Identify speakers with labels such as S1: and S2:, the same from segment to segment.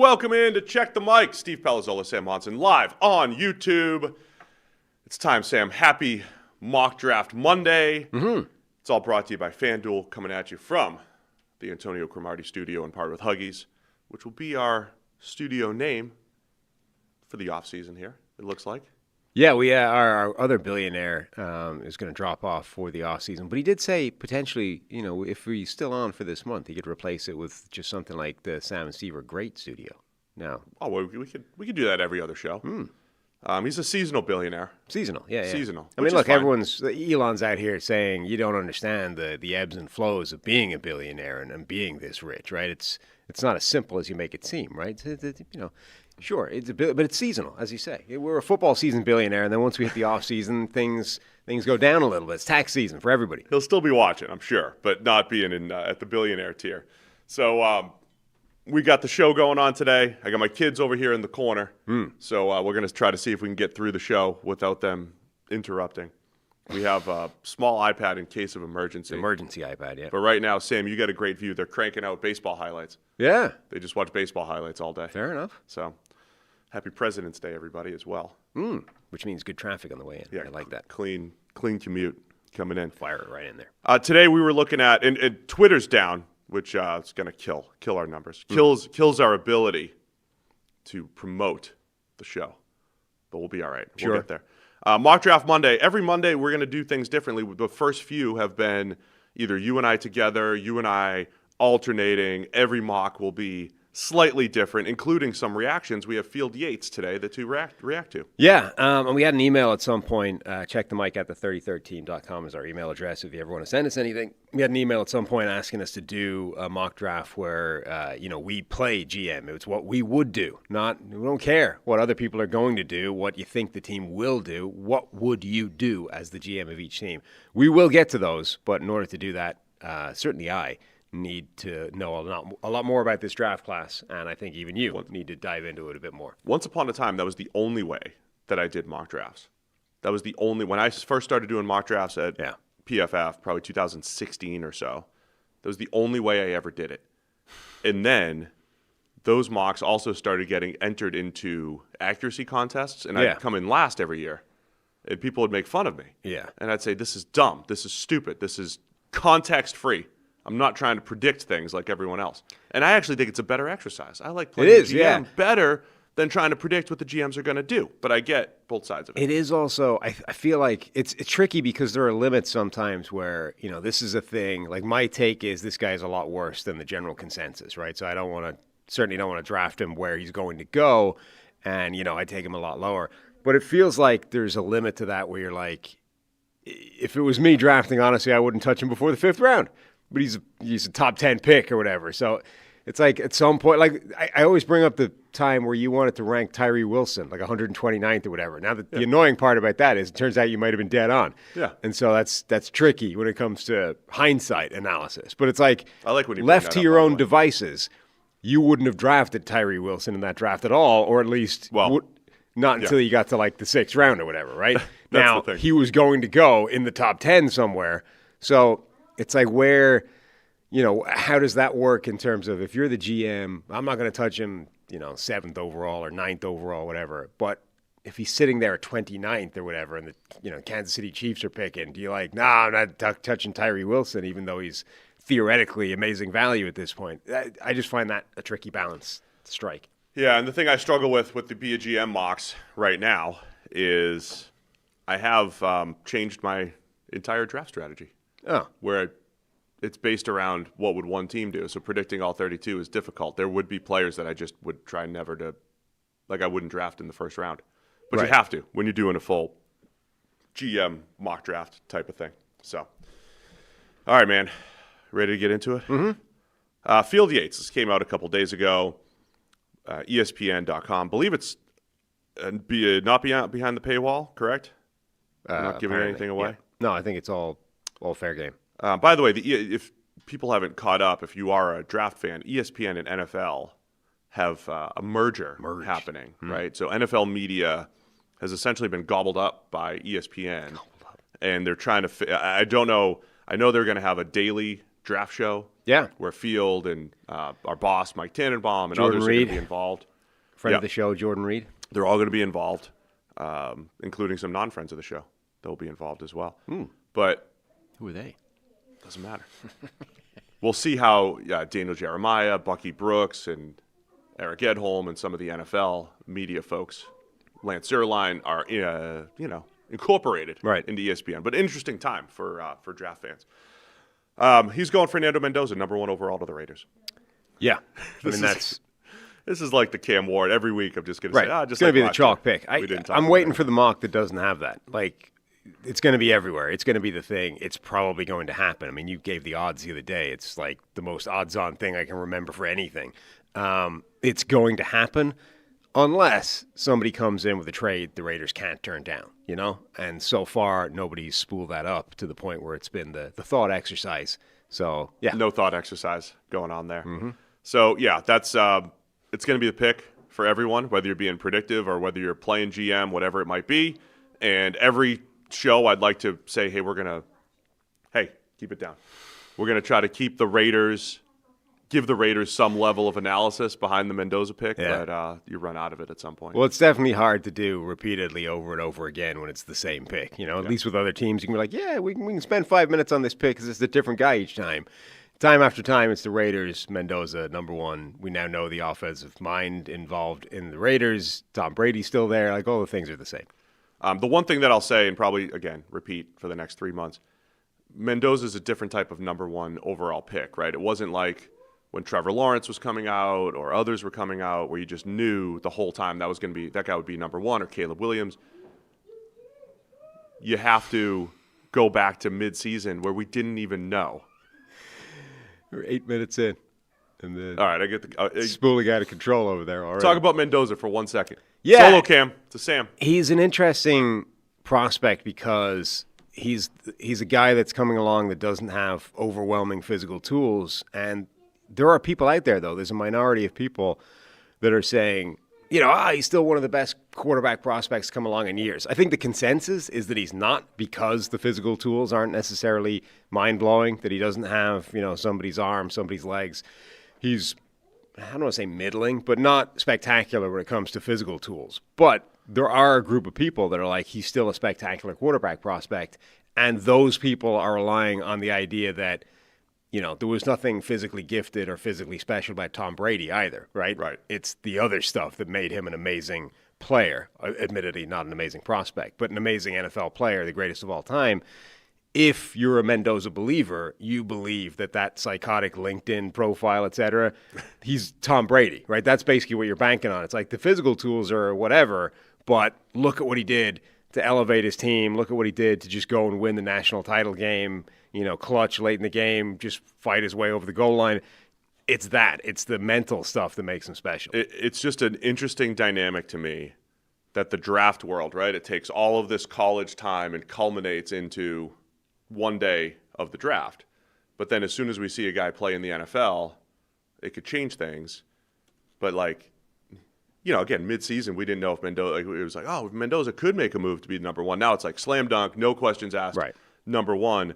S1: welcome in to Check the Mic. Steve Palazzolo, Sam Monson, live on YouTube. It's time, Sam. Happy Mock Draft Monday. It's all brought to you by FanDuel, coming at you from the Antonio Cromartie studio and partnered with Huggies, which will be our studio name for the offseason here, it looks like.
S2: Yeah, our other billionaire is going to drop off for the offseason. But he did say potentially, if he's still on for this month, he could replace it with just something like the Sam and Steve are Great studio. No.
S1: Oh, well, we could do that every other show. He's a seasonal billionaire.
S2: Seasonal, yeah.
S1: Seasonal.
S2: I mean, look, Elon's out here saying you don't understand the ebbs and flows of being a billionaire and being this rich, right? It's not as simple as you make it seem, right? Sure, but it's seasonal, as you say. We're a football season billionaire, and then once we hit the off season, things go down a little bit. It's tax season for everybody.
S1: He'll still be watching, I'm sure, but not being at the billionaire tier. So we got the show going on today. I got my kids over here in the corner, so we're going to try to see if we can get through the show without them interrupting. We have a small iPad in case of emergency.
S2: Emergency iPad, yeah.
S1: But right now, Sam, you got a great view. They're cranking out baseball highlights.
S2: Yeah.
S1: They just watch baseball highlights all day.
S2: Fair enough.
S1: So happy President's Day, everybody, as well.
S2: Which means good traffic on the way in.
S1: Yeah,
S2: I like that.
S1: Clean commute coming in.
S2: Fire it right in there.
S1: Today we were looking at, and Twitter's down, which is going to kill our numbers. Kills our ability to promote the show. But we'll be all right.
S2: Sure.
S1: We'll get there. Mock Draft Monday. Every Monday we're going to do things differently. The first few have been either you and I together, you and I alternating. Every mock will be slightly different, including some reactions. We have Field Yates today that to react to.
S2: Yeah, and we had an email at some point. Check the mic at the3013.com is our email address if you ever want to send us anything. We had an email at some point asking us to do a mock draft where, we play GM. It's what we would do. We don't care what other people are going to do, what you think the team will do. What would you do as the GM of each team? We will get to those, but in order to do that, certainly I need to know a lot more about this draft class, and I think even you need to dive into it a bit more.
S1: Once upon a time, that was the only way that I did mock drafts. That was the only, when I first started doing mock drafts at PFF, probably 2016 or so, that was the only way I ever did it. And then those mocks also started getting entered into accuracy contests, and I'd come in last every year, and people would make fun of me.
S2: Yeah.
S1: And I'd say, this is dumb, this is stupid, this is context-free. I'm not trying to predict things like everyone else. And I actually think it's a better exercise. I like playing the GM better than trying to predict what the GMs are going to do. But I get both sides of it.
S2: It is also, I feel like it's tricky because there are limits sometimes where, this is a thing. Like my take is this guy's a lot worse than the general consensus, right? So I certainly don't want to draft him where he's going to go. And, I take him a lot lower. But it feels like there's a limit to that where you're like, if it was me drafting, honestly, I wouldn't touch him before the 5th round. But he's a top 10 pick or whatever. So it's like at some point, like I always bring up the time where you wanted to rank Tyree Wilson, like 129th or whatever. Now, the annoying part about that is it turns out you might have been dead on.
S1: Yeah.
S2: And so that's tricky when it comes to hindsight analysis. But it's like,
S1: I like when you
S2: left to your own devices, you wouldn't have drafted Tyree Wilson in that draft at all, or at least not until you got to like the 6th round or whatever, right? Now, he was going to go in the top 10 somewhere. So it's like where, how does that work in terms of if you're the GM, I'm not going to touch him, 7th overall or 9th overall, whatever. But if he's sitting there at 29th or whatever and the Kansas City Chiefs are picking, do you like, I'm not touching Tyree Wilson, even though he's theoretically amazing value at this point? I just find that a tricky balance to strike.
S1: Yeah, and the thing I struggle with the Be a GM mocks right now is I have changed my entire draft strategy.
S2: Oh.
S1: Where it's based around what would one team do. So predicting all 32 is difficult. There would be players that I just would try never to, like I wouldn't draft in the first round. But you have to when you're doing a full GM mock draft type of thing. So, all right, man. Ready to get into it?
S2: Mm-hmm.
S1: Field Yates. This came out a couple days ago. ESPN.com. Believe it's not behind the paywall, correct? Not giving anything away?
S2: Yeah. No, I think it's all fair game.
S1: By the way, if people haven't caught up, if you are a draft fan, ESPN and NFL have a merge happening, right? So NFL media has essentially been gobbled up by ESPN, and they're trying to I don't know. I know they're going to have a daily draft show
S2: Yeah.
S1: Where Field and our boss, Mike Tannenbaum, and
S2: Jordan
S1: others
S2: Reed.
S1: are going to be involved.
S2: Friend of the show, Jordan Reed.
S1: They're all going to be involved, including some non-friends of the show. They'll be involved as well. But
S2: who are they?
S1: Doesn't matter. We'll see how Daniel Jeremiah, Bucky Brooks, and Eric Edholm, and some of the NFL media folks, Lance Zierlein, are incorporated into ESPN. But interesting time for draft fans. He's going Fernando Mendoza, number 1 overall to the Raiders.
S2: Yeah,
S1: this is like the Cam Ward. Every week I'm just going to say,
S2: it's going to be the chalk pick. I'm waiting for the mock that doesn't have that. Like, it's going to be everywhere. It's going to be the thing. It's probably going to happen. I mean, you gave the odds the other day. It's like the most odds-on thing I can remember for anything. It's going to happen unless somebody comes in with a trade the Raiders can't turn down, And so far, nobody's spooled that up to the point where it's been the thought exercise. So, yeah.
S1: No thought exercise going on there. Mm-hmm. So, yeah, that's it's going to be the pick for everyone, whether you're being predictive or whether you're playing GM, whatever it might be. And every show I'd like to say, hey, keep it down. We're going to try to keep the Raiders, give the Raiders some level of analysis behind the Mendoza pick, but you run out of it at some point.
S2: Well, it's definitely hard to do repeatedly over and over again when it's the same pick. At least with other teams, you can be like, yeah, we can spend 5 minutes on this pick because it's a different guy each time. Time after time, it's the Raiders, Mendoza, number 1. We now know the offensive mind involved in the Raiders. Tom Brady's still there. Like, all the things are the same.
S1: The one thing that I'll say, and probably, again, repeat for the next 3 months, Mendoza's a different type of number 1 overall pick, right? It wasn't like when Trevor Lawrence was coming out or others were coming out where you just knew the whole time that guy would be number 1, or Caleb Williams. You have to go back to midseason where we didn't even know.
S2: We're 8 minutes in. And then
S1: all right, I get the
S2: spooling out of control over there already.
S1: Talk about Mendoza for 1 second.
S2: Yeah.
S1: Solo cam to Sam.
S2: He's an interesting prospect because he's a guy that's coming along that doesn't have overwhelming physical tools. And there are people out there, though. There's a minority of people that are saying, he's still one of the best quarterback prospects come along in years. I think the consensus is that he's not, because the physical tools aren't necessarily mind-blowing, that he doesn't have, somebody's arm, somebody's legs. He's, I don't want to say middling, but not spectacular when it comes to physical tools. But there are a group of people that are like, he's still a spectacular quarterback prospect, and those people are relying on the idea that, there was nothing physically gifted or physically special about Tom Brady either, right?
S1: Right.
S2: It's the other stuff that made him an amazing player, admittedly not an amazing prospect, but an amazing NFL player, the greatest of all time. If you're a Mendoza believer, you believe that psychotic LinkedIn profile, et cetera, he's Tom Brady, right? That's basically what you're banking on. It's like the physical tools are whatever, but look at what he did to elevate his team. Look at what he did to just go and win the national title game, clutch late in the game, just fight his way over the goal line. It's that. It's the mental stuff that makes him special.
S1: It's just an interesting dynamic to me that the draft world, right? It takes all of this college time and culminates into one day of the draft. But then as soon as we see a guy play in the NFL, it could change things. But again, midseason, we didn't know if Mendoza, it was like, oh, Mendoza could make a move to be number 1. Now it's like slam dunk, no questions asked,
S2: right.
S1: Number 1.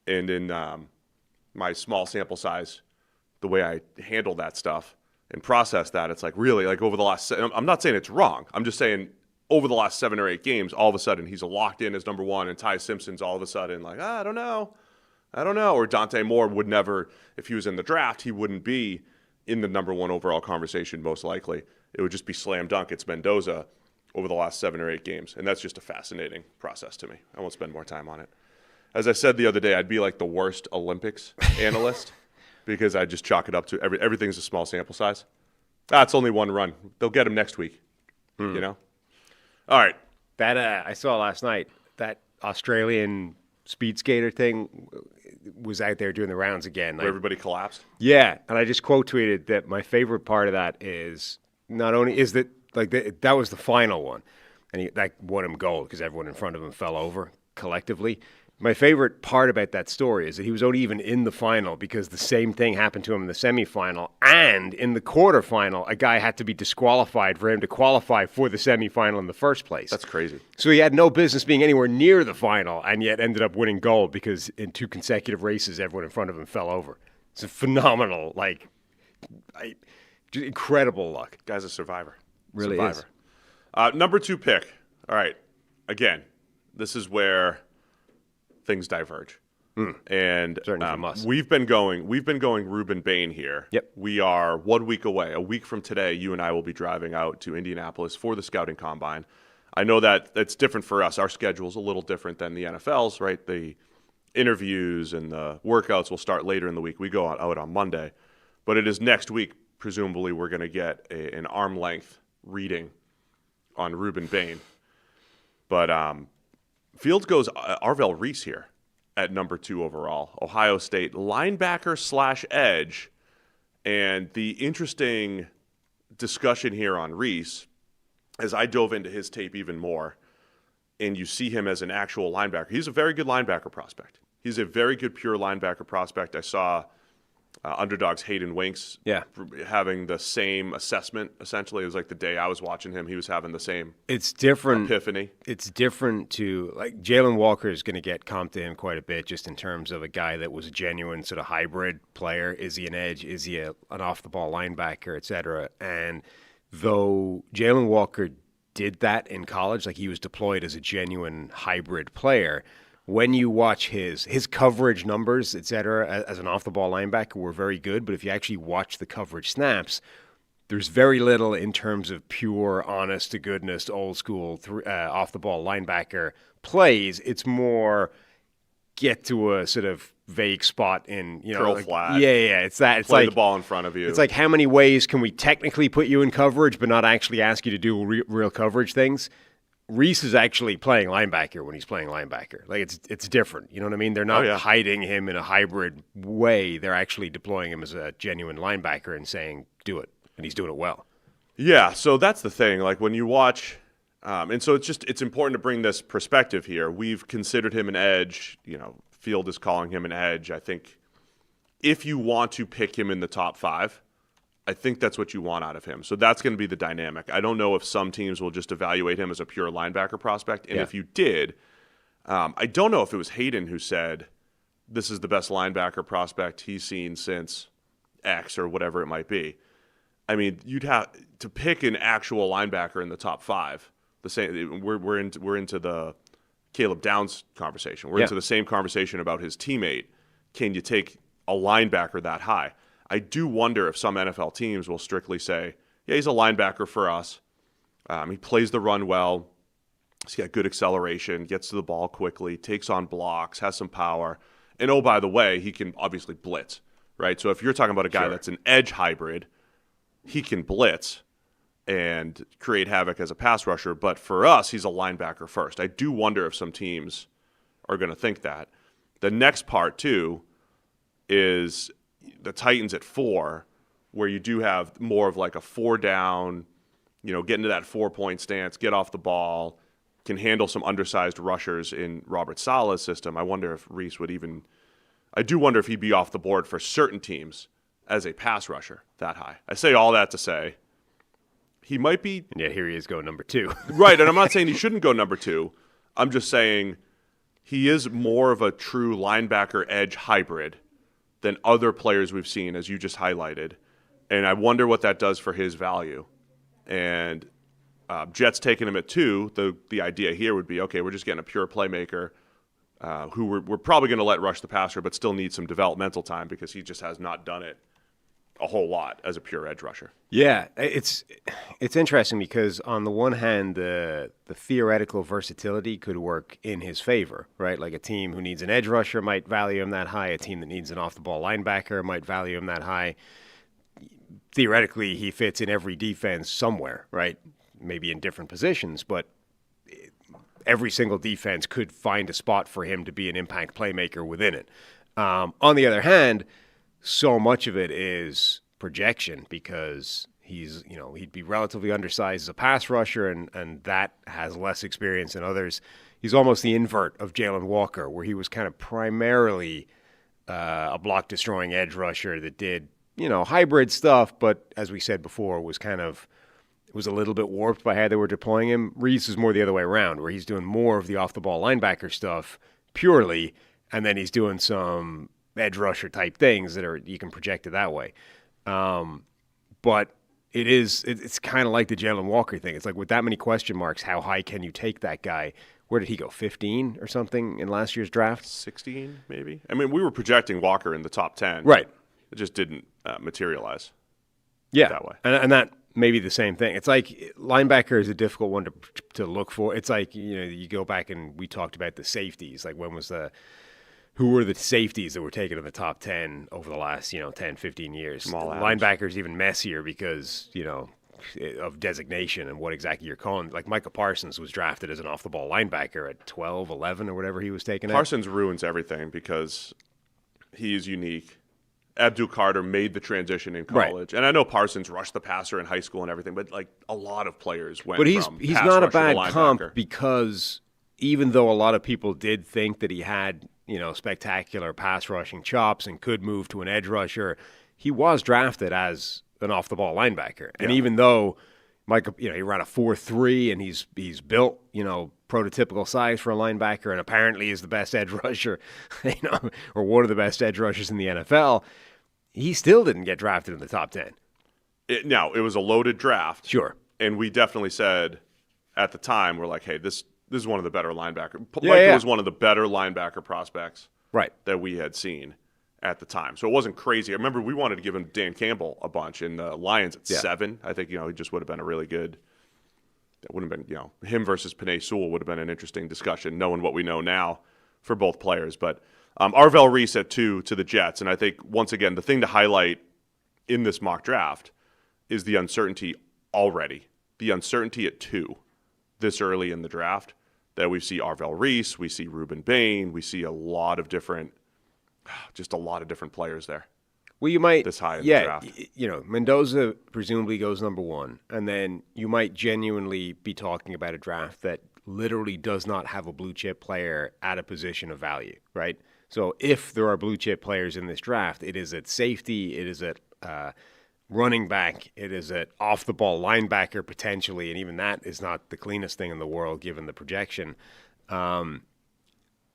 S1: And in my small sample size, the way I handle that stuff and process that, it's like really like over the last, I'm not saying it's wrong. I'm just saying over the last 7 or 8 games, all of a sudden he's locked in as number 1, and Ty Simpson's all of a sudden like, I don't know. Or Dante Moore would never, if he was in the draft, he wouldn't be in the number 1 overall conversation most likely. It would just be slam dunk. It's Mendoza over the last 7 or 8 games. And that's just a fascinating process to me. I won't spend more time on it. As I said the other day, I'd be like the worst Olympics analyst because I just chalk it up to everything's a small sample size. It's only one run. They'll get him next week, All right.
S2: That I saw last night, that Australian speed skater thing was out there doing the rounds again.
S1: Where everybody collapsed?
S2: Yeah, and I just quote tweeted that my favorite part of that is not only is that that was the final one, and that won him gold because everyone in front of him fell over collectively. My favorite part about that story is that he was only even in the final because the same thing happened to him in the semifinal. And in the quarterfinal, a guy had to be disqualified for him to qualify for the semifinal in the first place.
S1: That's crazy.
S2: So he had no business being anywhere near the final and yet ended up winning gold because in 2 consecutive races, everyone in front of him fell over. It's a phenomenal, just incredible luck.
S1: Guy's a survivor.
S2: Really is.
S1: Number 2 pick. All right. Again, this is where things diverge. And we've been going Ruben Bain here.
S2: Yep.
S1: We are 1 week away. A week from today, you and I will be driving out to Indianapolis for the scouting combine. I know that it's different for us. Our schedule's a little different than the NFL's, right? The interviews and the workouts will start later in the week. We go out on Monday. But it is next week, presumably, we're going to get an arm-length reading on Ruben Bain. But Fields goes Arvell Reese here at number 2 overall. Ohio State linebacker / edge. And the interesting discussion here on Reese, as I dove into his tape even more, and you see him as an actual linebacker, he's a very good linebacker prospect. He's a very good pure linebacker prospect. I saw Underdog's Hayden Winks having the same assessment, essentially. It was like the day I was watching him, he was having the same epiphany.
S2: It's different to, like, Jalen Walker is going to get comped to him quite a bit just in terms of a guy that was a genuine sort of hybrid player. Is he an edge? Is he an off-the-ball linebacker, et cetera? And though Jalen Walker did that in college, like he was deployed as a genuine hybrid player, when you watch his coverage numbers, et cetera, as an off-the-ball linebacker were very good, but if you actually watch the coverage snaps, there's very little in terms of pure, honest-to-goodness, old-school off-the-ball linebacker plays. It's more get to a sort of vague spot in,
S1: curl flat.
S2: Yeah. It's that. It's
S1: play
S2: like
S1: the ball in front of you.
S2: It's like, how many ways can we technically put you in coverage, but not actually ask you to do real coverage things? Reese is actually playing linebacker when he's playing linebacker. Like, it's different. You know what I mean? They're not hiding him in a hybrid way. They're actually deploying him as a genuine linebacker and saying, do it. And he's doing it well.
S1: Yeah, so that's the thing. Like, when you watch and so it's important to bring this perspective here. We've considered him an edge. Field is calling him an edge. I think if you want to pick him in the top 5, I think that's what you want out of him. So that's going to be the dynamic. I don't know if some teams will just evaluate him as a pure linebacker prospect. And if you did, I don't know if it was Hayden who said this is the best linebacker prospect he's seen since X or whatever it might be. I mean, you'd have to pick an actual linebacker in the top 5. The same. We're into the Caleb Downs conversation. We're into the same conversation about his teammate. Can you take a linebacker that high? I do wonder if some NFL teams will strictly say, yeah, he's a linebacker for us. He plays the run well. He's got good acceleration, gets to the ball quickly, takes on blocks, has some power. And, oh, by the way, he can obviously blitz, right? So if you're talking about a guy that's an edge hybrid, he can blitz and create havoc as a pass rusher. But for us, he's a linebacker first. I do wonder if some teams are going to think that. The next part, too, is the Titans at 4, where you do have more of like a 4-down, get into that 4-point stance, get off the ball, can handle some undersized rushers in Robert Saleh's system. I wonder if Reese would I do wonder if he'd be off the board for certain teams as a pass rusher that high. I say all that to say he might be.
S2: And yet here he is going number 2.
S1: Right, and I'm not saying he shouldn't go number 2. I'm just saying he is more of a true linebacker edge hybrid than other players we've seen, as you just highlighted. And I wonder what that does for his value. And Jets taking him at 2, the idea here would be, okay, we're just getting a pure playmaker who we're probably going to let rush the passer, but still need some developmental time because he just has not done it a whole lot as a pure edge rusher.
S2: Yeah, it's interesting because on the one hand, the theoretical versatility could work in his favor, right? Like a team who needs an edge rusher might value him that high. A team that needs an off-the-ball linebacker might value him that high. Theoretically, he fits in every defense somewhere, right? Maybe in different positions, but every single defense could find a spot for him to be an impact playmaker within it. On the other hand, so much of it is projection because he'd be relatively undersized as a pass rusher, and that has less experience than others. He's almost the invert of Jalen Walker, where he was kind of primarily a block-destroying edge rusher that did, hybrid stuff, but as we said before, was a little bit warped by how they were deploying him. Reese is more the other way around, where he's doing more of the off-the-ball linebacker stuff purely, and then he's doing some edge rusher type things you can project it that way. But it's kind of like the Jalen Walker thing. It's like with that many question marks, how high can you take that guy? Where did he go? 15 or something in last year's draft?
S1: 16, maybe. I mean, we were projecting Walker in the top 10.
S2: Right.
S1: It just didn't materialize.
S2: Yeah,
S1: that way.
S2: And that may be the same thing. It's like linebacker is a difficult one to look for. It's like, you go back and we talked about the safeties. Like who were the safeties that were taken in the top 10 over the last, 10, 15 years? Linebackers even messier because, of designation and what exactly you're calling. Like Micah Parsons was drafted as an off-the-ball linebacker at 12, 11 or whatever he was taken
S1: Parsons ruins everything because he is unique. Abdul Carter made the transition in college. Right. And I know Parsons rushed the passer in high school and everything, but like a lot of players went from
S2: he's not a bad comp because even though a lot of people did think that he had, spectacular pass rushing chops and could move to an edge rusher, he was drafted as an off-the-ball linebacker. And even though Micah, he ran a 4.3 and he's built, prototypical size for a linebacker and apparently is the best edge rusher, or one of the best edge rushers in the NFL, he still didn't get drafted in the top 10.
S1: It was a loaded draft.
S2: Sure.
S1: And we definitely said at the time, we're like, hey, this is one of the better linebackers. Micah was one of the better linebacker prospects that we had seen at the time. So it wasn't crazy. I remember we wanted to give him Dan Campbell a bunch in the Lions at 7. I think, he just would have been a really good – it would have been, him versus Penei Sewell would have been an interesting discussion, knowing what we know now for both players. But Arvell Reese at 2 to the Jets. And I think, once again, the thing to highlight in this mock draft is the uncertainty already. The uncertainty at 2 this early in the draft that we see Arvell Reese, we see Reuben Bain, we see a lot of different players there.
S2: Well, you might
S1: this high in the draft.
S2: Mendoza presumably goes number 1, and then you might genuinely be talking about a draft that literally does not have a blue chip player at a position of value, right? So if there are blue chip players in this draft, it is at safety, it is at running back, it is at off-the-ball linebacker potentially, and even that is not the cleanest thing in the world given the projection. When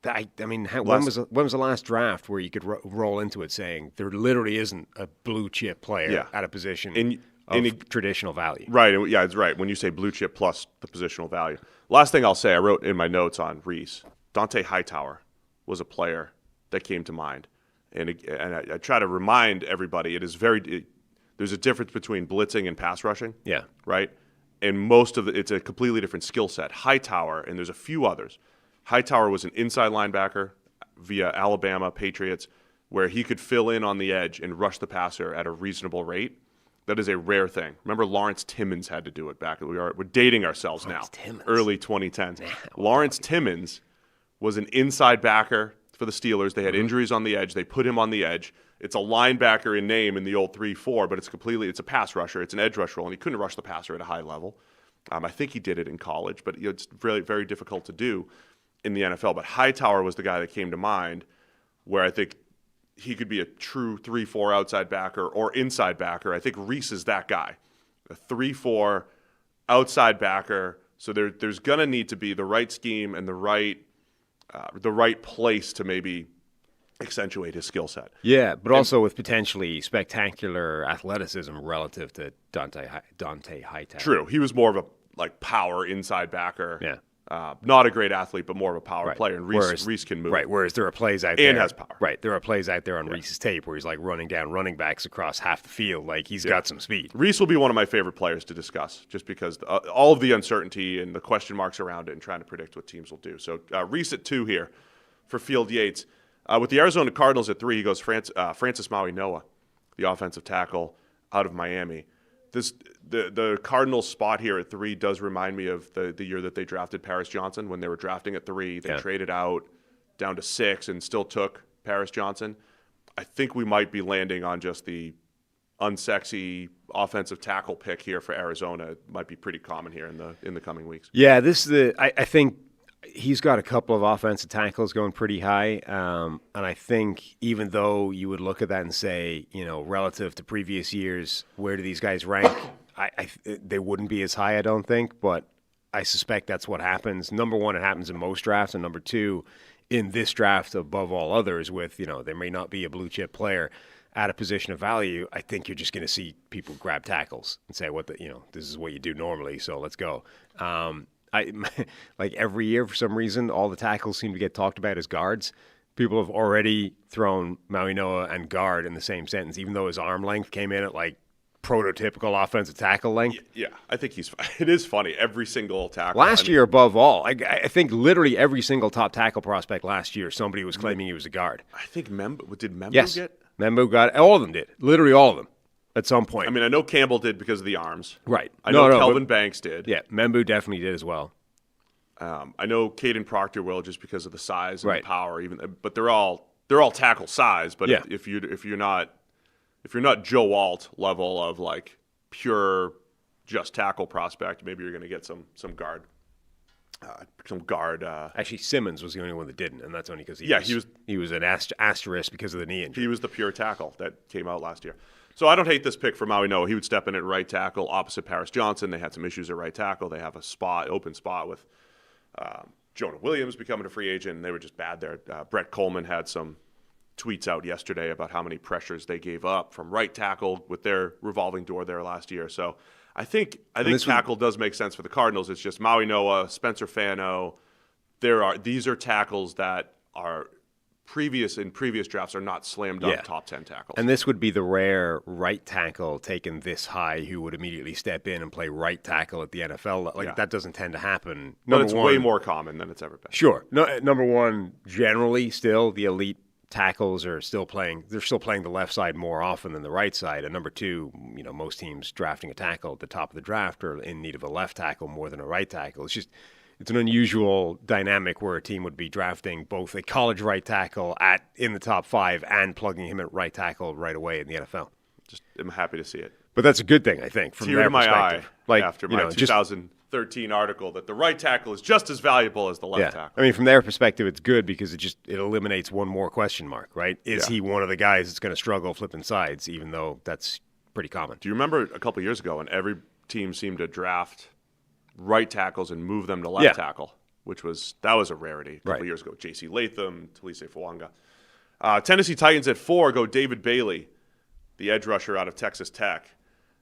S2: was the last draft where you could roll into it saying there literally isn't a blue chip player at a position of traditional value?
S1: Right. Yeah, it's right. When you say blue chip plus the positional value. Last thing I'll say, I wrote in my notes on Reese, Dante Hightower was a player that came to mind. And I try to remind everybody there's a difference between blitzing and pass rushing.
S2: Yeah.
S1: Right? And it's a completely different skill set. Hightower, and there's a few others. Hightower was an inside linebacker via Alabama Patriots where he could fill in on the edge and rush the passer at a reasonable rate. That is a rare thing. Remember, Lawrence Timmons had to do it back. We're dating ourselves now. Early 2010s. Lawrence Timmons was an inside backer for the Steelers. They had injuries on the edge. They put him on the edge. It's a linebacker in name in the old 3-4, but it's a pass rusher. It's an edge rush role, and he couldn't rush the passer at a high level. I think he did it in college, but it's really very difficult to do in the NFL. But Hightower was the guy that came to mind where I think he could be a true 3-4 outside backer or inside backer. I think Reese is that guy, a 3-4 outside backer. So there's going to need to be the right scheme and the right place to maybe accentuate his skill set.
S2: Yeah, but also with potentially spectacular athleticism relative to Dante Hightower.
S1: True. He was more of a power inside backer.
S2: Yeah.
S1: Not a great athlete, but more of a power player. And Reese can move.
S2: Right, whereas there are plays out there.
S1: And has power.
S2: Right, there are plays out there on Reese's tape where he's running down running backs across half the field. He's got some speed.
S1: Reese will be one of my favorite players to discuss just because all of the uncertainty and the question marks around it and trying to predict what teams will do. So Reese at 2 here for Field Yates. With the Arizona Cardinals at 3, he goes Francis Maui-Noah, the offensive tackle out of Miami. The Cardinals spot here at 3 does remind me of the year that they drafted Paris Johnson. When they were drafting at 3, they traded out down to 6 and still took Paris Johnson. I think we might be landing on just the unsexy offensive tackle pick here for Arizona. It might be pretty common here in the coming weeks.
S2: Yeah, I think he's got a couple of offensive tackles going pretty high, and I think even though you would look at that and say, relative to previous years, where do these guys rank? They wouldn't be as high, I don't think, but I suspect that's what happens. Number one, it happens in most drafts, and number two, in this draft above all others with, there may not be a blue chip player at a position of value, I think you're just going to see people grab tackles and say, this is what you do normally, so let's go. Like every year, for some reason, all the tackles seem to get talked about as guards. People have already thrown Maui Noa and guard in the same sentence, even though his arm length came in at like prototypical offensive tackle length.
S1: Yeah, I think it is funny. Every single tackle.
S2: Last year, above all, I think literally every single top tackle prospect last year, somebody was claiming he was a guard.
S1: I think did Membu
S2: yes.
S1: get?
S2: Membu got it. All of them did. Literally all of them at some point.
S1: I mean, I know Campbell did because of the arms.
S2: Right.
S1: I know Kelvin Banks did.
S2: Yeah, Membu definitely did as well.
S1: I know Caden Proctor will just because of the size and the power. But they're all tackle size. But if you're not Joe Alt level of like pure just tackle prospect, maybe you're going to get some guard.
S2: Actually, Simmons was the only one that didn't, and that's only because he was an asterisk because of the knee injury.
S1: He was the pure tackle that came out last year. So I don't hate this pick for Maui Noa. He would step in at right tackle opposite Paris Johnson. They had some issues at right tackle. They have open spot with Jonah Williams becoming a free agent, and they were just bad there. Brett Coleman had some tweets out yesterday about how many pressures they gave up from right tackle with their revolving door there last year. So I think tackle does make sense for the Cardinals. It's just Maui Noa, Spencer Fano. These are tackles that are in previous drafts are not slam dunk top 10 tackles.
S2: And this would be the rare right tackle taken this high who would immediately step in and play right tackle at the NFL. That doesn't tend to happen.
S1: But it's way more common than it's ever been.
S2: Sure. No, number one, generally still the elite tackles are still playing. They're still playing the left side more often than the right side. And number two, most teams drafting a tackle at the top of the draft are in need of a left tackle more than a right tackle. It's an unusual dynamic where a team would be drafting both a college right tackle in the top 5 and plugging him at right tackle right away in the NFL.
S1: I'm happy to see it.
S2: But that's a good thing, I think, from their perspective.
S1: After my 2013 article that the right tackle is just as valuable as the left tackle.
S2: I mean, from their perspective, it's good because it eliminates one more question mark, right? Is he one of the guys that's going to struggle flipping sides, even though that's pretty common?
S1: Do you remember a couple of years ago when every team seemed to draft right tackles and move them to left tackle, that was a rarity a couple of years ago. J.C. Latham, Talise Fuanga. Tennessee Titans at 4 go David Bailey, the edge rusher out of Texas Tech.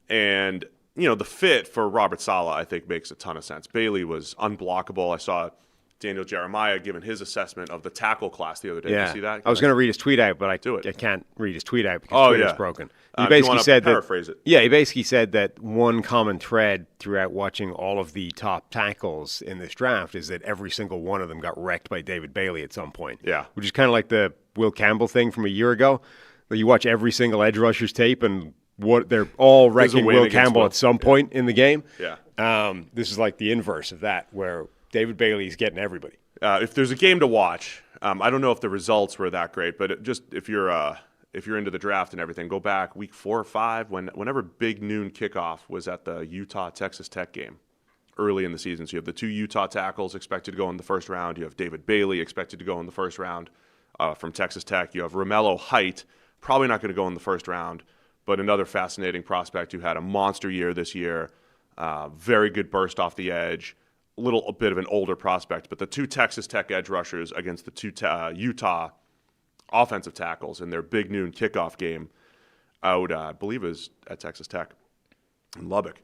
S1: And, the fit for Robert Saleh, I think, makes a ton of sense. Bailey was unblockable. I saw Daniel Jeremiah giving his assessment of the tackle class the other day. Did you see that?
S2: I was going to read his tweet out, but I can't read his tweet out because Twitter's broken. He basically said
S1: paraphrase it.
S2: Yeah, he basically said that one common thread throughout watching all of the top tackles in this draft is that every single one of them got wrecked by David Bailey at some point.
S1: Yeah.
S2: Which is kind of like the Will Campbell thing from a year ago. You watch every single edge rusher's tape and they're all wrecking Will Campbell at some point in the game.
S1: Yeah.
S2: This is like the inverse of that, where David Bailey's getting everybody.
S1: If there's a game to watch, I don't know if the results were that great, but if you're into the draft and everything, go back week 4 or 5, whenever big noon kickoff was at the Utah-Texas Tech game early in the season. So you have the 2 Utah tackles expected to go in the first round. You have David Bailey expected to go in the first round from Texas Tech. You have Romello Height, probably not going to go in the first round, but another fascinating prospect who had a monster year this year, very good burst off the edge. A bit of an older prospect, but the 2 Texas Tech edge rushers against the 2 Utah offensive tackles in their big noon kickoff game out, I believe it was at Texas Tech in Lubbock.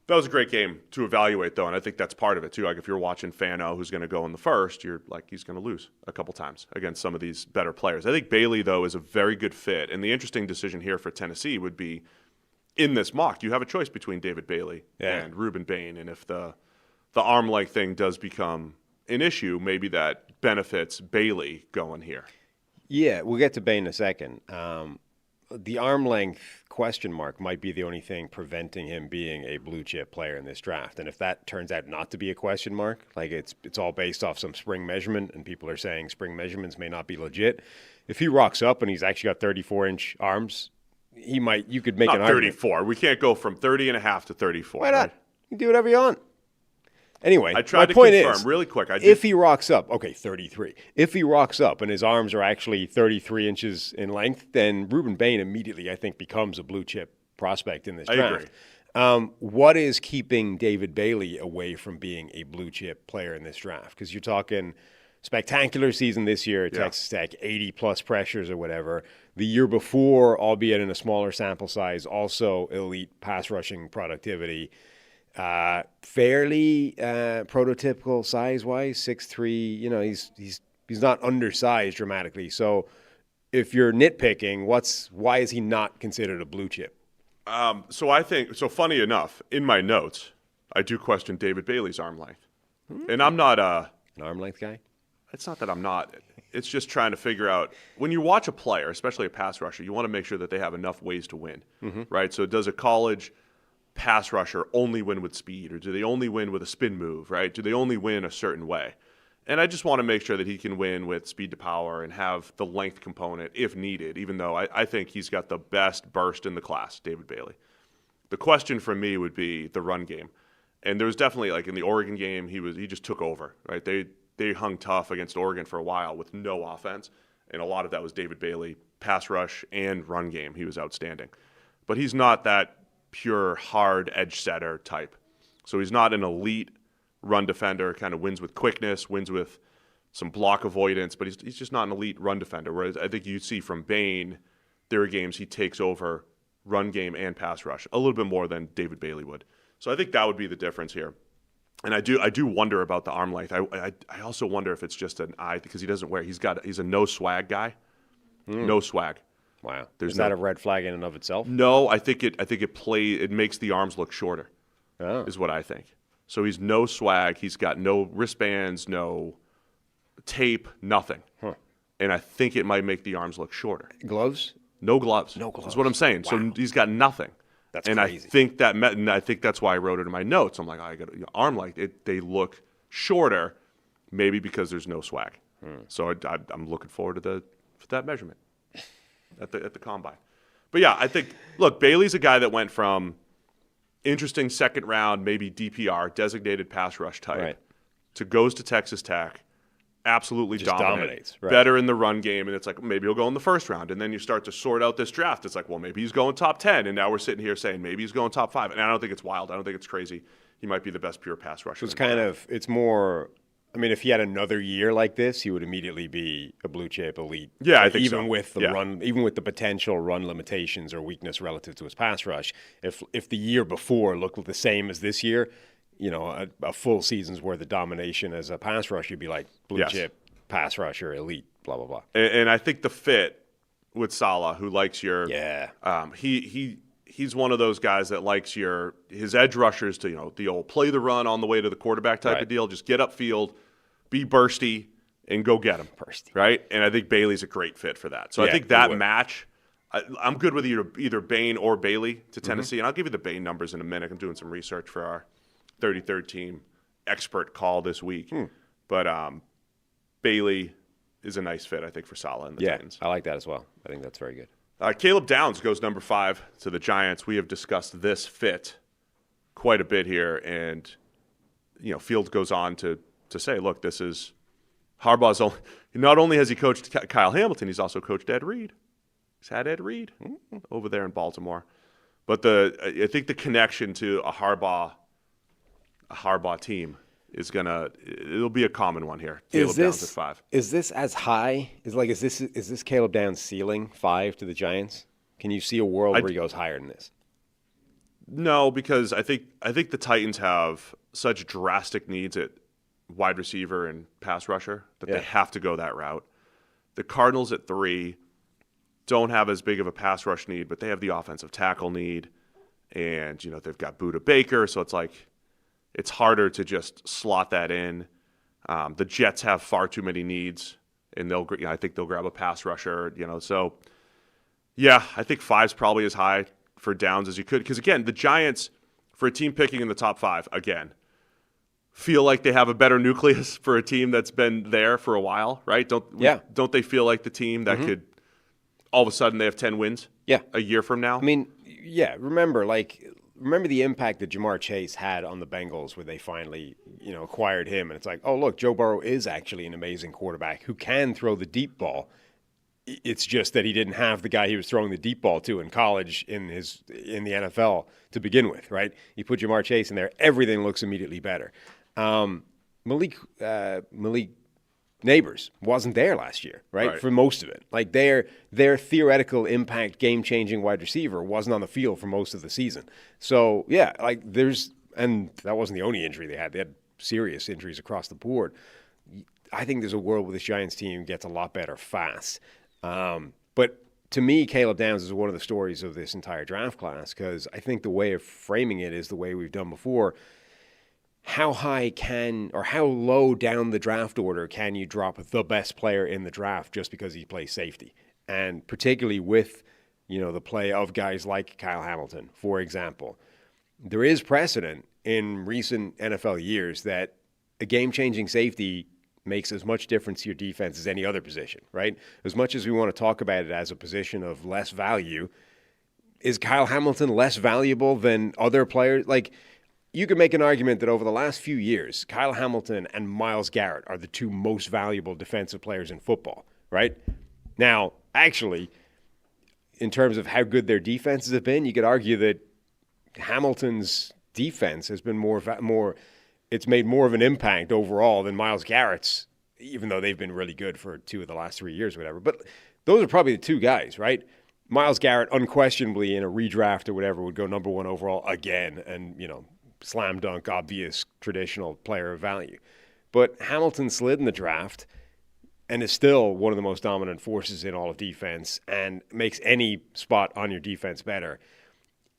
S1: That was a great game to evaluate, though, and I think that's part of it, too. Like, if you're watching Fano, who's going to go in the first, you're like, he's going to lose a couple times against some of these better players. I think Bailey, though, is a very good fit, and the interesting decision here for Tennessee would be, in this mock, you have a choice between David Bailey and Ruben Bain, and if the arm length thing does become an issue, maybe that benefits Bailey going here.
S2: Yeah, we'll get to Bain in a second. The arm length question mark might be the only thing preventing him being a blue chip player in this draft. And if that turns out not to be a question mark, like it's all based off some spring measurement, and people are saying spring measurements may not be legit. If he rocks up and he's actually got 34-inch arms, you could make an argument.
S1: 34. We can't go from 30 and a half to 34.
S2: Why not? Right? You can do whatever you want. Anyway,
S1: I tried
S2: my point
S1: confirm
S2: is,
S1: really quick.
S2: If he rocks up, 33. If he rocks up and his arms are actually 33 inches in length, then Ruben Bain immediately, I think, becomes a blue chip prospect in this draft.
S1: I agree.
S2: What is keeping David Bailey away from being a blue chip player in this draft? Because you're talking spectacular season this year at Texas Tech, 80-plus pressures or whatever. The year before, albeit in a smaller sample size, also elite pass rushing productivity. Fairly prototypical size-wise, 6'3". He's not undersized dramatically. So if you're nitpicking, why is he not considered a blue chip?
S1: So funny enough, in my notes, I do question David Bailey's arm length. And I'm not
S2: an arm length guy?
S1: It's not that I'm not. It's just trying to figure out, when you watch a player, especially a pass rusher, you want to make sure that they have enough ways to win, right? So does a college pass rusher only win with speed, or do they only win with a spin move, right? Do they only win a certain way? And I just want to make sure that he can win with speed to power and have the length component if needed, even though I think he's got the best burst in the class, David Bailey. The question for me would be the run game. And there was definitely, like in the Oregon game, he just took over, right? They hung tough against Oregon for a while with no offense, and a lot of that was David Bailey, pass rush and run game. He was outstanding. But he's not that pure, hard edge setter type. So he's not an elite run defender, kind of wins with quickness, wins with some block avoidance, but he's just not an elite run defender. Whereas I think you see from Bain, there are games he takes over run game and pass rush a little bit more than David Bailey would. So I think that would be the difference here. And I do wonder about the arm length. I also wonder if it's just an eye, because he's a no swag guy. No swag.
S2: Wow. Is that a red flag in and of itself?
S1: No, I think it makes the arms look shorter. Is what I think. So he's no swag. He's got no wristbands, no tape, nothing. And I think it might make the arms look shorter.
S2: Gloves?
S1: No gloves.
S2: No gloves.
S1: That's what I'm saying. Wow. So he's got nothing.
S2: That's
S1: crazy. And I think that's why I wrote it in my notes. I'm like, I got arm length. They look shorter, maybe because there's no swag. So I'm looking forward to that measurement at the combine. But yeah, I think, look, Bailey's a guy that went from interesting second round, maybe DPR, designated pass rush type, to goes to Texas Tech, absolutely
S2: dominates. Right.
S1: Better in the run game, and it's like, maybe he'll go in the first round. And then you start to sort out this draft. It's like, well, maybe he's going top 10, and now we're sitting here saying maybe he's going top 5. And I don't think it's wild. I don't think it's crazy. He might be the best pure pass rusher.
S2: It's more, I mean, if he had another year like this, he would immediately be a blue chip elite.
S1: Yeah, I think
S2: even with the run, even with the potential run limitations or weakness relative to his pass rush. If the year before looked the same as this year, a full season's worth of domination as a pass rusher, you'd be like blue chip pass rusher, elite, blah blah blah.
S1: And I think the fit with Saleh, who likes your he's one of those guys that likes his edge rushers to the old play the run on the way to the quarterback type of deal. Just get upfield, be bursty, and go get him. Right? And I think Bailey's a great fit for that. So I think that match. I'm good with either Bain or Bailey to Tennessee, and I'll give you the Bain numbers in a minute. I'm doing some research for our 33rd team expert call this week. But Bailey is a nice fit, I think, for Saleh and the Titans.
S2: I like that as well. I think that's very good.
S1: Caleb Downs goes number 5 to the Giants. We have discussed this fit quite a bit here, and Fields goes on to say, look, this is Harbaugh's not only has he coached Kyle Hamilton, he's also coached Ed Reed. He's had Ed Reed over there in Baltimore. But I think the connection to a Harbaugh team it'll be a common one here. Caleb Downs at 5.
S2: Is this as high? Is this Caleb Downs' ceiling 5 to the Giants? Can you see a world where he goes higher than this?
S1: No, because I think the Titans have such drastic needs at wide receiver and pass rusher that they have to go that route. The Cardinals at 3 don't have as big of a pass rush need, but they have the offensive tackle need, and they've got Budda Baker, so it's like it's harder to just slot that in. The Jets have far too many needs, and I think they'll grab a pass rusher. So yeah, I think 5's probably as high for Downs as you could, because again, the Giants, for a team picking in the top 5, again, feel like they have a better nucleus for a team that's been there for a while, right? Don't they feel like the team that could all of a sudden they have 10 wins? A year from now.
S2: I mean, remember the impact that Jamar Chase had on the Bengals where they finally, acquired him. And it's like, oh, look, Joe Burrow is actually an amazing quarterback who can throw the deep ball. It's just that he didn't have the guy he was throwing the deep ball to in college in the NFL to begin with, right? You put Jamar Chase in there, everything looks immediately better. Malik Neighbors wasn't there last year, right? For most of it. Like their theoretical impact game-changing wide receiver wasn't on the field for most of the season. So, yeah, like and that wasn't the only injury they had. They had serious injuries across the board. I think there's a world where this Giants team gets a lot better fast. But to me, Caleb Downs is one of the stories of this entire draft class because I think the way of framing it is the way we've done before. How high how low down the draft order can you drop the best player in the draft just because he plays safety? And particularly with, the play of guys like Kyle Hamilton, for example, there is precedent in recent NFL years that a game-changing safety makes as much difference to your defense as any other position, right? As much as we want to talk about it as a position of less value, is Kyle Hamilton less valuable than other players? Like, you could make an argument that over the last few years, Kyle Hamilton and Myles Garrett are the two most valuable defensive players in football, right? Now, actually, in terms of how good their defenses have been, you could argue that Hamilton's defense has been it's made more of an impact overall than Myles Garrett's, even though they've been really good for 2 of the last 3 years or whatever. But those are probably the two guys, right? Myles Garrett, unquestionably, in a redraft or whatever, would go number 1 overall again and, slam dunk, obvious, traditional player of value. But Hamilton slid in the draft and is still one of the most dominant forces in all of defense and makes any spot on your defense better.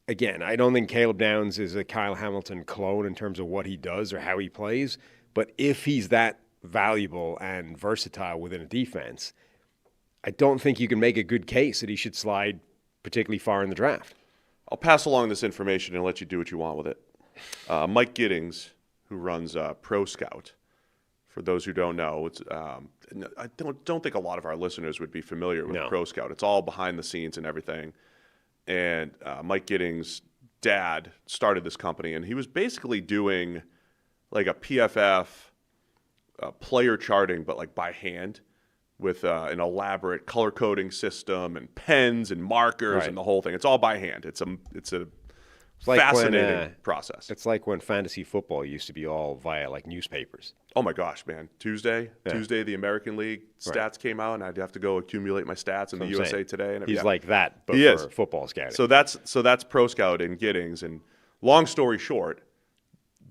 S2: Again, I don't think Caleb Downs is a Kyle Hamilton clone in terms of what he does or how he plays, but if he's that valuable and versatile within a defense, I don't think you can make a good case that he should slide particularly far in the draft.
S1: I'll pass along this information and let you do what you want with it. Mike Giddings, who runs Pro Scout, for those who don't know, I don't think a lot of our listeners would be familiar with Pro Scout. It's all behind the scenes and everything. And Mike Giddings' dad started this company, and he was basically doing like a PFF player charting, but like by hand with an elaborate color coding system and pens and markers and the whole thing. It's all by hand. It's a fascinating process.
S2: It's like when fantasy football used to be all via like newspapers.
S1: Oh my gosh, man! Tuesday, the American League stats came out, and I'd have to go accumulate my stats in the USA Today. And
S2: he's like that, but for football scouting.
S1: So that's Pro Scout and Giddings. And long story short,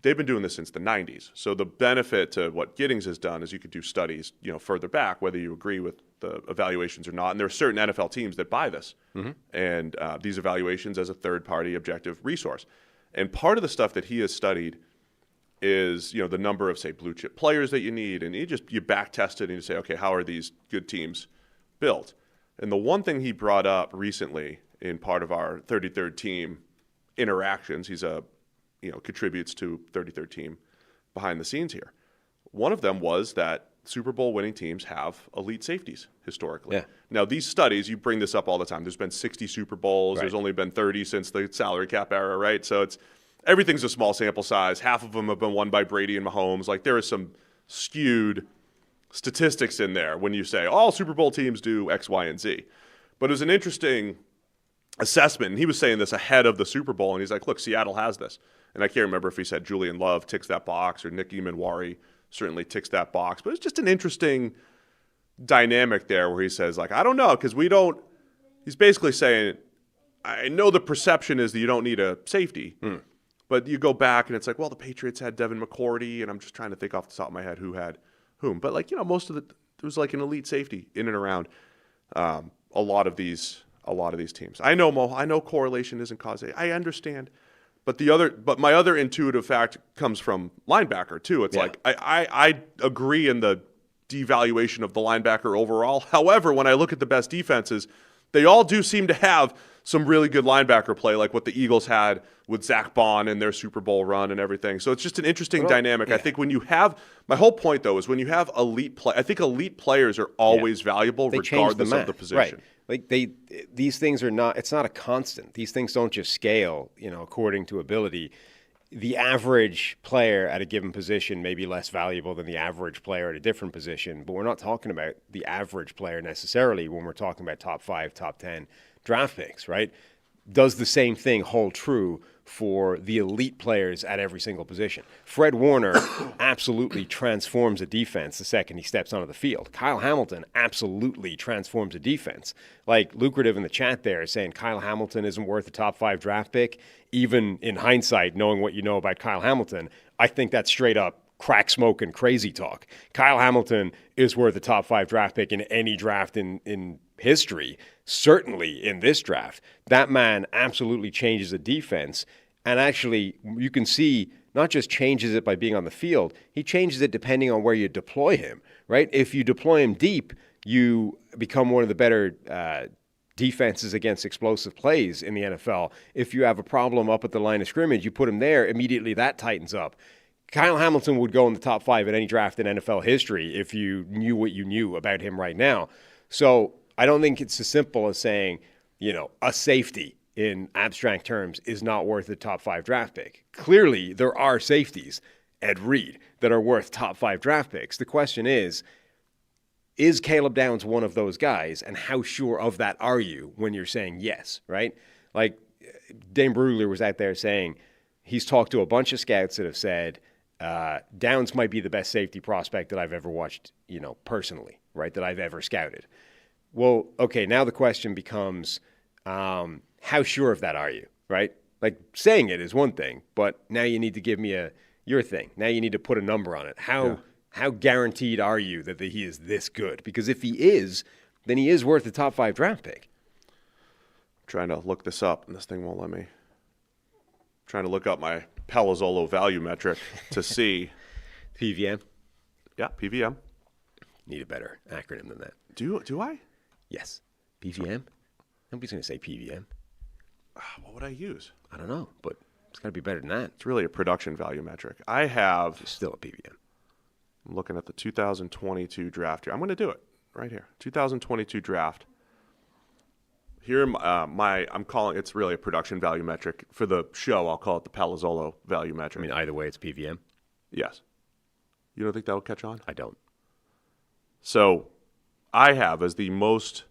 S1: they've been doing this since the 90s. So the benefit to what Giddings has done is you could do studies, further back, whether you agree with the evaluations or not. And there are certain NFL teams that buy this, and these evaluations as a third-party objective resource. And part of the stuff that he has studied is, the number of, say, blue chip players that you need, and you back test it and you say, okay, how are these good teams built? And the one thing he brought up recently in part of our 33rd team interactions, he's contributes to 33rd team behind the scenes here. One of them was that Super Bowl winning teams have elite safeties historically. Yeah. Now, these studies, you bring this up all the time. There's been 60 Super Bowls. Right. There's only been 30 since the salary cap era, right? So everything's a small sample size. Half of them have been won by Brady and Mahomes. Like, there is some skewed statistics in there when you say all Super Bowl teams do X, Y, and Z. But it was an interesting assessment, and he was saying this ahead of the Super Bowl, and he's like, look, Seattle has this. And I can't remember if he said Julian Love ticks that box or Nick Eamon-Wari certainly ticks that box. But it's just an interesting dynamic there where he says, like, I don't know, because he's basically saying, I know the perception is that you don't need a safety, but you go back and it's like, well, the Patriots had Devin McCourty, and I'm just trying to think off the top of my head who had whom. But, like, most of there was like an elite safety in and around a lot of these teams. I know correlation isn't causation. I understand. But my other intuitive fact comes from linebacker too. It's like I agree in the devaluation of the linebacker overall. However, when I look at the best defenses, they all do seem to have some really good linebacker play, like what the Eagles had with Zach Bond in their Super Bowl run and everything. So it's just an interesting dynamic. Yeah. I think when you have my whole point though is when you have elite play, I think elite players are always valuable regardless of the position.
S2: Right. Like these things are not. It's not a constant. These things don't just scale, according to ability. The average player at a given position may be less valuable than the average player at a different position, but we're not talking about the average player necessarily when we're talking about top 5, top 10 draft picks, right? Does the same thing hold true for the elite players at every single position. Fred Warner absolutely transforms a defense the second he steps onto the field. Kyle Hamilton absolutely transforms a defense. Like Lucrative in the chat there is saying Kyle Hamilton isn't worth a top 5 draft pick. Even in hindsight, knowing what you know about Kyle Hamilton, I think that's straight up crack smoke and crazy talk. Kyle Hamilton is worth a top 5 draft pick in any draft in history, certainly in this draft. That man absolutely changes the defense, and actually you can see not just changes it by being on the field, he changes it depending on where you deploy him, right? If you deploy him deep, you become one of the better defenses against explosive plays in the NFL. If you have a problem up at the line of scrimmage, you put him there, immediately that tightens up. Kyle Hamilton would go in the top 5 at any draft in NFL history if you knew what you knew about him right now. So I don't think it's as simple as saying, a safety in abstract terms is not worth a top 5 draft pick. Clearly, there are safeties, Ed Reed, that are worth top 5 draft picks. The question is Caleb Downs one of those guys, and how sure of that are you when you're saying yes, right? Like Dane Brugler was out there saying he's talked to a bunch of scouts that have said Downs might be the best safety prospect that I've ever watched, personally, right, that I've ever scouted. Well, okay, now the question becomes, how sure of that are you, right? Like saying it is one thing, but now you need to give me your thing. Now you need to put a number on it. How guaranteed are you that he is this good? Because if he is, then he is worth a top 5 draft pick.
S1: I'm trying to look this up, and this thing won't let me. I'm trying to look up my Palazzolo value metric to see.
S2: PVM?
S1: Yeah, PVM.
S2: Need a better acronym than that.
S1: Do I?
S2: Yes. PVM? Nobody's going to say PVM.
S1: What would I use?
S2: I don't know, but it's got to be better than that.
S1: It's really a production value metric. I have...
S2: It's still a PVM.
S1: I'm looking at the 2022 draft here. I'm going to do it right here. 2022 draft. Here, I'm calling it's really a production value metric. For the show, I'll call it the Palazzolo value metric.
S2: I mean, either way, it's PVM?
S1: Yes. You don't think that'll catch on?
S2: I don't.
S1: So I have as the most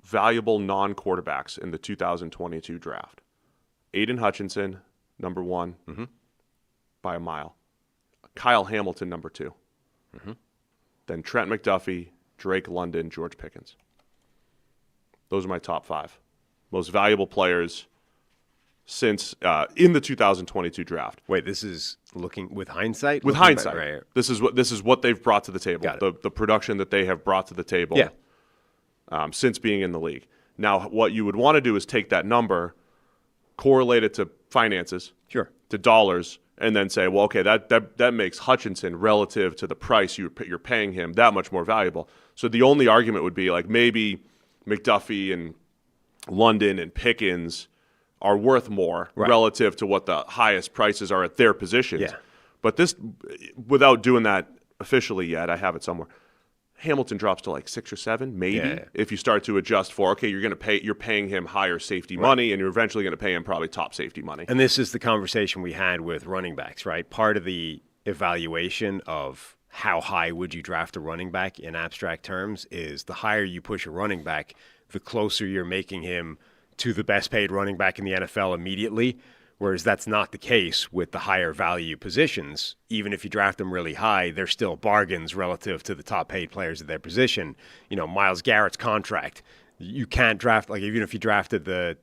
S1: valuable non-quarterbacks in the 2022 draft, Aiden Hutchinson, number 1, by a mile. Kyle Hamilton, number 2. Then Trent McDuffie, Drake London, George Pickens. Those are my top 5 most valuable players since in the 2022 draft.
S2: Wait, this is looking with hindsight?
S1: With hindsight, right. This is what they've brought to the table. The production that they have brought to the table. Since being in the league. Now, what you would want to do is take that number, correlate it to finances,
S2: sure,
S1: to dollars, and then say, well, okay, that makes Hutchinson relative to the price you're paying him that much more valuable. So the only argument would be like maybe McDuffie and London and Pickens are worth more relative to what the highest prices are at their positions.
S2: Yeah.
S1: But this, without doing that officially yet, I have it somewhere. Hamilton drops to like 6 or 7, maybe, if you start to adjust for, okay, you're paying him higher safety money, and you're eventually going to pay him probably top safety money.
S2: And this is the conversation we had with running backs, right? Part of the evaluation of how high would you draft a running back in abstract terms is the higher you push a running back, the closer you're making him to the best paid running back in the NFL immediately. Whereas that's not the case with the higher value positions. Even if you draft them really high, they're still bargains relative to the top paid players at their position. Myles Garrett's contract, you can't draft, like even if you drafted an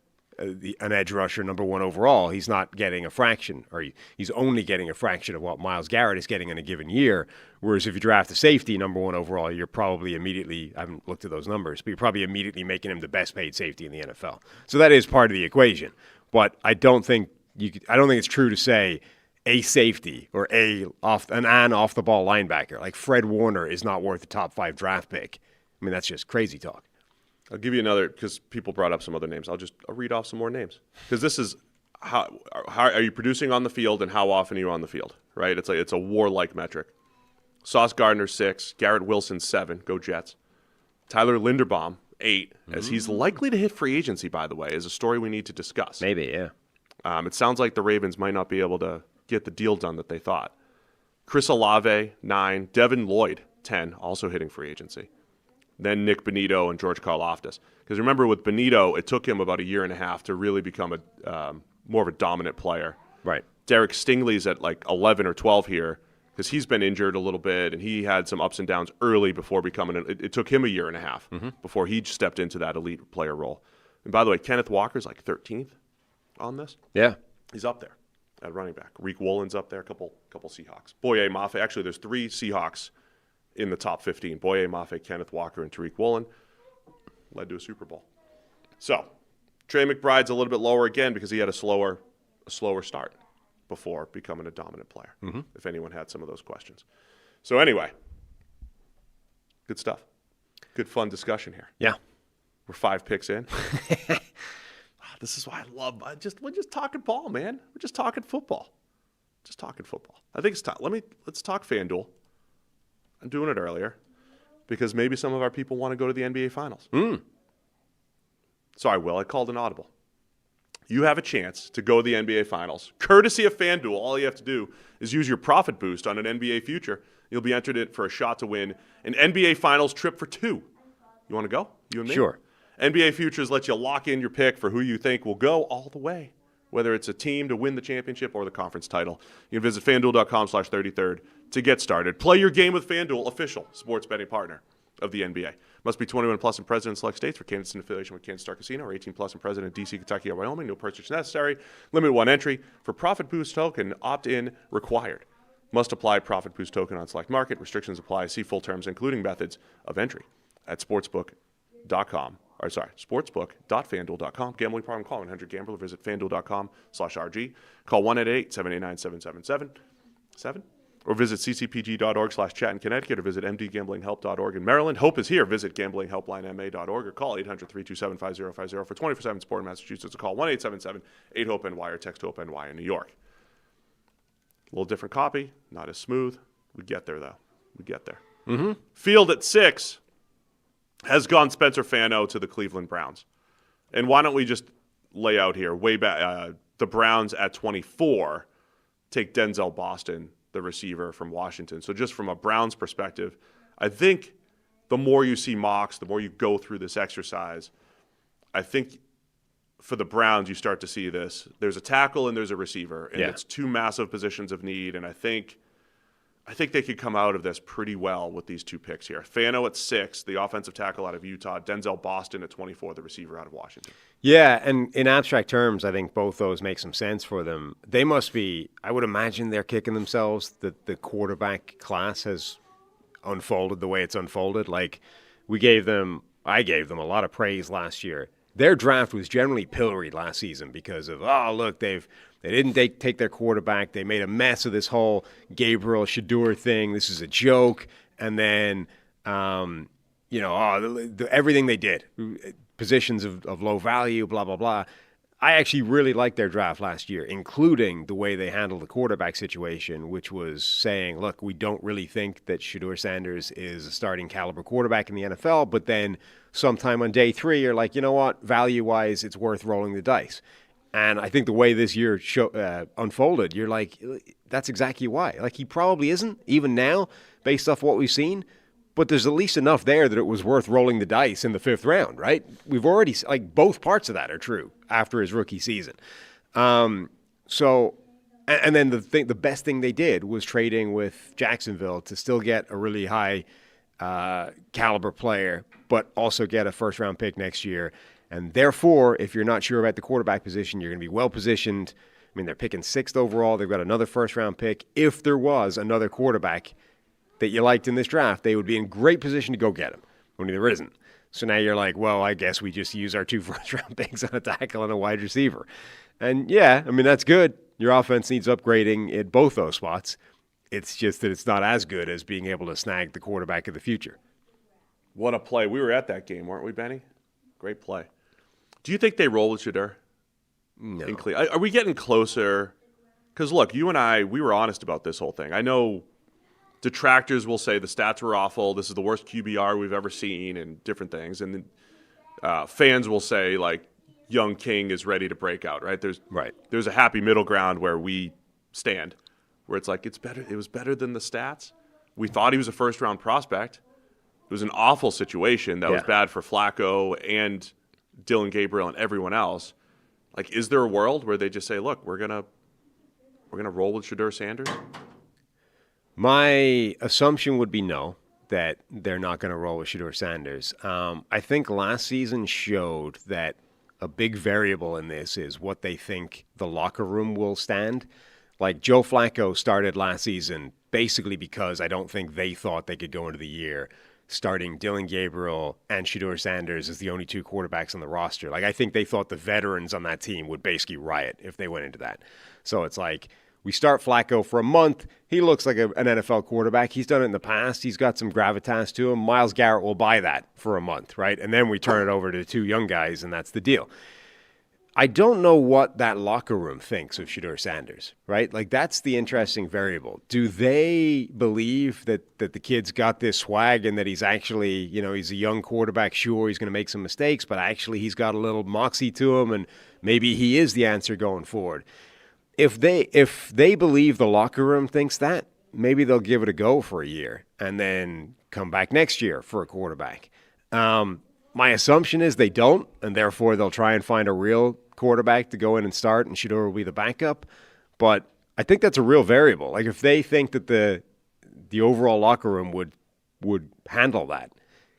S2: edge rusher number 1 overall, he's not getting a fraction, or he's only getting a fraction of what Myles Garrett is getting in a given year. Whereas if you draft a safety number 1 overall, you're probably immediately, I haven't looked at those numbers, but you're probably immediately making him the best paid safety in the NFL. So that is part of the equation. But I don't think it's true to say a safety or an off the ball linebacker like Fred Warner is not worth a top 5 draft pick. I mean, that's just crazy talk.
S1: I'll give you another, because people brought up some other names. I'll read off some more names, because this is how are you producing on the field and how often are you on the field, right? It's a warlike metric. Sauce Gardner 6, Garrett Wilson 7, go Jets. Tyler Linderbaum 8, as he's likely to hit free agency. By the way, is a story we need to discuss.
S2: Maybe, yeah.
S1: It sounds like the Ravens might not be able to get the deal done that they thought. Chris Olave, 9. Devin Lloyd, 10, also hitting free agency. Then Nick Bonito and George Karlaftis. Because remember, with Bonito, it took him about a year and a half to really become more of a dominant player.
S2: Right.
S1: Derek Stingley's at like 11 or 12 here because he's been injured a little bit and he had some ups and downs early before becoming it took him a year and a half before he stepped into that elite player role. And by the way, Kenneth Walker's like 13th on this.
S2: Yeah.
S1: He's up there at running back. Reek Woolen's up there, a couple Seahawks. Boye Mafe, actually there's 3 Seahawks in the top 15. Boye Mafe, Kenneth Walker, and Tariq Woolen led to a Super Bowl. So, Trey McBride's a little bit lower again because he had a slower start before becoming a dominant player, if anyone had some of those questions. So anyway, good stuff. Good fun discussion here.
S2: Yeah.
S1: We're 5 picks in. This is why I love we're just talking ball, man. We're just talking football. I think it's time. Let's talk FanDuel. I'm doing it earlier because maybe some of our people want to go to the NBA Finals. So I called an audible. You have a chance to go to the NBA Finals. Courtesy of FanDuel, all you have to do is use your profit boost on an NBA future. You'll be entered in for a shot to win an NBA Finals trip for 2. You want to go? You and me?
S2: Sure.
S1: NBA Futures lets you lock in your pick for who you think will go all the way, whether it's a team to win the championship or the conference title. You can visit FanDuel.com/33rd to get started. Play your game with FanDuel, official sports betting partner of the NBA. Must be 21 plus and present in select states. For candidates in affiliation with Kansas Star Casino or 18 plus and present in D.C., Kentucky, or Wyoming. No purchase necessary. Limited 1 entry. For Profit Boost token, opt-in required. Must apply Profit Boost token on select market. Restrictions apply. See full terms, including methods of entry at sportsbook.com. Sportsbook.fanduel.com. Gambling problem, call 1-800-GAMBLER. Visit fanduel.com/RG. Call 1-888-789-7777. Or visit ccpg.org/chat in Connecticut, or visit mdgamblinghelp.org in Maryland. Hope is here. Visit gamblinghelplinema.org or call 800-327-5050 for 24/7 support in Massachusetts. Or call 1-877-8-HOPE-NY or text HOPE-NY in New York. A little different copy, not as smooth. We get there, though. We get there. Field at 6 has gone Spencer Fano to the Cleveland Browns. And why don't we just lay out here, way back, the Browns at 24 take Denzel Boston, the receiver from Washington. So just from a Browns perspective, I think the more you see mocks, the more you go through this exercise, I think for the Browns you start to see this. There's a tackle and there's a receiver, and it's 2 massive positions of need, and I think they could come out of this pretty well with these 2 picks here. Fano at 6, the offensive tackle out of Utah. Denzel Boston at 24, the receiver out of Washington.
S2: Yeah, and in abstract terms, I think both those make some sense for them. They must be, I would imagine they're kicking themselves that the quarterback class has unfolded the way it's unfolded. Like, I gave them a lot of praise last year. Their draft was generally pilloried last season because of, they didn't take their quarterback. They made a mess of this whole Gabriel Shadur thing. This is a joke. And then, everything they did, positions of low value, blah, blah, blah. I actually really liked their draft last year, including the way they handled the quarterback situation, which was saying, look, we don't really think that Shadur Sanders is a starting caliber quarterback in the NFL, but then sometime on day 3, you're like, you know what, value-wise, it's worth rolling the dice. And I think the way this year unfolded, you're like, that's exactly why. Like, he probably isn't, even now, based off what we've seen, but there's at least enough there that it was worth rolling the dice in the 5th round, right? We've already, both parts of that are true after his rookie season. And then the best thing they did was trading with Jacksonville to still get a really high caliber player, but also get a first-round pick next year. And therefore, if you're not sure about the quarterback position, you're going to be well-positioned. I mean, they're picking 6th overall. They've got another first-round pick. If there was another quarterback that you liked in this draft, they would be in great position to go get him. Only there isn't. So now you're like, well, I guess we just use our 2 first-round picks on a tackle and a wide receiver. And yeah, I mean, that's good. Your offense needs upgrading at both those spots. It's just that it's not as good as being able to snag the quarterback of the future.
S1: What a play. We were at that game, weren't we, Benny? Great play. Do you think they roll with Shadur?
S2: No.
S1: Are we getting closer? Because, look, you and I, we were honest about this whole thing. I know detractors will say the stats were awful. This is the worst QBR we've ever seen and different things. And then fans will say, like, young King is ready to break out, right? There's a happy middle ground where we stand, where it's like, it was better than the stats. We thought he was a first-round prospect. It was an awful situation that was bad for Flacco and Dylan Gabriel and everyone else. Like, is there a world where they just say, look, we're gonna roll with Shedeur Sanders?
S2: My assumption would be no, that they're not going to roll with Shedeur Sanders. I think last season showed that a big variable in this is what they think the locker room will stand. Like Joe Flacco started last season basically because I don't think they thought they could go into the year starting Dylan Gabriel and Shedeur Sanders as the only two quarterbacks on the roster. Like, I think they thought the veterans on that team would basically riot if they went into that. So it's like, we start Flacco for a month. He looks like an NFL quarterback. He's done it in the past. He's got some gravitas to him. Myles Garrett will buy that for a month, right? And then we turn it over to two young guys, and that's the deal. I don't know what that locker room thinks of Shedeur Sanders, right? Like, that's the interesting variable. Do they believe that the kid's got this swag and that he's actually, he's a young quarterback, sure, he's going to make some mistakes, but actually he's got a little moxie to him and maybe he is the answer going forward? If they believe the locker room thinks that, maybe they'll give it a go for a year and then come back next year for a quarterback. My assumption is they don't, and therefore they'll try and find a real quarterback to go in and start, and Shedeur will be the backup. But I think that's a real variable. Like, if they think that the overall locker room would handle that,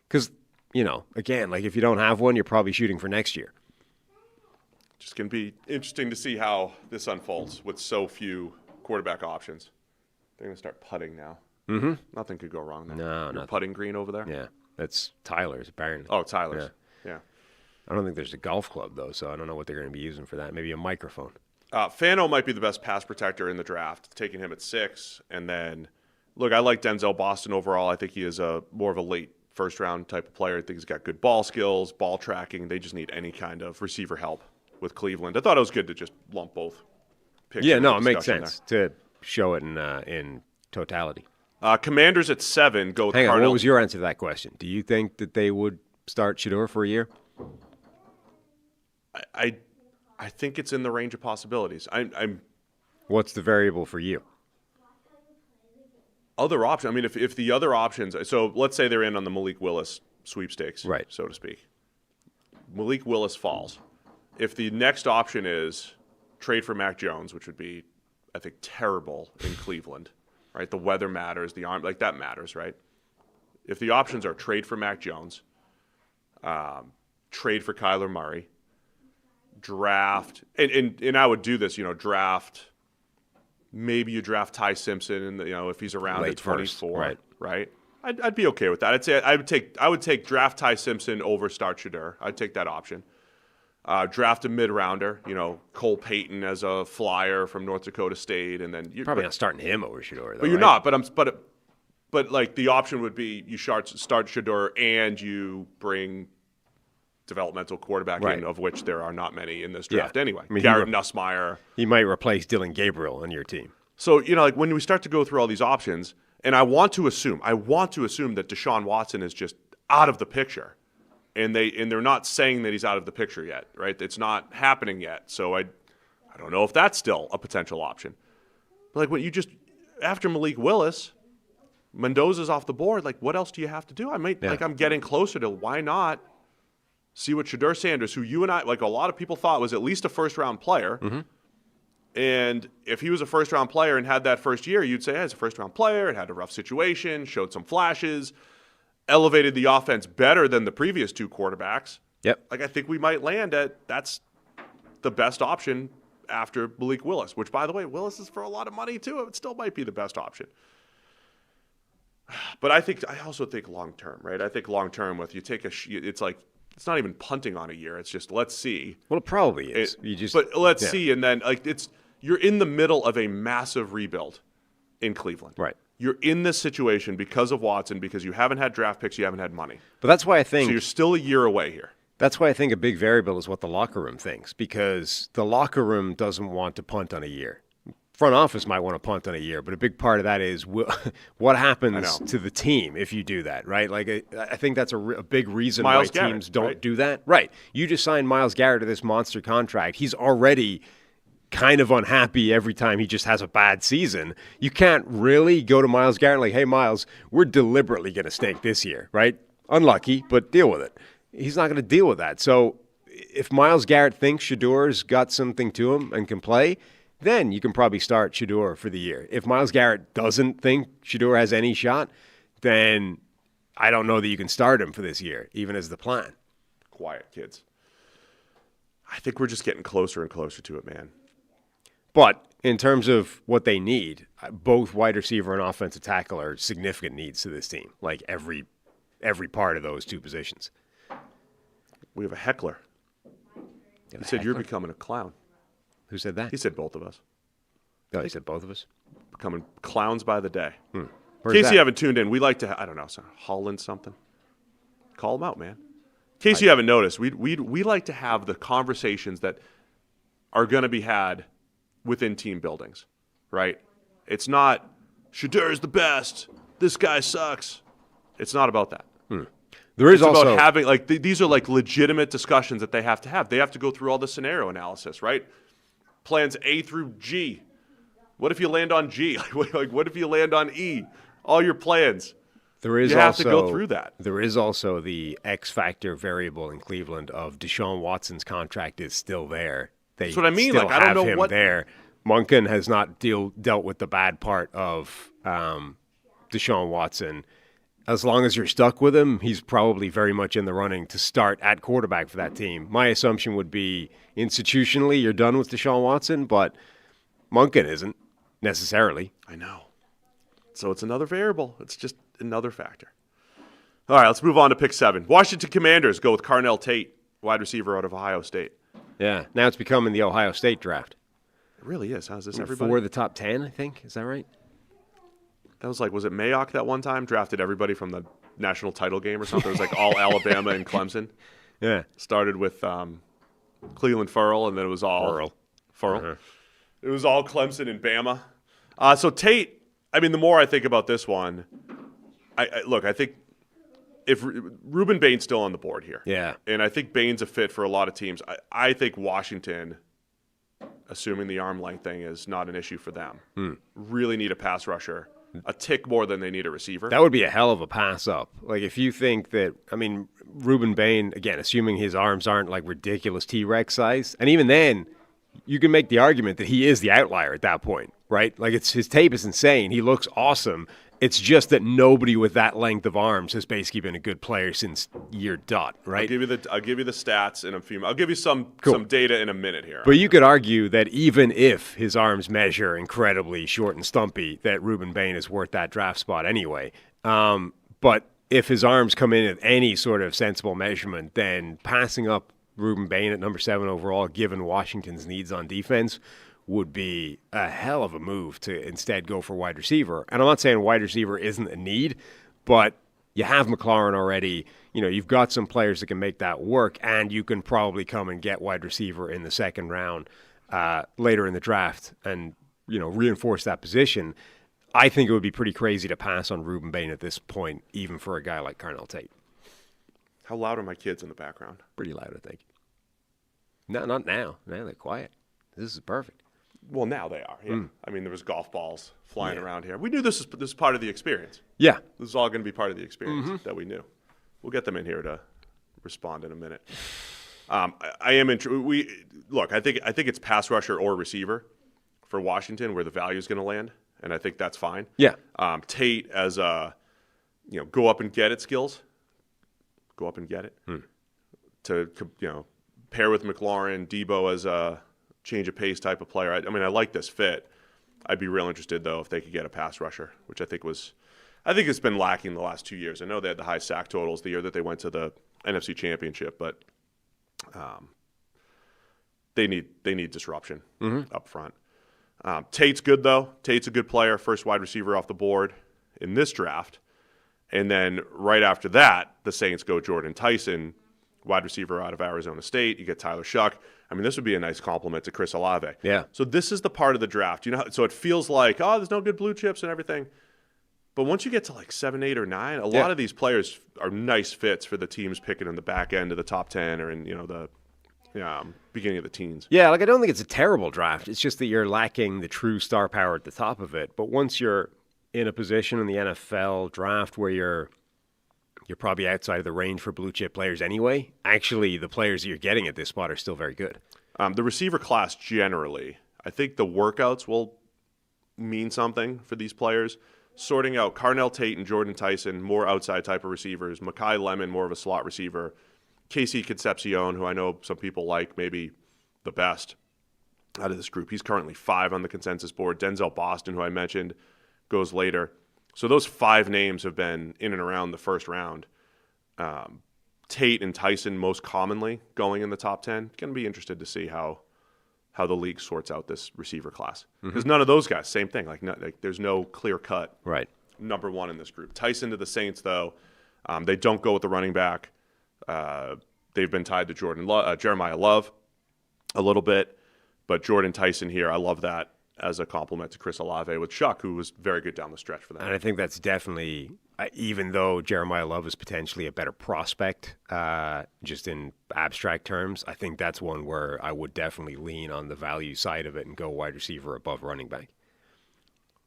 S2: because again, like, if you don't have one, you're probably shooting for next year.
S1: Just going to be interesting to see how this unfolds with so few quarterback options. They're going to start putting now.
S2: Mm-hmm.
S1: Nothing could go wrong there.
S2: No, not
S1: putting green over there.
S2: Yeah, that's Tyler's apparently.
S1: Oh, Tyler's. Yeah.
S2: I don't think there's a golf club though, so I don't know what they're going to be using for that. Maybe a microphone.
S1: Fano might be the best pass protector in the draft, taking him at 6. And then, look, I like Denzel Boston overall. I think he is more of a late first-round type of player. I think he's got good ball skills, ball tracking. They just need any kind of receiver help with Cleveland. I thought it was good to just lump both picks.
S2: Yeah, no, it makes sense to show it in totality.
S1: Commanders at 7 go with
S2: Hang on,
S1: Cardinals.
S2: what was your answer to that question? Do you think that they would start Shedeur for a year?
S1: I think it's in the range of possibilities. I'm.
S2: What's the variable for you?
S1: Other options. I mean, if the other options. So let's say they're in on the Malik Willis sweepstakes,
S2: right,
S1: so to speak. Malik Willis falls. If the next option is trade for Mac Jones, which would be, I think, terrible in Cleveland, right? The weather matters, the arm, like that matters, right? If the options are trade for Mac Jones, trade for Kyler Murray, draft, and I would do this, draft. Maybe you draft Ty Simpson, and if he's around
S2: late
S1: at 24,
S2: first,
S1: right? I'd be okay with that. I'd say I would take draft Ty Simpson over start Shedeur. I'd take that option. Draft a mid-rounder, Cole Payton as a flyer from North Dakota State, and then you're
S2: probably not starting him over Shedeur, though.
S1: But you're
S2: right?
S1: not. But like the option would be you start Shedeur and you bring developmental quarterback in, of which there are not many in this draft anyway. I mean, Garrett Nussmeier.
S2: He might replace Dylan Gabriel on your team.
S1: So like when we start to go through all these options, and I want to assume that Deshaun Watson is just out of the picture. And they're not saying that he's out of the picture yet, right? It's not happening yet. So I don't know if that's still a potential option. But like when after Malik Willis, Mendoza's off the board, like what else do you have to do? I'm getting closer to why not see what Shedeur Sanders, who you and I, like a lot of people thought was at least a first-round player.
S2: Mm-hmm.
S1: And if he was a first-round player and had that first year, you'd say, hey, he's a first-round player, it had a rough situation, showed some flashes, elevated the offense better than the previous two quarterbacks.
S2: Yep.
S1: Like I think we might land at that's the best option after Malik Willis, which by the way, Willis is for a lot of money too. It still might be the best option. But I also think long term, right? I think long term with you take it's like it's not even punting on a year. It's just let's see.
S2: Well, it probably is.
S1: But let's see, and then like you're in the middle of a massive rebuild in Cleveland.
S2: Right.
S1: You're in this situation because of Watson, because you haven't had draft picks, you haven't had money.
S2: But that's why I think...
S1: So you're still a year away here.
S2: That's why I think a big variable is what the locker room thinks, because the locker room doesn't want to punt on a year. Front office might want to punt on a year, but a big part of that is what happens to the team if you do that, right? Like I think that's a big reason why teams don't do that. Right. You just signed Myles Garrett to this monster contract. He's already kind of unhappy every time he just has a bad season. You can't really go to Myles Garrett like, hey, Myles, we're deliberately going to stink this year, right? Unlucky, but deal with it. He's not going to deal with that. So if Myles Garrett thinks Shedor's got something to him and can play, then you can probably start Shedor for the year. If Myles Garrett doesn't think Shedor has any shot, then I don't know that you can start him for this year, even as the plan.
S1: Quiet, kids. I think we're just getting closer and closer to it, man.
S2: But in terms of what they need, both wide receiver and offensive tackle are significant needs to this team, like every part of those two positions.
S1: We have a heckler. He said, you're becoming a clown.
S2: Who said that?
S1: He said both of us.
S2: Oh, he said both of us?
S1: Becoming clowns by the day. In
S2: Where's
S1: case
S2: that?
S1: you haven't tuned in, we like to, I don't know, Holland something. Call them out, man. In case you haven't noticed, we like to have the conversations that are going to be had within team buildings, right? It's not, Shedor's the best, this guy sucks. It's not about that.
S2: There is
S1: it's
S2: also
S1: about having, like, these are like legitimate discussions that they have to have. They have to go through all the scenario analysis, right? Plans A through G. What if you land on G? Like, what if you land on E? All your plans. You have to go through that.
S2: There is also the X factor variable in Cleveland of Deshaun Watson's contract is still there.
S1: That's what I mean.
S2: Still
S1: like, I don't know
S2: him
S1: what
S2: there. Monken has not dealt with the bad part of Deshaun Watson. As long as you're stuck with him, he's probably very much in the running to start at quarterback for that team. My assumption would be institutionally you're done with Deshaun Watson, but Monken isn't necessarily.
S1: I know. So it's another variable. It's just another factor. All right, let's move on to pick 7. Washington Commanders go with Carnell Tate, wide receiver out of Ohio State.
S2: Yeah, now it's becoming the Ohio State draft.
S1: It really is. How's this everybody?
S2: For the top 10, I think. Is that right?
S1: That was like, was it Mayock that one time drafted everybody from the national title game or something? It was like all Alabama and Clemson.
S2: Yeah.
S1: Started with Cleveland Furl, and then it was all Furl. Uh-huh. It was all Clemson and Bama. So Tate, I mean, the more I think about this one, I think if Reuben Bain's still on the board here.
S2: Yeah.
S1: And I think Bain's a fit for a lot of teams. I think Washington, assuming the arm length thing is not an issue for them, really need a pass rusher. A tick more than they need a receiver.
S2: That would be a hell of a pass up. Like, if you think that, I mean, Reuben Bain, again, assuming his arms aren't like ridiculous T-Rex size, and even then, you can make the argument that he is the outlier at that point, right? Like, his tape is insane. He looks awesome. It's just that nobody with that length of arms has basically been a good player since year dot, right?
S1: I'll give you the stats in a few. I'll give you some data in a minute here.
S2: But you could argue that even if his arms measure incredibly short and stumpy, that Reuben Bain is worth that draft spot anyway. But if his arms come in at any sort of sensible measurement, then passing up Reuben Bain at number 7 overall, given Washington's needs on defense, would be a hell of a move to instead go for wide receiver. And I'm not saying wide receiver isn't a need, but you have McLaurin already. You know, you've got some players that can make that work, and you can probably come and get wide receiver in the second round later in the draft and, you know, reinforce that position. I think it would be pretty crazy to pass on Reuben Bain at this point, even for a guy like Carnell Tate.
S1: How loud are my kids in the background?
S2: Pretty loud, I think. No, not now. Now they're quiet. This is perfect.
S1: Well, now they are. Yeah. I mean, there was golf balls flying around here. We knew this is part of the experience.
S2: Yeah.
S1: This is all going to be part of the experience that we knew. We'll get them in here to respond in a minute. I am look. I think it's pass rusher or receiver for Washington where the value is going to land, and I think that's fine.
S2: Yeah.
S1: Tate as go up and get it skills. Go up and get it. To pair with McLaurin, Debo as a change of pace type of player. I mean, I like this fit. I'd be real interested, though, if they could get a pass rusher, which I think it's been lacking the last 2 years. I know they had the high sack totals the year that they went to the NFC Championship, but they need disruption up front. Tate's good, though. Tate's a good player, first wide receiver off the board in this draft. And then right after that, the Saints go Jordan Tyson, wide receiver out of Arizona State. You get Tyler Shuck. I mean, this would be a nice compliment to Chris Olave.
S2: Yeah.
S1: So this is the part of the draft. So it feels like, there's no good blue chips and everything. But once you get to like 7, 8, or 9, a lot of these players are nice fits for the teams picking in the back end of the top 10 or in the beginning of the teens.
S2: Yeah, like I don't think it's a terrible draft. It's just that you're lacking the true star power at the top of it. But once you're in a position in the NFL draft where you're you're probably outside of the range for blue chip players anyway. Actually, the players that you're getting at this spot are still very good.
S1: The receiver class generally, I think the workouts will mean something for these players. Sorting out Carnell Tate and Jordan Tyson, more outside type of receivers. Mekhi Lemon, more of a slot receiver. Casey Concepcion, who I know some people like, maybe the best out of this group. He's currently 5 on the consensus board. Denzel Boston, who I mentioned, goes later. So those 5 names have been in and around the first round. Tate and Tyson most commonly going in the top 10. Going to be interested to see how the league sorts out this receiver class. Because none of those guys, same thing. Like there's no clear cut number 1 in this group. Tyson to the Saints, though, they don't go with the running back. They've been tied to Jeremiah Love a little bit. But Jordan Tyson here, I love that as a compliment to Chris Olave with Chuck, who was very good down the stretch for them.
S2: And I think that's definitely, even though Jeremiah Love is potentially a better prospect, just in abstract terms, I think that's one where I would definitely lean on the value side of it and go wide receiver above running back.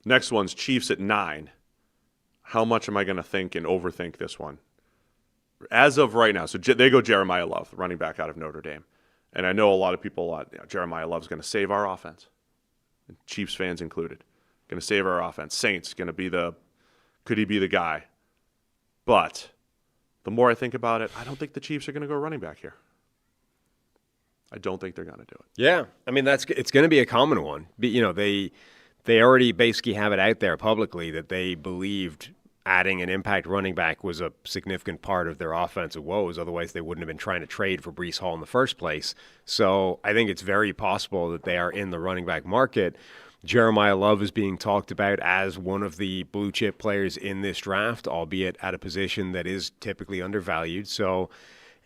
S1: Next one's Chiefs at 9. How much am I going to think and overthink this one? As of right now, so they go Jeremiah Love, running back out of Notre Dame. And I know a lot of people, Jeremiah Love's going to save our offense. Chiefs fans included. Going to save our offense. Saints, could he be the guy? But the more I think about it, I don't think the Chiefs are going to go running back here. I don't think they're going to do it.
S2: Yeah. I mean, it's going to be a common one. They already basically have it out there publicly that they believed adding an impact running back was a significant part of their offensive woes. Otherwise, they wouldn't have been trying to trade for Breece Hall in the first place. So I think it's very possible that they are in the running back market. Jeremiah Love is being talked about as one of the blue chip players in this draft, albeit at a position that is typically undervalued. So,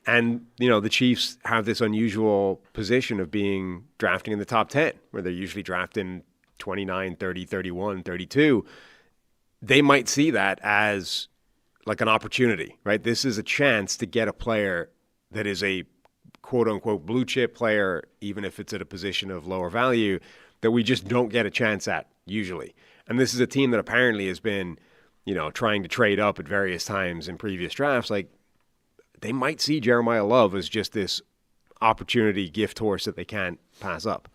S2: and the Chiefs have this unusual position of being drafting in the top 10, where they're usually drafting 29, 30, 31, 32. They might see that as like an opportunity, right? This is a chance to get a player that is a quote-unquote blue chip player, even if it's at a position of lower value, that we just don't get a chance at usually. And this is a team that apparently has been, trying to trade up at various times in previous drafts. Like, they might see Jeremiah Love as just this opportunity gift horse that they can't pass up.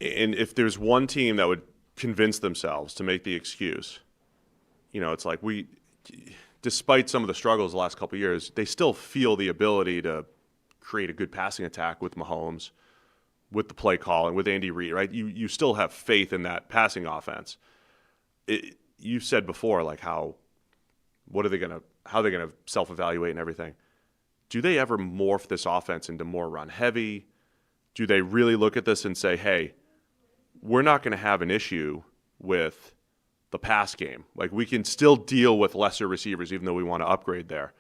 S1: And if there's one team that would convince themselves to make the excuse, it's like despite some of the struggles the last couple of years, they still feel the ability to create a good passing attack with Mahomes, with the play call, and with Andy Reid, right? You still have faith in that passing offense. You said before, like how are they going to self-evaluate and everything? Do they ever morph this offense into more run heavy? Do they really look at this and say, hey, we're not going to have an issue with the pass game? Like, we can still deal with lesser receivers, even though we want to upgrade there.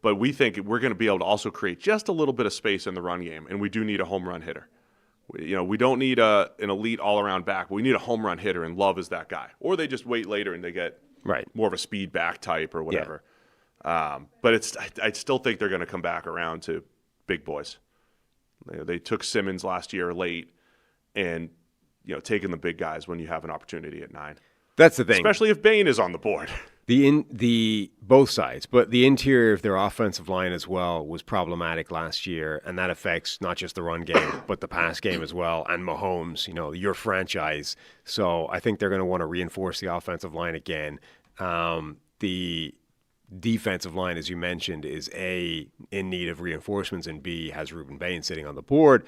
S1: But we think we're going to be able to also create just a little bit of space in the run game, and we do need a home run hitter. We don't need an elite all-around back, but we need a home run hitter, and Love is that guy. Or they just wait later and they get more of a speed back type or whatever. Yeah. But I still think they're going to come back around to big boys. They took Simmons last year late, and taking the big guys when you have an opportunity at 9.
S2: That's the thing.
S1: Especially if Bain is on the board.
S2: Both sides, but the interior of their offensive line as well was problematic last year, and that affects not just the run game, but the pass game as well, and Mahomes, your franchise. So I think they're going to want to reinforce the offensive line again. The defensive line, as you mentioned, is A, in need of reinforcements, and B, has Ruben Bain sitting on the board.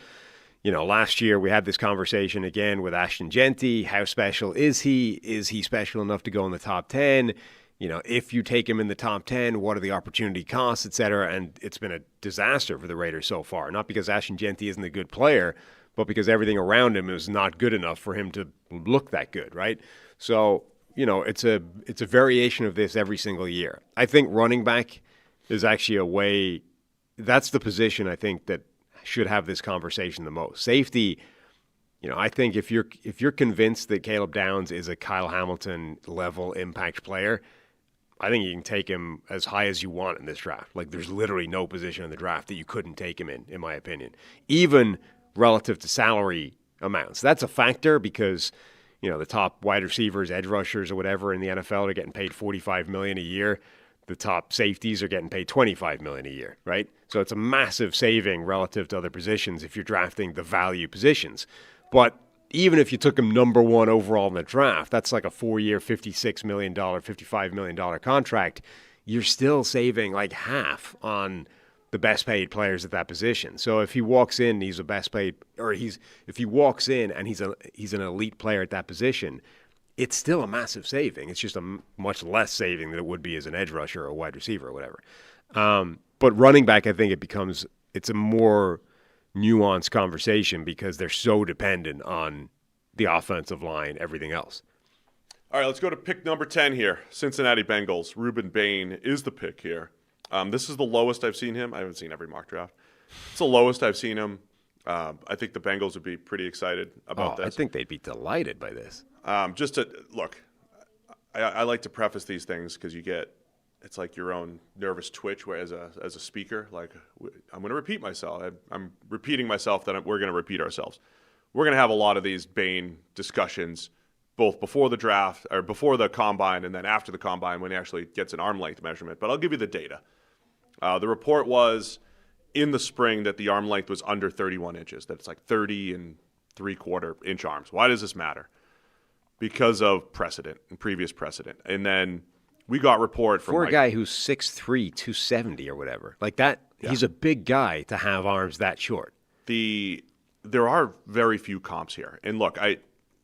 S2: Last year we had this conversation again with Ashton Genty. How special is he? Is he special enough to go in the top 10? If you take him in the top 10, what are the opportunity costs, et cetera? And it's been a disaster for the Raiders so far. Not because Ashton Genty isn't a good player, but because everything around him is not good enough for him to look that good, right? So, it's a variation of this every single year. I think running back is actually a way – that's the position I think that should have this conversation the most. Safety, I think if you're convinced that Caleb Downs is a Kyle Hamilton level impact player, I think you can take him as high as you want in this draft. Like, there's literally no position in the draft that you couldn't take him in my opinion, even relative to salary amounts. That's a factor because, the top wide receivers, edge rushers or whatever in the NFL are getting paid $45 million a year. the top safeties are getting paid $25 million a year, right? So it's a massive saving relative to other positions if you're drafting the value positions. But even if you took him number one overall in the draft, that's like a 4-year, $56 million, $55 million contract. You're still saving like half on the best paid players at that position. So if he walks in, he's a best paid, or if he walks in and he's an elite player at that position, it's still a massive saving. It's just a much less saving than it would be as an edge rusher or a wide receiver or whatever. But running back, I think it's a more nuanced conversation because they're so dependent on the offensive line, everything else.
S1: All right, let's go to pick number 10 here. Cincinnati Bengals. Ruben Bain is the pick here. This is the lowest I've seen him. I haven't seen every mock draft. It's the lowest I've seen him. I think the Bengals would be pretty excited about this.
S2: I think they'd be delighted by this.
S1: Just to look, I like to preface these things because it's like your own nervous twitch where as a speaker, like I'm going to repeat myself. I'm repeating myself that we're going to repeat ourselves. We're going to have a lot of these Bain discussions both before the draft or before the combine and then after the combine when he actually gets an arm length measurement. But I'll give you the data. The report was in the spring that the arm length was under 31 inches, that it's like 30 and 3/4 inch arms. Why does this matter? Because of precedent and previous precedent. And then we got report from
S2: a guy who's 6'3", 270 or whatever. Like that, yeah. He's a big guy to have arms that short.
S1: There are very few comps here. And look,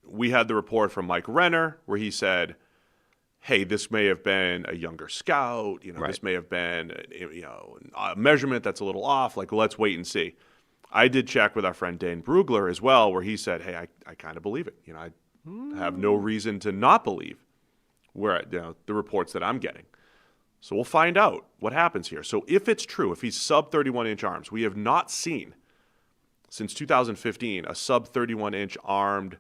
S1: we had the report from Mike Renner where he said, hey, this may have been a younger scout. Right. This may have been a measurement that's a little off. Like, let's wait and see. I did check with our friend Dane Brugler as well where he said, hey, I kind of believe it. I have no reason to not believe the reports that I'm getting. So we'll find out what happens here. So if it's true, if he's sub 31-inch arms, we have not seen since 2015 a sub 31-inch armed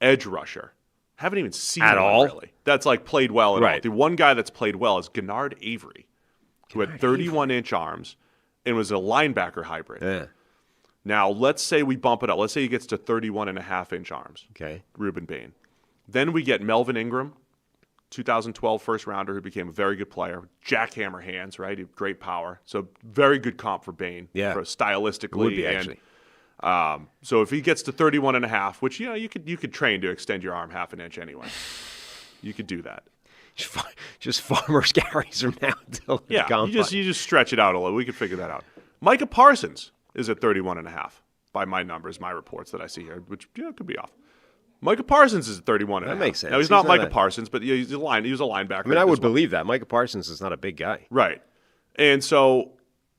S1: edge rusher. Haven't even seen
S2: at
S1: one
S2: all.
S1: Really. That's like played well at all. The one guy that's played well is Gennard Avery, who had 31-inch arms and was a linebacker hybrid.
S2: Yeah.
S1: Now, let's say we bump it up. Let's say he gets to 31.5-inch arms.
S2: Okay.
S1: Ruben Bain. Then we get Melvin Ingram, 2012 first rounder, who became a very good player. Jackhammer hands, right? He had great power. So very good comp for Bain.
S2: Yeah.
S1: For stylistically.
S2: Would be, actually.
S1: So if he gets to 31.5, which you could train to extend your arm half an inch anyway. You could do that.
S2: Just farmer's carries from now until the combine.
S1: you just stretch it out a little. We could figure that out. Micah Parsons is at 31.5 by my numbers, my reports that I see here, which could be off. Micah Parsons is at 31.5.
S2: That makes sense.
S1: Now he's not Micah Parsons, but he was a linebacker.
S2: I mean, I would believe that. Micah Parsons is not a big guy.
S1: Right. And so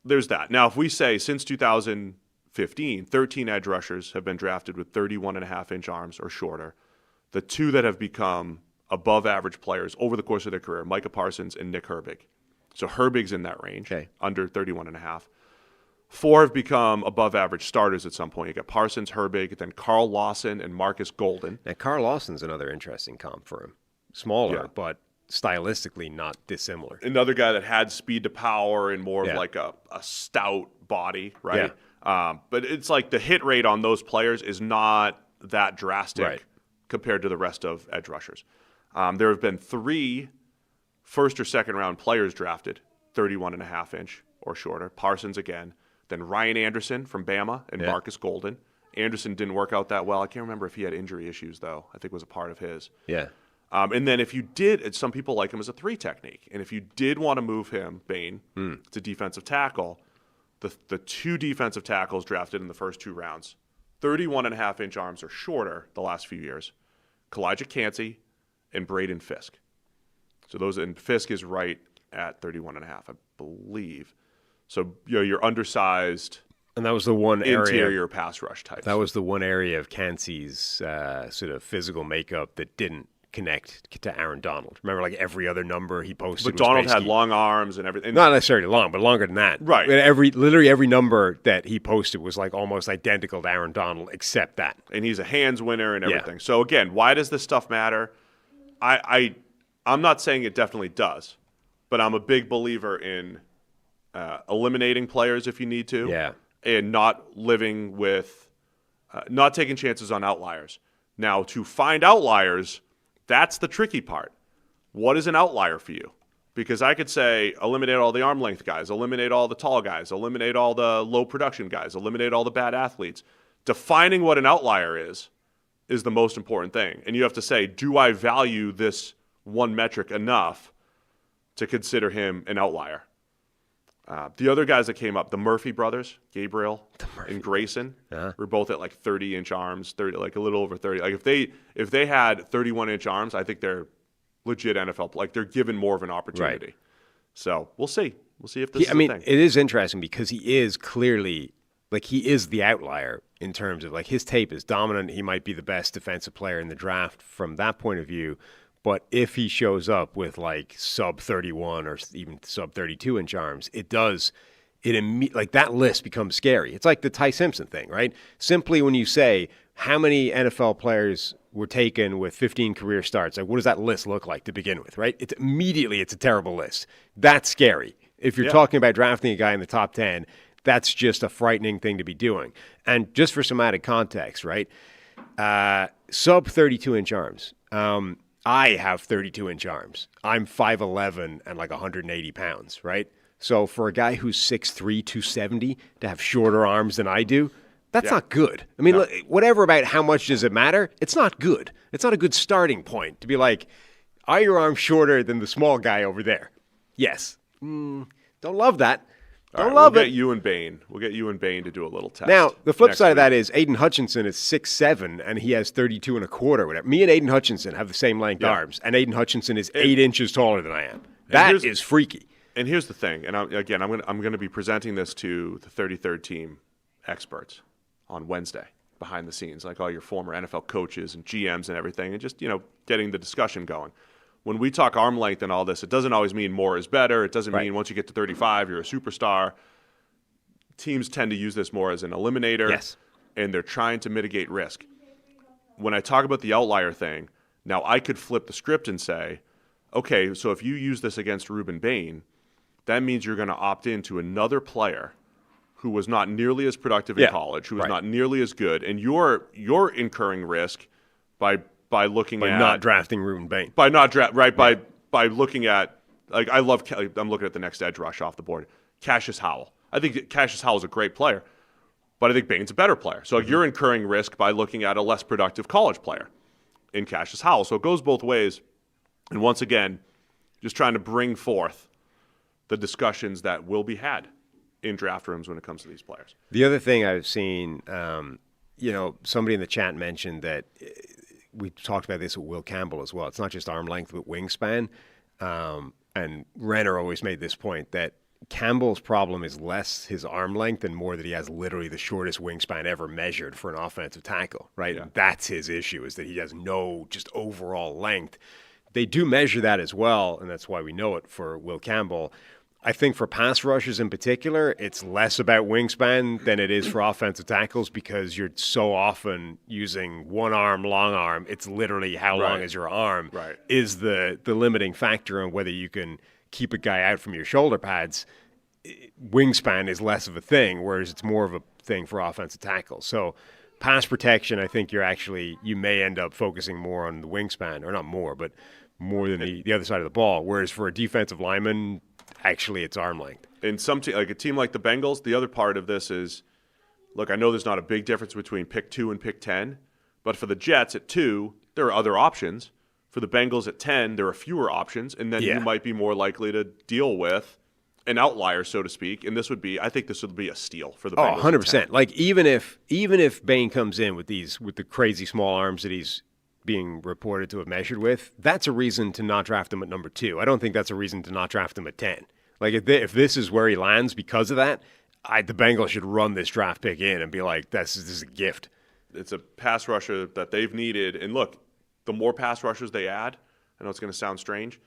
S1: there's that. Now, if we say since 2015, 13 edge rushers have been drafted with 31.5-inch arms or shorter. The two that have become above average players over the course of their career, Micah Parsons and Nick Herbig. So Herbig's in that range, under 31.5. 4 have become above average starters at some point. You got Parsons, Herbig, then Carl Lawson and Marcus Golden.
S2: Now, Carl Lawson's another interesting comp for him. Smaller, but stylistically not dissimilar.
S1: Another guy that had speed to power and more of like a stout body, right? Yeah. But it's like the hit rate on those players is not that drastic compared to the rest of edge rushers. There have been 3 first or second round players drafted, 31.5-inch or shorter. Parsons again. Then Ryan Anderson from Bama and Marcus Golden. Anderson didn't work out that well. I can't remember if he had injury issues, though. I think it was a part of his.
S2: Yeah.
S1: And then if you did, some people like him as a 3 technique. And if you did want to move him, Bain, to defensive tackle, the 2 defensive tackles drafted in the first 2 rounds, 31.5-inch arms or shorter the last few years, Kalijah Cansey and Braden Fisk. So and Fisk is right at 31.5, I believe. So you're undersized,
S2: and that was the one
S1: interior pass rush type.
S2: That was the one area of Cansey's sort of physical makeup that didn't connect to Aaron Donald. Remember, like every other number he posted.
S1: But Donald had long arms and everything.
S2: Not necessarily long, but longer than that.
S1: Right.
S2: Literally every number that he posted was like almost identical to Aaron Donald, except that.
S1: And he's a hands winner and everything. Yeah. So again, why does this stuff matter? I'm not saying it definitely does, but I'm a big believer in eliminating players if you need to, and not living with, not taking chances on outliers. Now, to find outliers, that's the tricky part. What is an outlier for you? Because I could say, eliminate all the arm length guys, eliminate all the tall guys, eliminate all the low production guys, eliminate all the bad athletes. Defining what an outlier is the most important thing. And you have to say, do I value this one metric enough to consider him an outlier? The other guys that came up, the Murphy brothers, Gabriel and Grayson, were both at like 30-inch arms, 30, like a little over 30. Like if they had 31-inch arms, I think they're legit NFL. Like they're given more of an opportunity. Right. So we'll see. We'll see if this is a thing.
S2: It is interesting because he is clearly he is the outlier in terms of like his tape is dominant. He might be the best defensive player in the draft from that point of view. But if he shows up with sub 31 or even sub 32-inch arms, that list becomes scary. It's like the Ty Simpson thing, right? Simply when you say how many NFL players were taken with 15 career starts, what does that list look like to begin with, right? It's a terrible list. That's scary. If you're talking about drafting a guy in the top 10, that's just a frightening thing to be doing. And just for some added context, right? Sub 32-inch arms. I have 32-inch arms. I'm 5'11" and 180 pounds, right? So for a guy who's 6'3", 270 to have shorter arms than I do, that's not good. I mean, whatever about how much does it matter, it's not good. It's not a good starting point to be like, are your arms shorter than the small guy over there? Yes. Don't love that.
S1: We'll get you and Bain to do a little test.
S2: Now, the flip side of that is Aiden Hutchinson is 6'7", and he has 32 and a quarter. Whatever. Me and Aiden Hutchinson have the same length arms, and Aiden Hutchinson is 8 inches taller than I am. That is freaky.
S1: And here's the thing, and I'm going to be presenting this to the 33rd team experts on Wednesday behind the scenes, like all your former NFL coaches and GMs and everything, and just getting the discussion going. When we talk arm length and all this, it doesn't always mean more is better. It doesn't mean once you get to 35, you're a superstar. Teams tend to use this more as an eliminator, and they're trying to mitigate risk. When I talk about the outlier thing, now I could flip the script and say, okay, so if you use this against Ruben Bain, that means you're going to opt into another player who was not nearly as productive in college, who was not nearly as good, and you're incurring risk by not
S2: drafting Ruben Bain.
S1: By looking at I'm looking at the next edge rush off the board. Cassius Howell. I think Cassius Howell is a great player, but I think Bain's a better player. So you're incurring risk by looking at a less productive college player in Cassius Howell. So it goes both ways. And once again, just trying to bring forth the discussions that will be had in draft rooms when it comes to these players.
S2: The other thing I've seen, somebody in the chat mentioned that we talked about this with Will Campbell as well. It's not just arm length, but wingspan. And Renner always made this point that Campbell's problem is less his arm length and more that he has literally the shortest wingspan ever measured for an offensive tackle, right? Yeah. And that's his issue, is that he has no just overall length. They do measure that as well, and that's why we know it for Will Campbell. I think for pass rushers in particular, it's less about wingspan than it is for offensive tackles because you're so often using one arm, long arm. It's literally how long is your arm is the limiting factor on whether you can keep a guy out from your shoulder pads. Wingspan is less of a thing, whereas it's more of a thing for offensive tackles. So pass protection, I think you may end up focusing more on the wingspan, or not more, but more than the other side of the ball. Whereas for a defensive lineman, actually it's arm length.
S1: In some like a team like the Bengals, the other part of this is, look, I know there's not a big difference between pick 2 and pick 10, but for the Jets at 2, there are other options. For the Bengals at 10, there are fewer options, and then you might be more likely to deal with an outlier, so to speak. And I think this would be a steal for the Bengals.
S2: 100%. Like even if Bain comes in with the crazy small arms that he's being reported to have measured with, that's a reason to not draft him at number 2. I don't think that's a reason to not draft him at 10. Like if this is where he lands because of that, the Bengals should run this draft pick in and be like, this is a gift.
S1: It's a pass rusher that they've needed. And look, the more pass rushers they add, I know it's going to sound strange,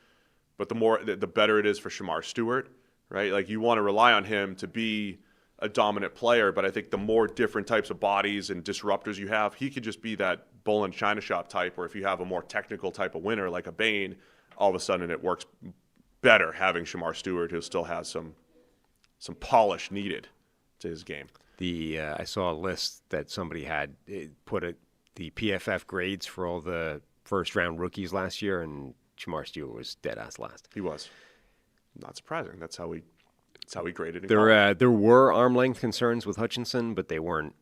S1: but the better it is for Shamar Stewart, right? Like you want to rely on him to be a dominant player, but I think the more different types of bodies and disruptors you have, he could just be that bull in China shop type, or if you have a more technical type of winner like a Bain, all of a sudden it works better having Shamar Stewart, who still has some polish needed to his game.
S2: I saw a list that somebody had put the PFF grades for all the first-round rookies last year, and Shamar Stewart was dead-ass last.
S1: He was. not surprising. That's how we graded it.
S2: There were arm length concerns with Hutchinson, but they weren't.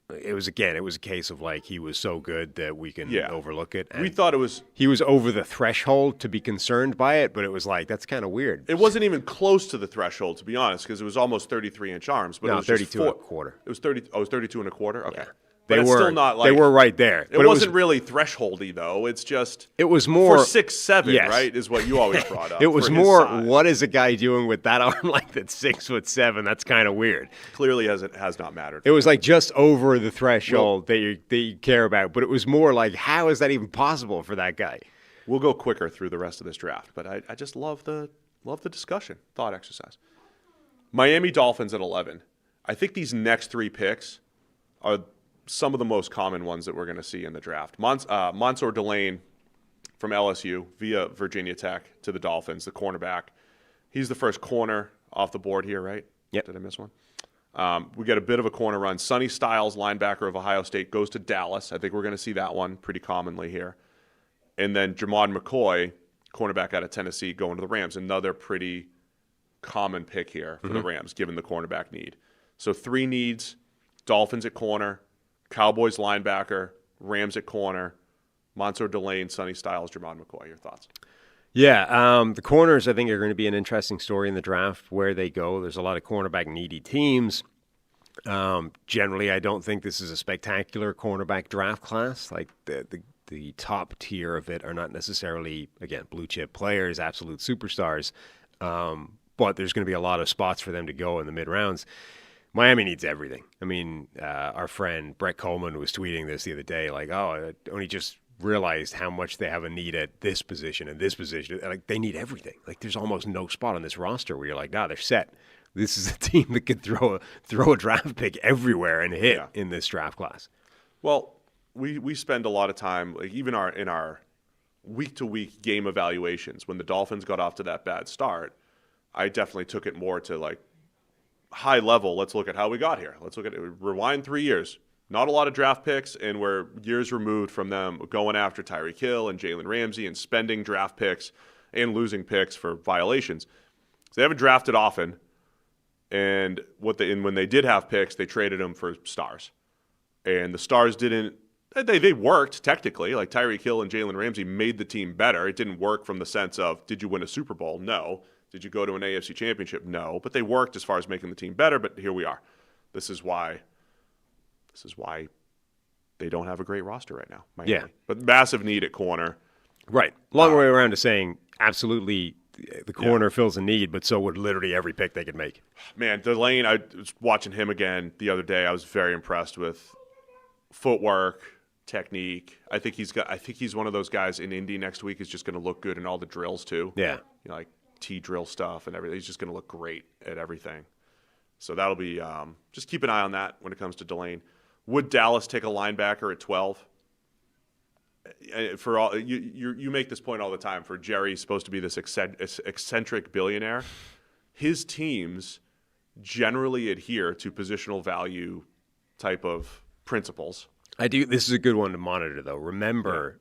S2: It was a case of like he was so good that we can overlook it. And
S1: we thought
S2: he was over the threshold to be concerned by it, but it was like that's kind of weird.
S1: It wasn't even close to the threshold, to be honest, because it was almost 33-inch arms. But
S2: no,
S1: it was
S2: 32 and a quarter.
S1: It was 30. Oh, it was 32 and a quarter. Okay.
S2: Yeah.
S1: But it's still not like
S2: they were right there.
S1: It wasn't really thresholdy though. It's just
S2: it was more
S1: for 6'7", right? Is what you always brought up.
S2: It was more what is a guy doing with that arm like that 6'7"? That's kind of weird.
S1: Clearly has not mattered.
S2: It was like just over the threshold that you care about, but it was more like how is that even possible for that guy?
S1: We'll go quicker through the rest of this draft, but I just love the discussion, thought exercise. Miami Dolphins at 11. I think these next 3 picks are some of the most common ones that we're going to see in the draft. Monson Delane from LSU via Virginia Tech to the Dolphins, the cornerback. He's the first corner off the board here, right?
S2: Yep.
S1: Did I miss one? We get a bit of a corner run. Sonny Styles, linebacker of Ohio State, goes to Dallas. I think we're going to see that one pretty commonly here. And then Jamon McCoy, cornerback out of Tennessee, going to the Rams. Another pretty common pick here for the Rams, given the cornerback need. So 3 needs, Dolphins at corner, Cowboys linebacker, Rams at corner, Monson Delane, Sonny Styles, Jamon McCoy. Your thoughts?
S2: Yeah, the corners I think are going to be an interesting story in the draft where they go. There's a lot of cornerback needy teams. Generally, I don't think this is a spectacular cornerback draft class. Like the top tier of it are not necessarily, again, blue chip players, absolute superstars. But there's going to be a lot of spots for them to go in the mid rounds. Miami needs everything. I mean, our friend Brett Coleman was tweeting this the other day, like, I only just realized how much they have a need at this position and this position. Like, they need everything. Like, there's almost no spot on this roster where you're like, they're set. This is a team that could throw a draft pick everywhere and hit in this draft class.
S1: Well, we spend a lot of time, like even in our week-to-week game evaluations, when the Dolphins got off to that bad start, I definitely took it more to, like, high level, let's look at how we got here. Let's look at it. Rewind 3 years. Not a lot of draft picks, and we're years removed from them going after Tyreek Hill and Jalen Ramsey and spending draft picks and losing picks for violations. So they haven't drafted often, and when they did have picks, they traded them for stars. And the stars didn't – they worked technically. Like Tyreek Hill and Jalen Ramsey made the team better. It didn't work from the sense of did you win a Super Bowl? No. Did you go to an AFC championship? No. But they worked as far as making the team better, but here we are. This is why they don't have a great roster right now. Miami.
S2: Yeah.
S1: But massive need at corner.
S2: Right. Long way around to saying absolutely the corner fills a need, but so would literally every pick they could make.
S1: Man, Delane, I was watching him again the other day. I was very impressed with footwork, technique. I think he's one of those guys in Indy next week is just going to look good in all the drills too.
S2: Yeah.
S1: Like T-drill stuff and everything. He's just going to look great at everything. So that'll be just keep an eye on that when it comes to Delane. Would Dallas take a linebacker at 12? For all you make this point all the time. For Jerry, supposed to be this eccentric billionaire, his teams generally adhere to positional value type of principles.
S2: I do. This is a good one to monitor, though. Remember,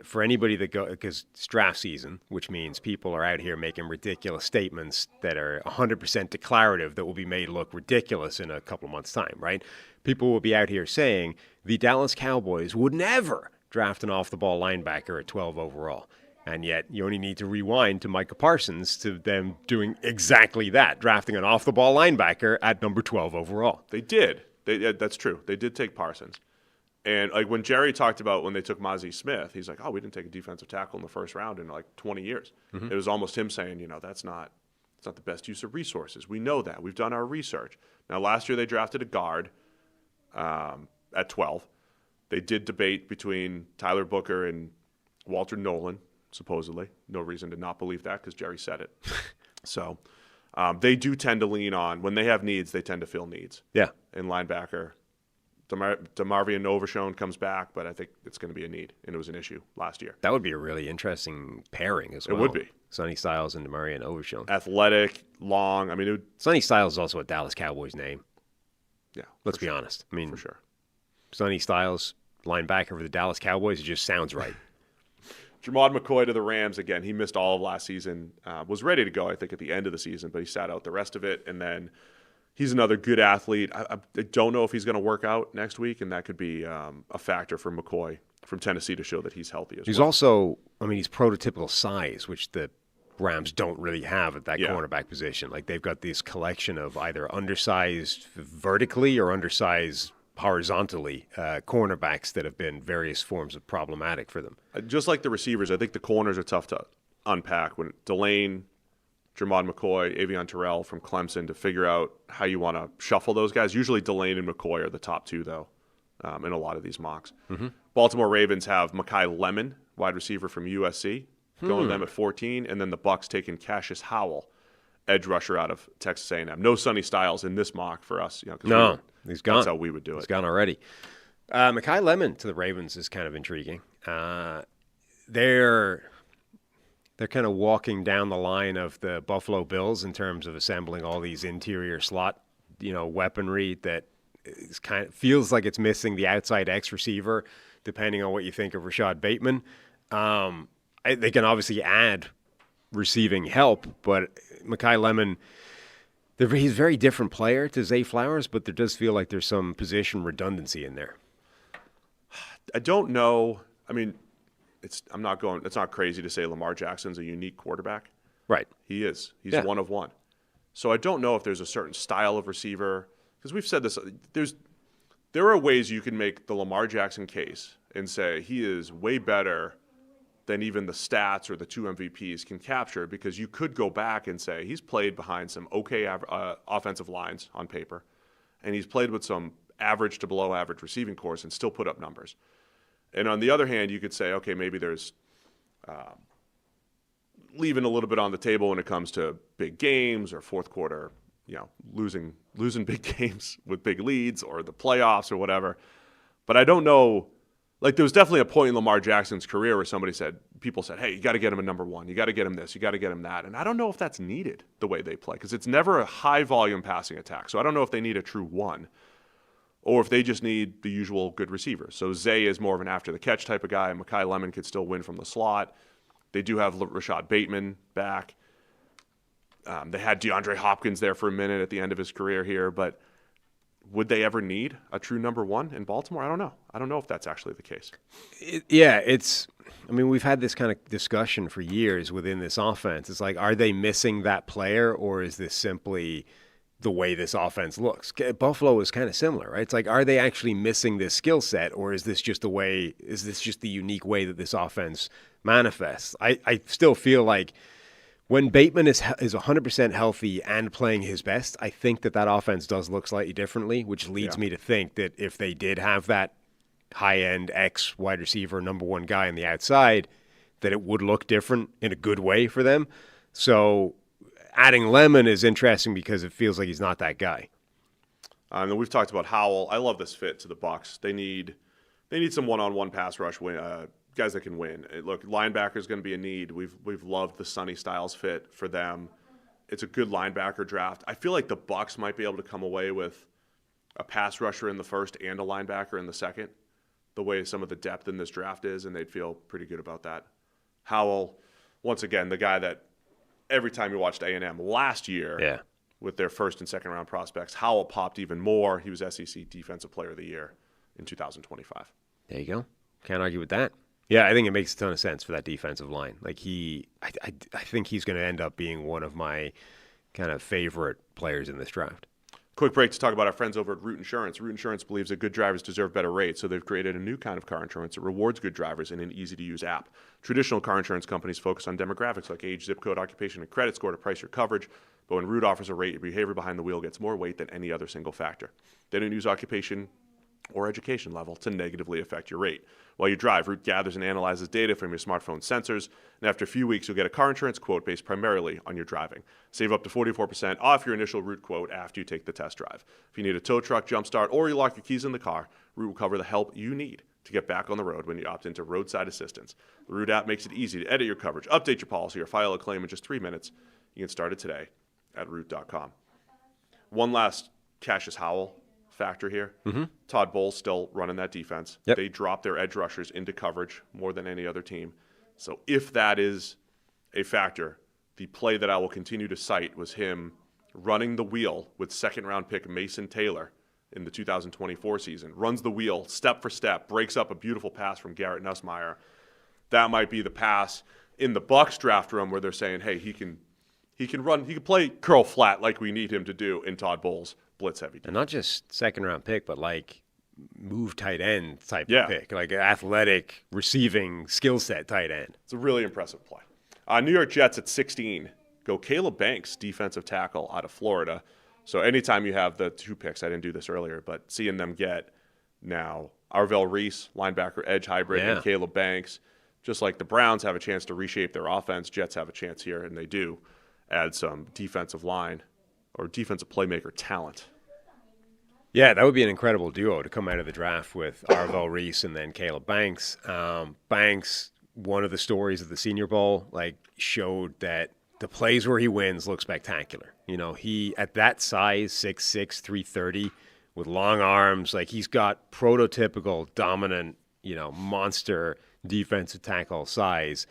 S2: for anybody that because it's draft season, which means people are out here making ridiculous statements that are 100% declarative that will be made look ridiculous in a couple of months' time, right? People will be out here saying the Dallas Cowboys would never draft an off-the-ball linebacker at 12 overall. And yet you only need to rewind to Micah Parsons to them doing exactly that, drafting an off-the-ball linebacker at number 12 overall.
S1: They did. That's true. They did take Parsons. And like when Jerry talked about when they took Mozzie Smith, he's like, we didn't take a defensive tackle in the first round in like 20 years. Mm-hmm. It was almost him saying, that's not the best use of resources. We know that. We've done our research. Now, last year they drafted a guard at 12. They did debate between Tyler Booker and Walter Nolan, supposedly. No reason to not believe that because Jerry said it. So they do tend to lean on, when they have needs, they tend to fill needs.
S2: Yeah.
S1: In linebacker. DeMarvion Overshown comes back, but I think it's going to be a need, and it was an issue last year.
S2: That would be a really interesting pairing as well.
S1: It would be.
S2: Sonny Styles and DeMarvion Overshown.
S1: Athletic, long.
S2: Sonny Styles is also a Dallas Cowboys name.
S1: Yeah.
S2: Let's be honest.
S1: For sure.
S2: Sonny Styles, linebacker for the Dallas Cowboys, it just sounds right.
S1: Jermod McCoy to the Rams again. He missed all of last season. Was ready to go, I think, at the end of the season, but he sat out the rest of it. And then he's another good athlete. I don't know if he's going to work out next week, and that could be a factor for McCoy from Tennessee to show that he's healthy as well.
S2: He's also, he's prototypical size, which the Rams don't really have at that cornerback position. Like, they've got this collection of either undersized vertically or undersized horizontally cornerbacks that have been various forms of problematic for them.
S1: Just like the receivers, I think the corners are tough to unpack. When Delane, Jermod McCoy, Avion Terrell from Clemson, to figure out how you want to shuffle those guys. Usually Delane and McCoy are the top two, though, in a lot of these mocks. Mm-hmm. Baltimore Ravens have Mekhi Lemon, wide receiver from USC, going to them at 14, and then the Bucs taking Cassius Howell, edge rusher out of Texas A&M. No Sonny Styles in this mock for us.
S2: No, he's gone.
S1: That's how we would do it.
S2: He's gone already. Mekhi Lemon to the Ravens is kind of intriguing. They're kind of walking down the line of the Buffalo Bills in terms of assembling all these interior slot, weaponry that is feels like it's missing the outside X receiver, depending on what you think of Rashad Bateman. They can obviously add receiving help, but Mekhi Lemon, he's a very different player to Zay Flowers, but there does feel like there's some position redundancy in there.
S1: I don't know. It's not crazy to say Lamar Jackson's a unique quarterback.
S2: Right.
S1: He is. He's one of one. So I don't know if there's a certain style of receiver, because we've said this. There are ways you can make the Lamar Jackson case and say he is way better than even the stats or the two MVPs can capture, because you could go back and say he's played behind some okay offensive lines on paper, and he's played with some average to below average receiving corps and still put up numbers. And on the other hand, you could say, okay, maybe there's leaving a little bit on the table when it comes to big games or fourth quarter, losing big games with big leads or the playoffs or whatever. But I don't know. Like, there was definitely a point in Lamar Jackson's career where people said, hey, you got to get him a number one. You got to get him this. You got to get him that. And I don't know if that's needed the way they play, because it's never a high-volume passing attack. So I don't know if they need a true one or if they just need the usual good receivers. So Zay is more of an after-the-catch type of guy. Mekhi Lemon could still win from the slot. They do have Rashad Bateman back. They had DeAndre Hopkins there for a minute at the end of his career here, but would they ever need a true number one in Baltimore? I don't know. I don't know if that's actually the case.
S2: We've had this kind of discussion for years within this offense. It's like, are they missing that player, or is this simply the way this offense looks? Buffalo is kind of similar, right? It's like, are they actually missing this skill set, or is this just the unique way that this offense manifests? I still feel like when Bateman is 100% healthy and playing his best, I think that offense does look slightly differently, which leads me to think that if they did have that high-end X wide receiver, number one guy on the outside, that it would look different in a good way for them. So adding Lemon is interesting because it feels like he's not that guy.
S1: And we've talked about Howell. I love this fit to the Bucs. They need some one-on-one pass rush guys that can win. Look, linebacker is going to be a need. We've loved the Sonny Styles fit for them. It's a good linebacker draft. I feel like the Bucs might be able to come away with a pass rusher in the first and a linebacker in the second, the way some of the depth in this draft is, and they'd feel pretty good about that. Howell, once again, the guy that every time you watched A&M last year with their first and second round prospects, Howell popped even more. He was SEC Defensive Player of the Year in 2025.
S2: There you go. Can't argue with that. Yeah, I think it makes a ton of sense for that defensive line. Like, I think he's going to end up being one of my kind of favorite players in this draft.
S1: Quick break to talk about our friends over at Root Insurance. Root Insurance believes that good drivers deserve better rates, so they've created a new kind of car insurance that rewards good drivers in an easy-to-use app. Traditional car insurance companies focus on demographics like age, zip code, occupation, and credit score to price your coverage, but when Root offers a rate, your behavior behind the wheel gets more weight than any other single factor. They don't use occupation or education level to negatively affect your rate. While you drive, Root gathers and analyzes data from your smartphone sensors, and after a few weeks, you'll get a car insurance quote based primarily on your driving. Save up to 44% off your initial Root quote after you take the test drive. If you need a tow truck, jump start, or you lock your keys in the car, Root will cover the help you need to get back on the road when you opt into roadside assistance. The Root app makes it easy to edit your coverage, update your policy, or file a claim in just 3 minutes. You can start it today at Root.com. One last Cassius Howell factor here. Mm-hmm. Todd Bowles still running that defense.
S2: Yep.
S1: They drop their edge rushers into coverage more than any other team. So if that is a factor, the play that I will continue to cite was him running the wheel with second-round pick Mason Taylor in the 2024 season. Runs the wheel step for step, breaks up a beautiful pass from Garrett Nussmeier. That might be the pass in the Bucs draft room where they're saying, hey, he can play curl flat like we need him to do in Todd Bowles' blitz heavy defense.
S2: And not just second-round pick, but like move tight end type of pick, like an athletic receiving skill set tight end.
S1: It's a really impressive play. New York Jets at 16 go Caleb Banks, defensive tackle out of Florida. So anytime you have the 2 picks, I didn't do this earlier, but seeing them get now Arvell Reese, linebacker edge hybrid, and Caleb Banks, just like the Browns have a chance to reshape their offense, Jets have a chance here, and they do add some defensive line or defensive playmaker talent.
S2: Yeah, that would be an incredible duo to come out of the draft with Arvell Reese and then Caleb Banks. Banks, one of the stories of the Senior Bowl, like showed that the plays where he wins look spectacular. You know, he at that size, 6'6", 330, with long arms, like he's got prototypical dominant, monster defensive tackle size.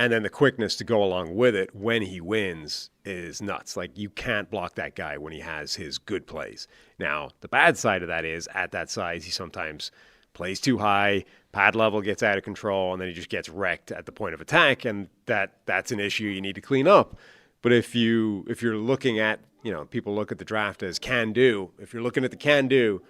S2: And then the quickness to go along with it when he wins is nuts. Like, you can't block that guy when he has his good plays. Now, the bad side of that is, at that size, he sometimes plays too high, pad level gets out of control, and then he just gets wrecked at the point of attack, and that's an issue you need to clean up. But if you're looking at, people look at the draft as can-do. If you're looking at the can-do,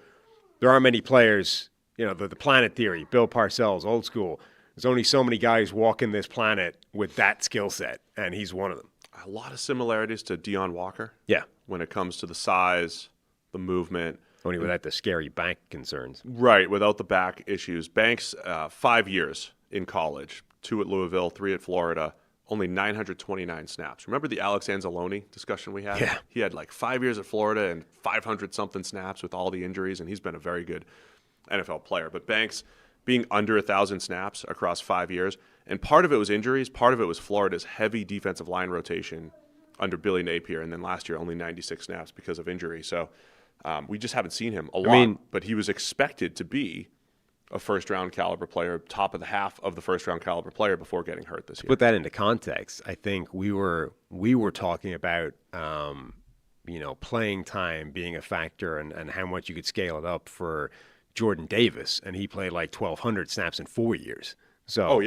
S2: there aren't many players, the planet theory, Bill Parcells, old school. There's only so many guys walking this planet with that skill set, and he's one of them.
S1: A lot of similarities to Deion Walker.
S2: Yeah.
S1: When it comes to the size, the movement.
S2: Only without the scary back concerns.
S1: Right, without the back issues. Banks, 5 years in college, 2 at Louisville, 3 at Florida, only 929 snaps. Remember the Alex Anzalone discussion we had?
S2: Yeah.
S1: He had like 5 years at Florida and 500-something snaps with all the injuries, and he's been a very good NFL player. But Banks being under 1,000 snaps across 5 years, and part of it was injuries, part of it was Florida's heavy defensive line rotation under Billy Napier, and then last year only 96 snaps because of injury. So we just haven't seen him a lot, but he was expected to be a first-round caliber player, top of the half of the first-round caliber player before getting hurt this year.
S2: To put that into context, I think we were talking about playing time being a factor and how much you could scale it up for Jordan Davis, and he played like 1,200 snaps in 4 years. So,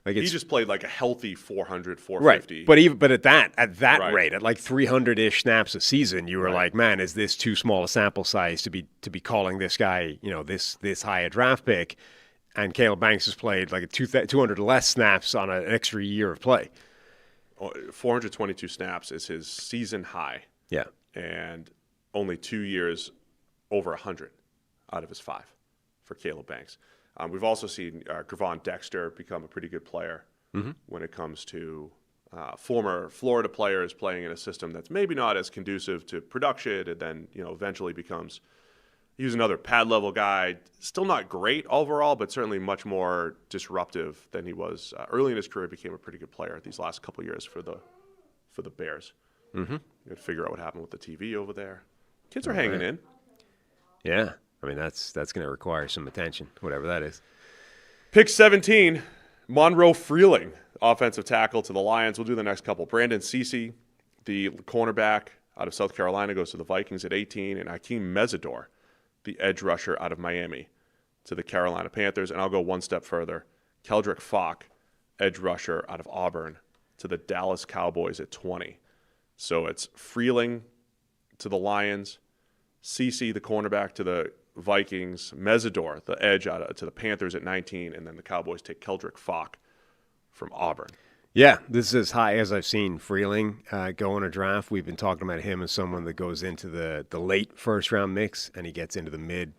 S2: like he
S1: just played like a healthy 400, 450.
S2: Right. But at that rate, at like 300-ish snaps a season, you were like, man, is this too small a sample size to be calling this guy, this high a draft pick? And Caleb Banks has played like 200 less snaps on an extra year of play.
S1: 422 snaps is his season high.
S2: Yeah.
S1: And only 2 years over 100 out of his 5 for Caleb Banks. We've also seen Gravon Dexter become a pretty good player when it comes to former Florida players playing in a system that's maybe not as conducive to production, and then eventually becomes he's another pad level guy. Still not great overall, but certainly much more disruptive than he was early in his career. Became a pretty good player these last couple of years for the Bears. Mm-hmm. You got to figure out what happened with the TV over there. Kids are hanging in.
S2: Yeah. I mean, that's going to require some attention, whatever that is.
S1: Pick 17, Monroe Freeling, offensive tackle to the Lions. We'll do the next couple. Brandon Cece, the cornerback out of South Carolina, goes to the Vikings at 18. And Hakeem Mesidor, the edge rusher out of Miami, to the Carolina Panthers. And I'll go one step further. Keldrick Falk, edge rusher out of Auburn, to the Dallas Cowboys at 20. So it's Freeling to the Lions, Cece, the cornerback, to the Vikings, Mesidor, the edge, to the Panthers at 19, and then the Cowboys take Keldrick Falk from Auburn.
S2: Yeah, this is as high as I've seen Freeling go in a draft. We've been talking about him as someone that goes into the late first-round mix, and he gets into the mid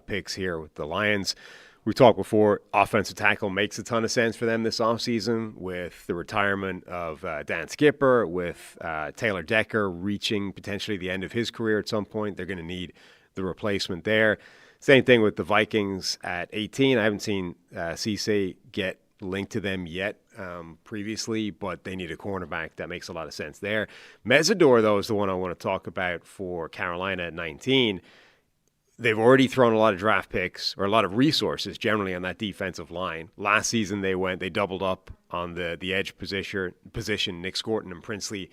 S2: picks here with the Lions. We talked before, offensive tackle makes a ton of sense for them this offseason with the retirement of Dan Skipper, with Taylor Decker reaching potentially the end of his career at some point. They're going to need the replacement there. Same thing with the Vikings at 18. I haven't seen Cisse get linked to them yet previously, but they need a cornerback. That makes a lot of sense there. Mesidor, though, is the one I want to talk about for Carolina at 19. they've already thrown a lot of draft picks or a lot of resources generally on that defensive line. Last season they doubled up on the edge position, Nick Scorton and Princely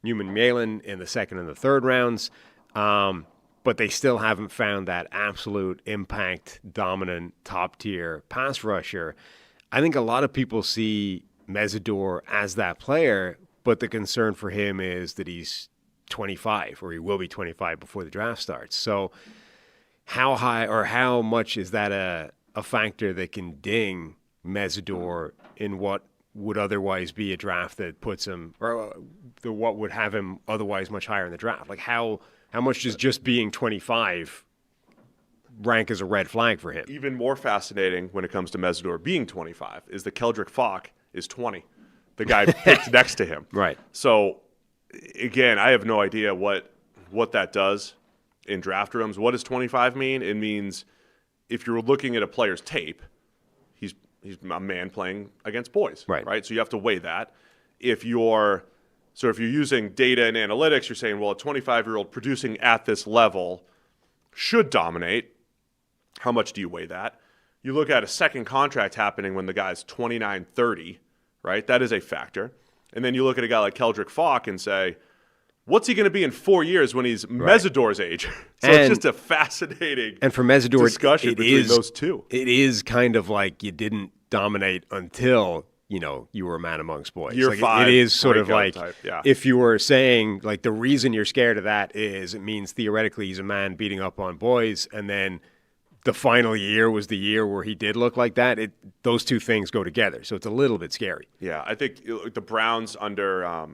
S2: Newman-Malin in the second and the third rounds. But they still haven't found that absolute impact dominant top tier pass rusher. I think a lot of people see Mesidor as that player, but the concern for him is that he's 25, or he will be 25 before the draft starts. So how high or how much is that a factor that can ding Mesidor in what would otherwise be a draft that puts him, or what would have him otherwise much higher in the draft? Like how much does just being 25 rank as a red flag for him?
S1: Even more fascinating when it comes to Mesidor being 25 is that Keldrick Falk is 20, the guy picked next to him.
S2: Right.
S1: So, again, I have no idea what that does in draft rooms. What does 25 mean? It means if you're looking at a player's tape, he's a man playing against boys. Right. So you have to weigh that. If you're using data and analytics, you're saying, well, a 25-year-old producing at this level should dominate. How much do you weigh that? You look at a second contract happening when the guy's 29, 30, right? That is a factor. And then you look at a guy like Keldrick Falk and say, what's he going to be in 4 years when he's Mesidor's age? So it's just a fascinating discussion between those two.
S2: It is kind of like you didn't dominate until you were a man amongst boys.
S1: Year 5.
S2: It is sort of like
S1: yeah.
S2: If you were saying like the reason you're scared of that is it means theoretically he's a man beating up on boys, and then the final year was the year where he did look like that. Those two things go together, so it's a little bit scary.
S1: Yeah, I think the Browns under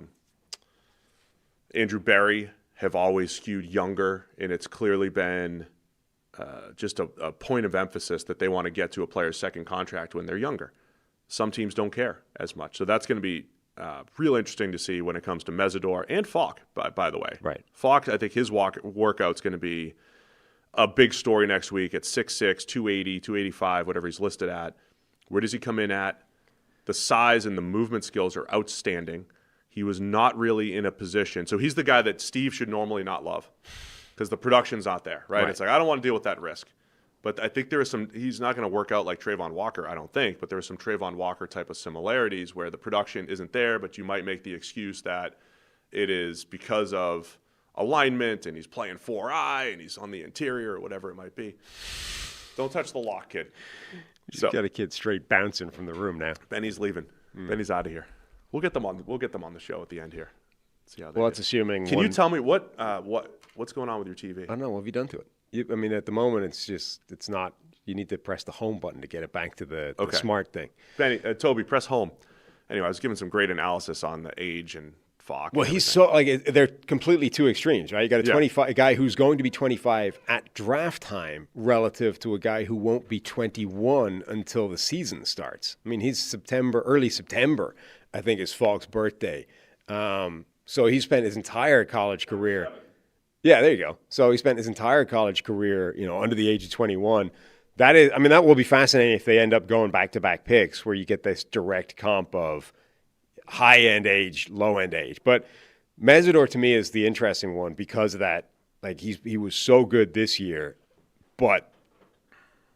S1: Andrew Berry have always skewed younger, and it's clearly been just a point of emphasis that they want to get to a player's second contract when they're younger. Some teams don't care as much. So that's going to be real interesting to see when it comes to Mesidor and Falk, by the way.
S2: Right.
S1: Falk, I think his workout's going to be a big story next week at 6'6", 280, 285, whatever he's listed at. Where does he come in at? The size and the movement skills are outstanding. He was not really in a position. So he's the guy that Steve should normally not love because the production's not there, right? It's like, I don't want to deal with that risk. But I think there is he's not going to work out like Trayvon Walker, I don't think, but there are some Trayvon Walker type of similarities where the production isn't there, but you might make the excuse that it is because of alignment and he's playing 4-eye and he's on the interior or whatever it might be. Don't touch the lock, kid.
S2: You got a kid straight bouncing from the room now.
S1: Benny's leaving. Benny's out of here. We'll get them on the show at the end here. See how
S2: that's assuming.
S1: Can you tell me what's going on with your TV?
S2: I don't know. What have you done to it? At the moment, it's not. You need to press the home button to get it back to the smart thing.
S1: Benny, Toby, press home. Anyway, I was giving some great analysis on the age and Falk.
S2: Well, he's so they're completely two extremes, right? You got a guy who's going to be 25 at draft time relative to a guy who won't be 21 until the season starts. I mean, he's early September, I think, is Falk's birthday. So he spent his entire college career. Yeah, there you go. So he spent his entire college career, under the age of 21. That will be fascinating if they end up going back-to-back picks where you get this direct comp of high-end age, low-end age. But Mesidor, to me, is the interesting one because of that. Like, he was so good this year, but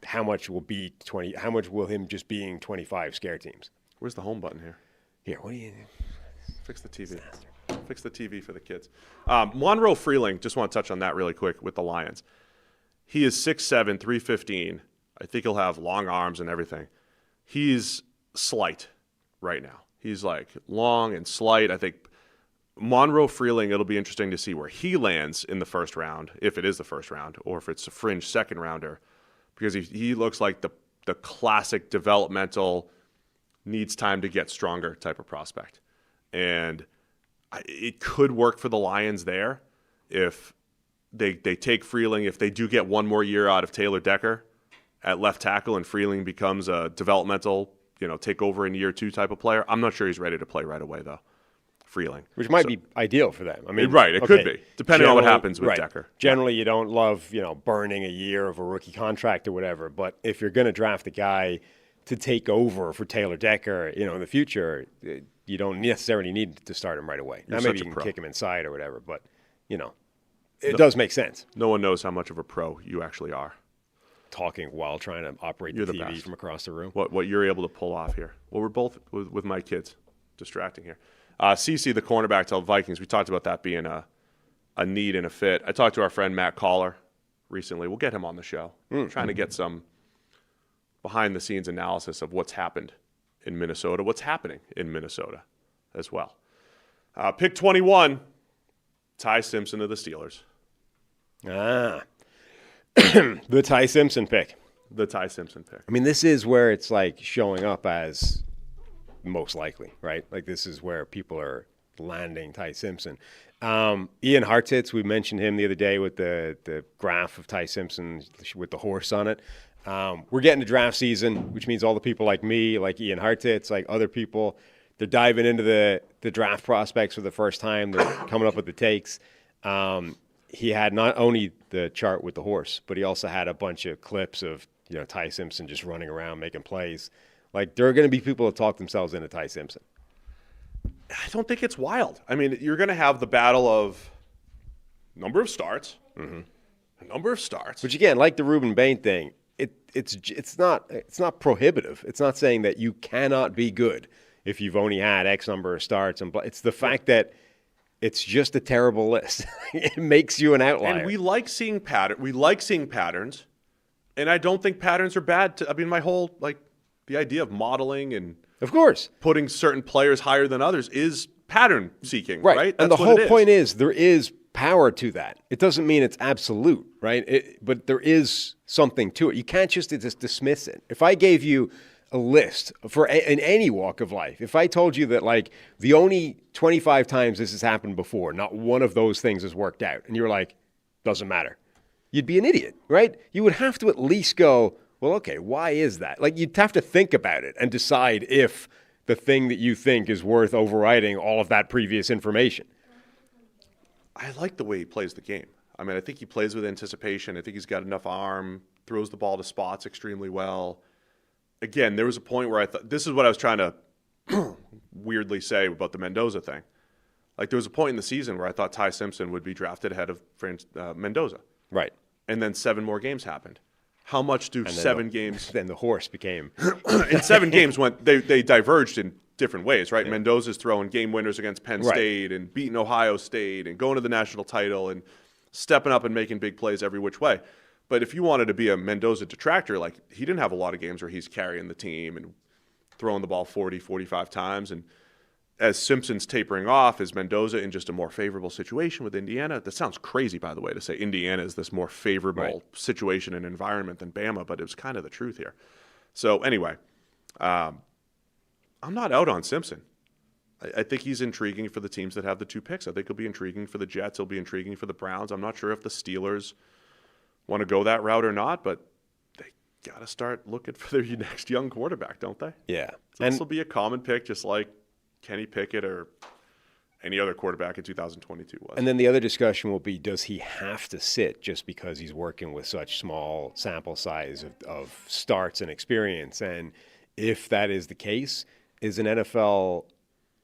S2: how much will him just being 25 scare teams?
S1: Where's the home button here?
S2: Here, what do you do?
S1: Fix the TV. Fix the TV for the kids. Monroe Freeling, just want to touch on that really quick with the Lions. He is 6'7", 315. I think he'll have long arms and everything. He's slight right now. He's like long and slight. I think Monroe Freeling, it'll be interesting to see where he lands in the first round, if it is the first round, or if it's a fringe second rounder, because he looks like the classic developmental, needs time to get stronger type of prospect. And it could work for the Lions there if they take Freeling, if they do get one more year out of Taylor Decker at left tackle and Freeling becomes a developmental, take over in year 2 type of player. I'm not sure he's ready to play right away, though, Freeling.
S2: Which might be ideal for them.
S1: It could be, depending on what happens with Decker.
S2: Generally, you don't love, burning a year of a rookie contract or whatever, but if you're going to draft a guy to take over for Taylor Decker, in the future, you don't necessarily need to start him right away. Now, maybe you can kick him inside or whatever, but, It does make sense.
S1: No one knows how much of a pro you actually are.
S2: Talking while trying to operate the TV from across the room.
S1: What you're able to pull off here. Well, we're both with my kids distracting here. CC, the cornerback to the Vikings, we talked about that being a need and a fit. I talked to our friend Matt Collar recently. We'll get him on the show. Trying to get some behind-the-scenes analysis of what's happened in Minnesota, what's happening in Minnesota as well. Pick 21, Ty Simpson of the Steelers.
S2: The Ty Simpson pick.
S1: The Ty Simpson pick.
S2: I mean, this is where it's like showing up as most likely, right? Like this is where people are landing Ty Simpson. Ian Hartitz, we mentioned him the other day with the graph of Ty Simpson with the horse on it. We're getting to draft season, which means all the people like me, like Ian Hartitz, like other people, they're diving into the draft prospects for the first time. They're coming up with the takes. He had not only the chart with the horse, but he also had a bunch of clips of Ty Simpson just running around making plays. Like there are going to be people that talk themselves into Ty Simpson.
S1: I don't think it's wild. I mean, you're going to have the battle of number of starts, a number of starts.
S2: Which again, like the Ruben Bain thing, it's not prohibitive. It's not saying that you cannot be good if you've only had X number of starts. And it's the fact that it's just a terrible list. It makes you an outlier.
S1: And we like seeing patterns, and I don't think patterns are bad. My whole the idea of modeling and
S2: of course
S1: putting certain players higher than others is pattern seeking, right?
S2: And the whole point is there is power to that. It doesn't mean it's absolute, right? But there is something to it. You can't just dismiss it. If I gave you a list in any walk of life, if I told you that the only 25 times this has happened before, not one of those things has worked out, and you're like, doesn't matter, you'd be an idiot, right? You would have to at least go, well, okay, why is that? You'd have to think about it and decide if the thing that you think is worth overriding all of that previous information.
S1: I like the way he plays the game. I mean, I think he plays with anticipation. I think he's got enough arm, throws the ball to spots extremely well. Again, there was a point where I thought, this is what I was trying to weirdly say about the Mendoza thing. There was a point in the season where I thought Ty Simpson would be drafted ahead of Mendoza.
S2: Right.
S1: And then 7 more games happened. How much do 7 games?
S2: Then the horse became.
S1: In 7 games, they diverged in different ways, right? Yeah. Mendoza's throwing game winners against Penn State and beating Ohio State and going to the national title and stepping up and making big plays every which way. But if you wanted to be a Mendoza detractor, he didn't have a lot of games where he's carrying the team and throwing the ball 40, 45 times. And as Simpson's tapering off, is Mendoza in just a more favorable situation with Indiana? That sounds crazy, by the way, to say Indiana is this more favorable situation and environment than Bama, but it was kind of the truth here. So anyway, I'm not out on Simpson. I think he's intriguing for the teams that have the 2 picks. I think he'll be intriguing for the Jets. He'll be intriguing for the Browns. I'm not sure if the Steelers want to go that route or not, but they got to start looking for their next young quarterback, don't they?
S2: Yeah.
S1: So this will be a common pick, just like Kenny Pickett or any other quarterback in 2022 was.
S2: And then the other discussion will be, does he have to sit just because he's working with such small sample size of starts and experience? And if that is the case, is an NFL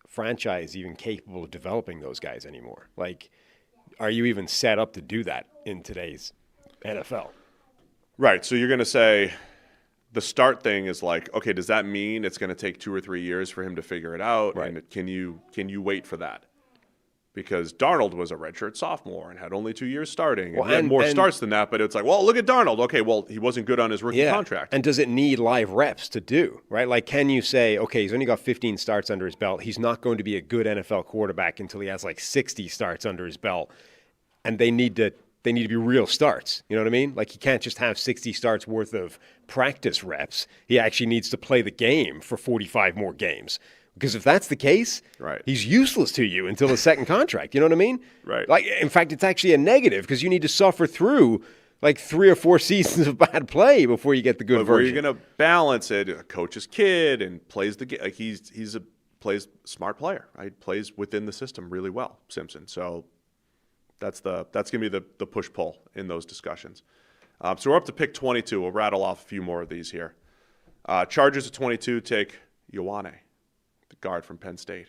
S2: franchise even capable of developing those guys anymore? Are you even set up to do that in today's NFL?
S1: Right. So you're going to say the start thing is okay, does that mean it's going to take 2 or 3 years for him to figure it out?
S2: Right.
S1: And can you wait for that? Because Darnold was a redshirt sophomore and had only 2 years starting. And he had more starts than that, but it's look at Darnold. Okay, well, he wasn't good on his rookie contract.
S2: And does it need live reps to do, right? Can you say, okay, he's only got 15 starts under his belt. He's not going to be a good NFL quarterback until he has 60 starts under his belt. And they need to be real starts. You know what I mean? He can't just have 60 starts worth of practice reps. He actually needs to play the game for 45 more games. Because if that's the case, he's useless to you until the second contract. You know what I mean?
S1: Right.
S2: In fact, it's actually a negative because you need to suffer through 3 or 4 seasons of bad play before you get the good version.
S1: Where you're going to balance it, a coach's kid and plays the game. He's a plays smart player. Right? Plays within the system really well, Simpson. So that's going to be the push-pull in those discussions. So we're up to pick 22. We'll rattle off a few more of these here. Chargers at 22 take Ioane, the guard from Penn State.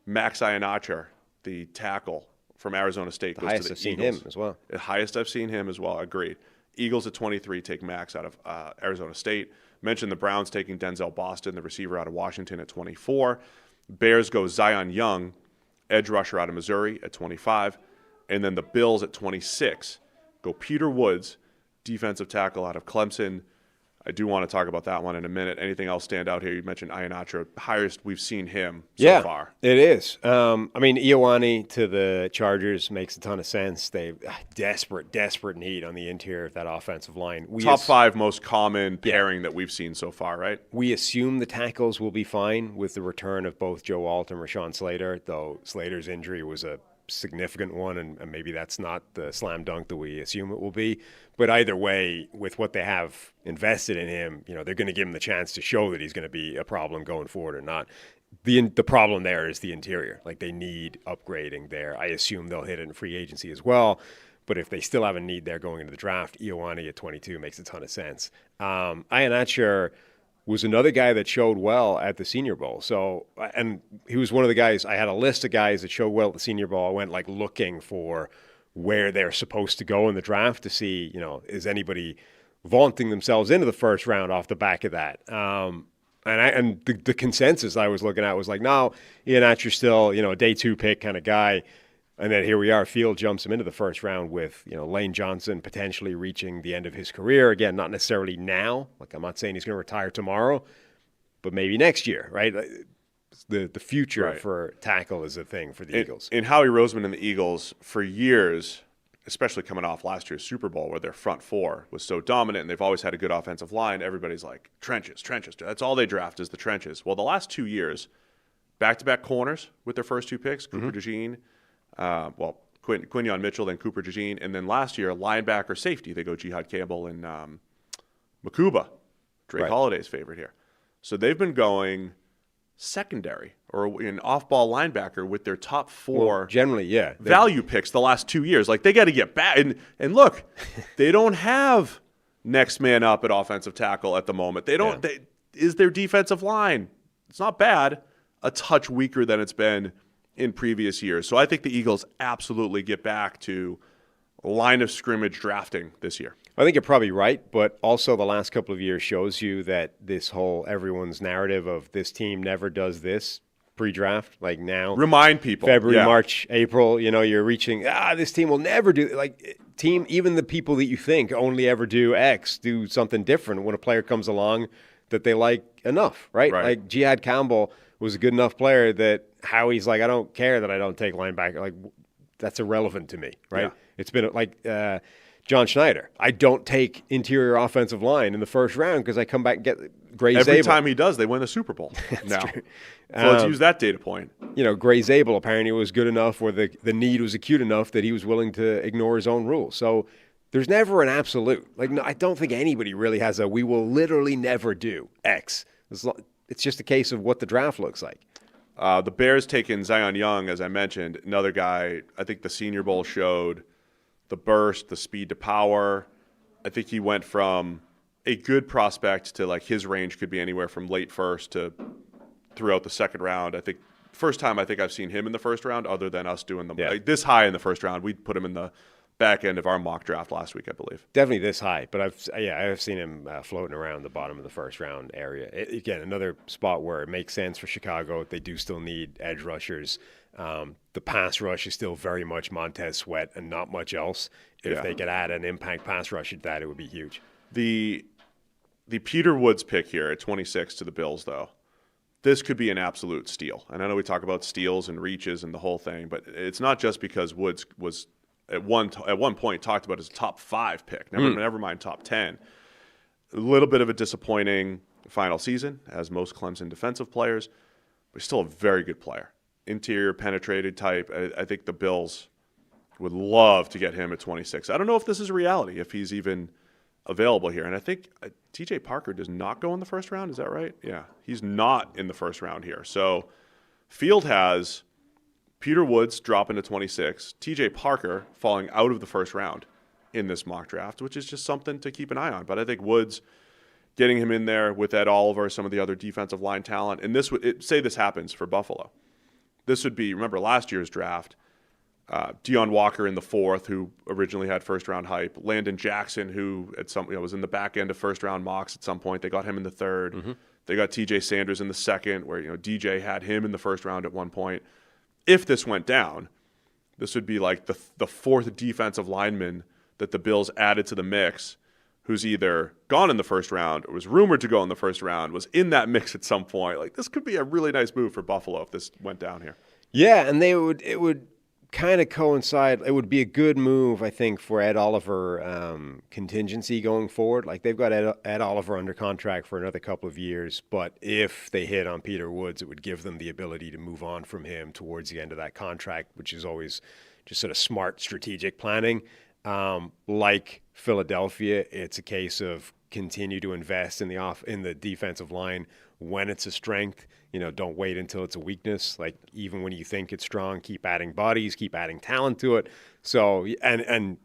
S1: Max Ihenacho, the tackle from Arizona State goes to the Eagles.
S2: Highest I've seen him as well.
S1: The highest I've seen him as well. Agreed. Eagles at 23 take Max out of Arizona State. Mentioned the Browns taking Denzel Boston, the receiver out of Washington, at 24. Bears go Zion Young, edge rusher out of Missouri, at 25. And then the Bills at 26 go Peter Woods, defensive tackle out of Clemson. I do want to talk about that one in a minute. Anything else stand out here? You mentioned Iheanacho, highest we've seen him so far.
S2: It is. I mean, Ioane to the Chargers makes a ton of sense. They desperate need on the interior of that offensive line.
S1: Top 5 most common pairing that we've seen so far, right?
S2: We assume the tackles will be fine with the return of both Joe Alt and Rashawn Slater, though Slater's injury was a significant one, and maybe that's not the slam dunk that we assume it will be. But either way, with what they have invested in him, they're going to give him the chance to show that he's going to be a problem going forward or not. The problem there is the interior. Like, they need upgrading there. I assume they'll hit it in free agency as well. But if they still have a need there going into the draft, Ioane at 22 makes a ton of sense. Iheanacho was another guy that showed well at the Senior Bowl. So, and he was one of the guys, I had a list of guys that showed well at the Senior Bowl. I went looking for where they're supposed to go in the draft to see, is anybody vaunting themselves into the first round off the back of that. And the consensus I was looking at was no, Iheanacho's still, a day 2 pick kind of guy. And then here we are. Field jumps him into the first round with, Lane Johnson potentially reaching the end of his career. Again, not necessarily now. I'm not saying he's going to retire tomorrow, but maybe next year, right? The future for tackle is a thing for the Eagles.
S1: And Howie Roseman and the Eagles, for years, especially coming off last year's Super Bowl where their front 4 was so dominant and they've always had a good offensive line, everybody's like, trenches. That's all they draft is the trenches. Well, the last 2 years, back-to-back corners with their first 2 picks, Cooper DeJean, Quinyon Mitchell, then Cooper DeJean, and then last year, linebacker safety. They go Jihad Campbell and Makuba, Drake Holliday's favorite here. So they've been going secondary or an off-ball linebacker with their top 4
S2: generally,
S1: value picks the last 2 years. Like, they got to get back. And look, they don't have next man up at offensive tackle at the moment. They don't. Is their defensive line? It's not bad. A touch weaker than it's been in previous years. So I think the Eagles absolutely get back to line of scrimmage drafting this year.
S2: I think you're probably right, but also the last couple of years shows you that this whole everyone's narrative of this team never does this pre-draft, now.
S1: Remind people.
S2: February, March, April, you're reaching, this team will never do, even the people that you think only ever do X, do something different when a player comes along that they like enough, right? Like Jihad Campbell was a good enough player that Howie's I don't care that I don't take linebacker. That's irrelevant to me, right? Yeah. It's been John Schneider. I don't take interior offensive line in the first round because I come back and get Gray Zabel.
S1: Every time he does, they win the Super Bowl now. True. So let's use that data point.
S2: Gray Zabel apparently was good enough or the need was acute enough that he was willing to ignore his own rules. So there's never an absolute. I don't think anybody really has we will literally never do X. It's just a case of what the draft looks like.
S1: The Bears taking Zion Young, as I mentioned, another guy. I think the Senior Bowl showed the burst, the speed to power. I think he went from a good prospect to his range could be anywhere from late first to throughout the second round. I think first time I've seen him in the first round other than us doing them this high in the first round. We'd put him in the back end of our mock draft last week, I believe.
S2: Definitely this high, but I've seen him floating around the bottom of the first round area. Again, another spot where it makes sense for Chicago. They do still need edge rushers. The pass rush is still very much Montez Sweat and not much else. If they could add an impact pass rush at that, it would be huge.
S1: The Peter Woods pick here at 26 to the Bills, though, this could be an absolute steal. And I know we talk about steals and reaches and the whole thing, but it's not just because Woods was at one point talked about as a top 5 pick. Never mind top 10. A little bit of a disappointing final season, as most Clemson defensive players, but he's still a very good player. Interior penetrated type. I think the Bills would love to get him at 26. I don't know if this is a reality, if he's even available here. And I think T.J. Parker does not go in the first round. Is that right? Yeah, he's not in the first round here. So Field has Peter Woods dropping to 26, T.J. Parker falling out of the first round in this mock draft, which is just something to keep an eye on. But I think Woods, getting him in there with Ed Oliver, some of the other defensive line talent, and this would say this happens for Buffalo. This would be, remember last year's draft, Deion Walker in the 4th, who originally had first-round hype. Landon Jackson, who at some was in the back end of first-round mocks at some point. They got him in the 3rd. Mm-hmm. They got T.J. Sanders in the 2nd, where DJ had him in the 1st round at one point. If this went down, this would be like the 4th defensive lineman that the Bills added to the mix, who's either gone in the 1st round or was rumored to go in the 1st round, was in that mix at some point. Like, this could be a really nice move for Buffalo if this went down here.
S2: Yeah, and it would kind of coincide. It would be a good move, I think, for Ed Oliver contingency going forward. Like, they've got Ed Oliver under contract for another couple of years, but if they hit on Peter Woods, it would give them the ability to move on from him towards the end of that contract, which is always just sort of smart strategic planning. Like Philadelphia, it's a case of continue to invest in the defensive line when it's a strength. Don't wait until it's a weakness. Like, even when you think it's strong, keep adding bodies, keep adding talent to it. So, and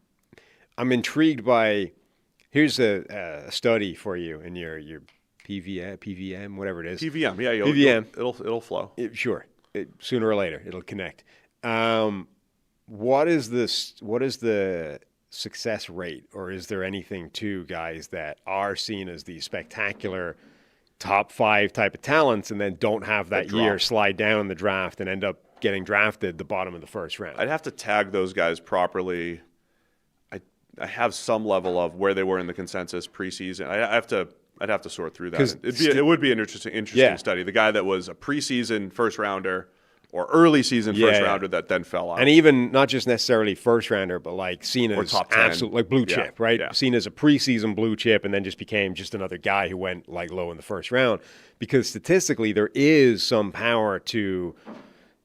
S2: I'm intrigued by, here's a study for you in your PVM, whatever it is.
S1: PVM, yeah.
S2: PVM.
S1: It'll flow.
S2: Sure. Sooner or later, it'll connect. What is the success rate, or is there anything to guys that are seen as the spectacular top 5 type of talents and then don't have that year, slide down in the draft and end up getting drafted the bottom of the 1st round?
S1: I'd have to tag those guys properly. I have some level of where they were in the consensus preseason. I'd have to sort through that. It would be an interesting study. The guy that was a preseason 1st rounder or early season 1st rounder that then fell out.
S2: And even not just necessarily 1st rounder, but like seen as top 10. Absolute, like blue chip, right? Yeah. Seen as a preseason blue chip and then just became just another guy who went like low in the 1st round. Because statistically, there is some power to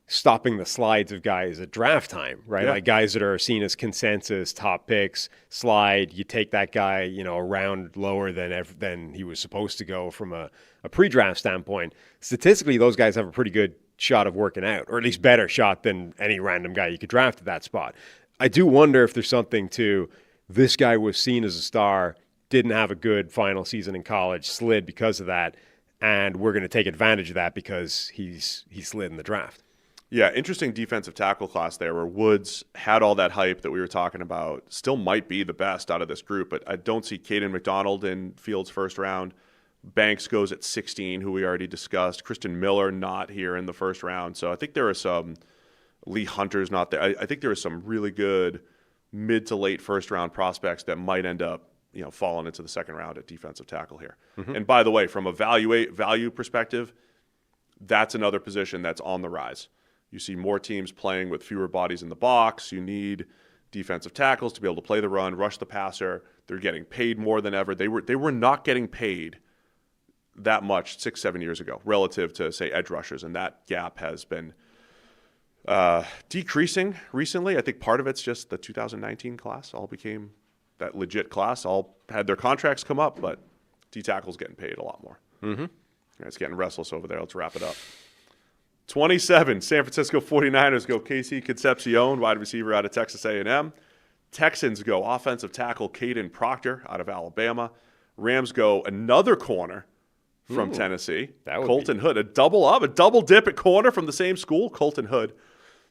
S2: stopping the slides of guys at draft time, right? Yeah. Like guys that are seen as consensus top picks slide. You take that guy, a round lower than he was supposed to go from a pre-draft standpoint. Statistically, those guys have a pretty good shot of working out, or at least better shot than any random guy you could draft at that spot. I do wonder if there's something to this guy was seen as a star, didn't have a good final season in college, slid because of that, and we're going to take advantage of that because he slid in the draft.
S1: Yeah, interesting defensive tackle class there where Woods had all that hype that we were talking about, still might be the best out of this group, but I don't see Caden McDonald in Fields' 1st round. Banks goes at 16, who we already discussed. Christian Miller not here in the 1st round. So I think there are some Lee Hunter's not there. I think there are some really good mid to late 1st round prospects that might end up falling into the 2nd round at defensive tackle here. Mm-hmm. And by the way, from a value perspective, that's another position that's on the rise. You see more teams playing with fewer bodies in the box. You need defensive tackles to be able to play the run, rush the passer. They're getting paid more than ever. They were not getting paid that much 6-7 years ago relative to, say, edge rushers, and that gap has been decreasing recently. I think part of it's just the 2019 class all became that legit class, all had their contracts come up, but D-tackle's getting paid a lot more. Mm-hmm. It's getting restless over there. Let's wrap it up. 27, San Francisco 49ers go Casey Concepcion, wide receiver out of Texas A&M. Texans go offensive tackle Caden Proctor out of Alabama. Rams go another corner from Tennessee, Colton Hood. A double dip at corner from the same school, Colton Hood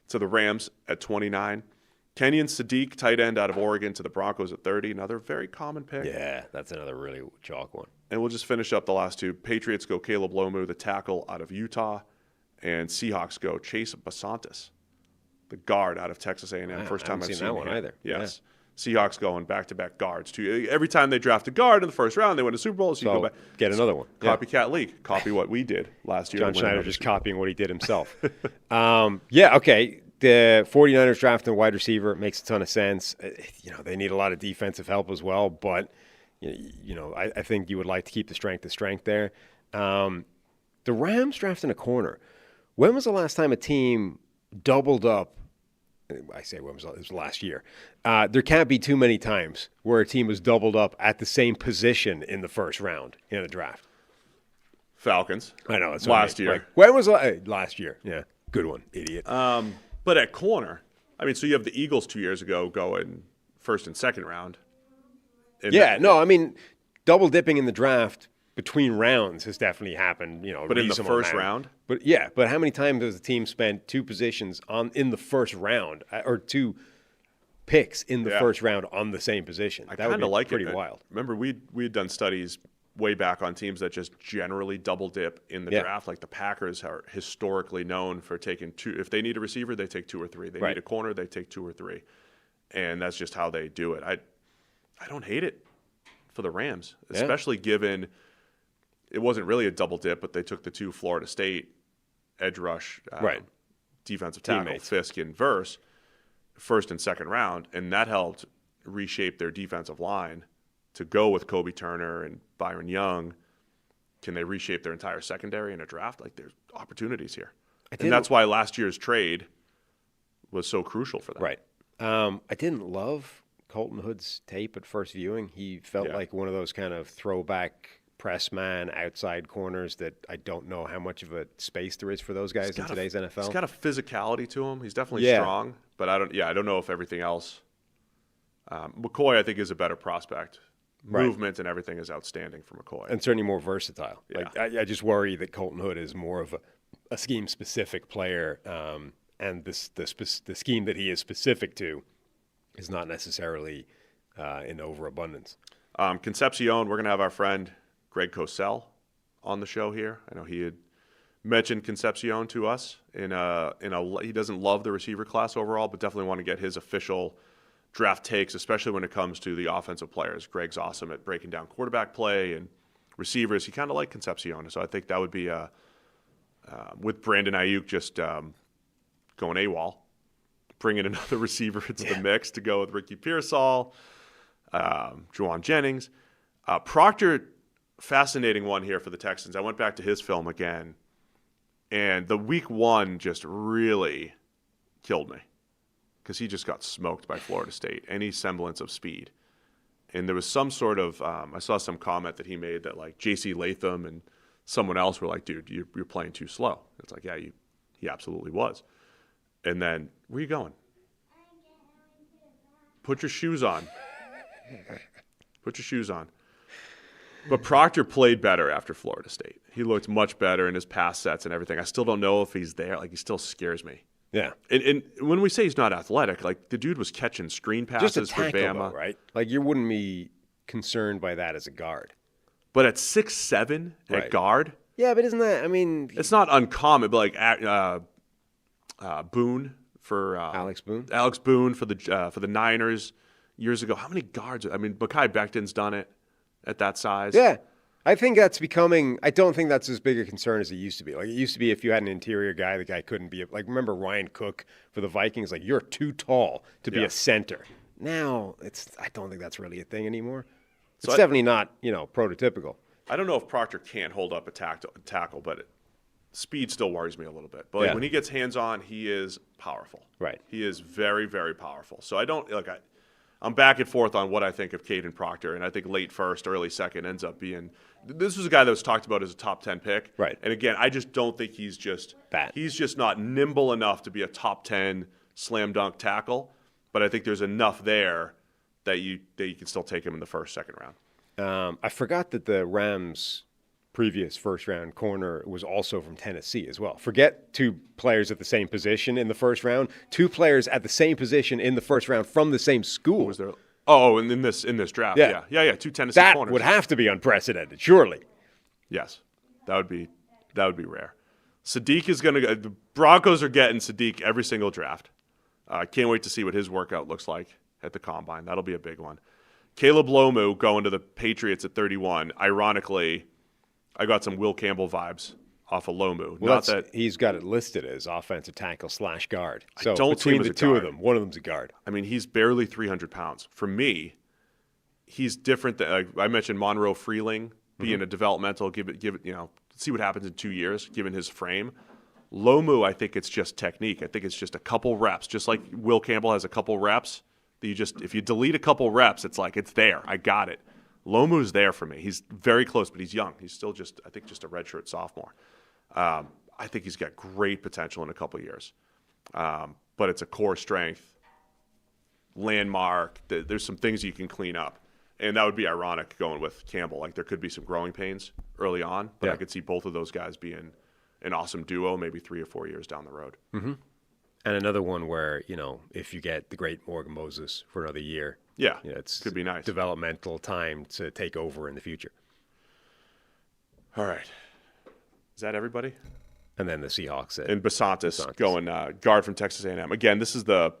S1: to the Rams at 29. Kenyon Sadiq, tight end out of Oregon, to the Broncos at 30. Another very common pick.
S2: Yeah, that's another really chalk one.
S1: And we'll just finish up the last two. Patriots go Caleb Lomu, the tackle out of Utah. And Seahawks go Chase Basantis, the guard out of Texas A&M.
S2: Wow,
S1: First time I've seen
S2: that one either.
S1: Yes. Yeah. Seahawks going back-to-back guards. Every time they draft a guard in the 1st round, they win a Super Bowl. So you go back.
S2: Get another one.
S1: Copycat league. Copy what we did last year.
S2: John Schneider just copying what he did himself. Okay. The 49ers drafting a wide receiver makes a ton of sense. They need a lot of defensive help as well, but I think you would like to keep the strength there. The Rams drafting a corner. When was the last time a team doubled up? I say when was it? It was last year. There can't be too many times where a team was doubled up at the same position in the 1st round in a draft.
S1: Falcons.
S2: I know. It's
S1: last year.
S2: Like, when was last year? Yeah. Good one, idiot.
S1: But at corner, so you have the Eagles 2 years ago going 1st and 2nd round.
S2: Double dipping in the draft between rounds has definitely happened,
S1: But in the first round?
S2: But how many times has the team spent two positions in the first round, or two picks in the first round on the same position?
S1: That would be like
S2: pretty wild.
S1: Remember, we had done studies way back on teams that just generally double dip in the draft. Like the Packers are historically known for taking two. If they need a receiver, they take 2 or 3. They need a corner, they take 2 or 3. And that's just how they do it. I don't hate it for the Rams, especially given it wasn't really a double dip, but they took the 2 Florida State edge rush defensive tackle, teammates. Fisk and Verse, first and second round, and that helped reshape their defensive line to go with Kobe Turner and Byron Young. Can they reshape their entire secondary in a draft? Like, there's opportunities here. And that's why last year's trade was so crucial for them.
S2: Right. I didn't love Colton Hood's tape at first viewing. He felt like one of those kind of throwback press man outside corners that I don't know how much of a space there is for those guys in today's NFL.
S1: He's got a physicality to him. He's definitely strong, but I don't know if everything else. McCoy, I think, is a better prospect. Movement and everything is outstanding for McCoy.
S2: And certainly more versatile. Yeah. Like, I just worry that Colton Hood is more of a scheme-specific player, and the scheme that he is specific to is not necessarily in overabundance.
S1: Concepcion, we're going to have our friend Greg Cosell on the show here. I know he had mentioned Concepcion to us. He doesn't love the receiver class overall, but definitely want to get his official draft takes, especially when it comes to the offensive players. Greg's awesome at breaking down quarterback play and receivers. He kind of like Concepcion, so I think that would be with Brandon Ayuk just going AWOL, bringing another receiver into the mix to go with Ricky Pearsall, Juwan Jennings. Proctor, fascinating one here for the Texans. I went back to his film again, and the week 1 just really killed me because he just got smoked by Florida State, any semblance of speed. And there was some sort of I saw some comment that he made that, like, J.C. Latham and someone else were like, dude, you're playing too slow. It's like, yeah, he absolutely was. And then, where are you going? Put your shoes on. Put your shoes on. But Proctor played better after Florida State. He looked much better in his pass sets and everything. I still don't know if he's there. Like, he still scares me.
S2: Yeah.
S1: And when we say he's not athletic, like, the dude was catching screen passes
S2: just a tackle,
S1: for Bama.
S2: Though, right? Like, you wouldn't be concerned by that as a guard.
S1: But at 6'7" at guard?
S2: Yeah, but isn't that, I mean...
S1: It's not uncommon, but like Boone for...
S2: Alex Boone?
S1: Alex Boone for the Niners years ago. How many guards? I mean, Mekhi Becton's done it at that size.
S2: Yeah. I think that's becoming – I don't think that's as big a concern as it used to be. Like, it used to be if you had an interior guy, the guy couldn't be – like, remember Ryan Cook for the Vikings? Like, you're too tall to be a center. Now, I don't think that's really a thing anymore. It's definitely not, prototypical.
S1: I don't know if Proctor can't hold up a tackle, but speed still worries me a little bit. But like, when he gets hands-on, he is powerful.
S2: Right.
S1: He is very, very powerful. So I don't – I'm back and forth on what I think of Caden Proctor, and I think late first, early second ends up being – this was a guy that was talked about as a top 10 pick.
S2: Right.
S1: And again, I just don't think he's just
S2: bad.
S1: He's just not nimble enough to be a top 10 slam dunk tackle, but I think there's enough there that you can still take him in the first, second round.
S2: I forgot that the Rams' previous first-round corner was also from Tennessee as well. Forget 2 players at the same position in the first round. 2 players at the same position in the first round from the same school.
S1: Was there? Oh, and in this draft, yeah. 2 Tennessee corners.
S2: That would have to be unprecedented, surely.
S1: Yes, that would be rare. Sadiq is going to. The Broncos are getting Sadiq every single draft. Can't wait to see what his workout looks like at the combine. That'll be a big one. Caleb Lomu going to the Patriots at 31. Ironically, I got some Will Campbell vibes off of Lomu.
S2: Well, he's got it listed as offensive tackle / guard. So
S1: I don't
S2: between the two of them, one of them's a guard.
S1: I mean, he's barely 300 pounds. For me, he's different than I mentioned Monroe Freeling being a developmental. Give it. See what happens in 2 years, given his frame. Lomu, I think it's just technique. I think it's just a couple reps, just like Will Campbell has a couple reps. If you delete a couple reps, it's like it's there. I got it. Lomu's there for me. He's very close, but he's young. He's still just a redshirt sophomore. I think he's got great potential in a couple years. But it's a core strength, landmark. There's some things you can clean up. And that would be ironic going with Campbell. Like, there could be some growing pains early on, but I could see both of those guys being an awesome duo maybe 3 or 4 years down the road.
S2: Mm-hmm. And another one where, if you get the great Morgan Moses for another year, it's
S1: could be nice.
S2: Developmental time to take over in the future.
S1: All right. Is that everybody?
S2: And then the Seahawks.
S1: And Basantis going guard from Texas A&M. Again, this is the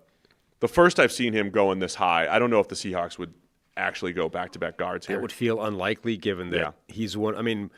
S1: first I've seen him going this high. I don't know if the Seahawks would actually go back-to-back guards here.
S2: It would feel unlikely given that he's one. I mean,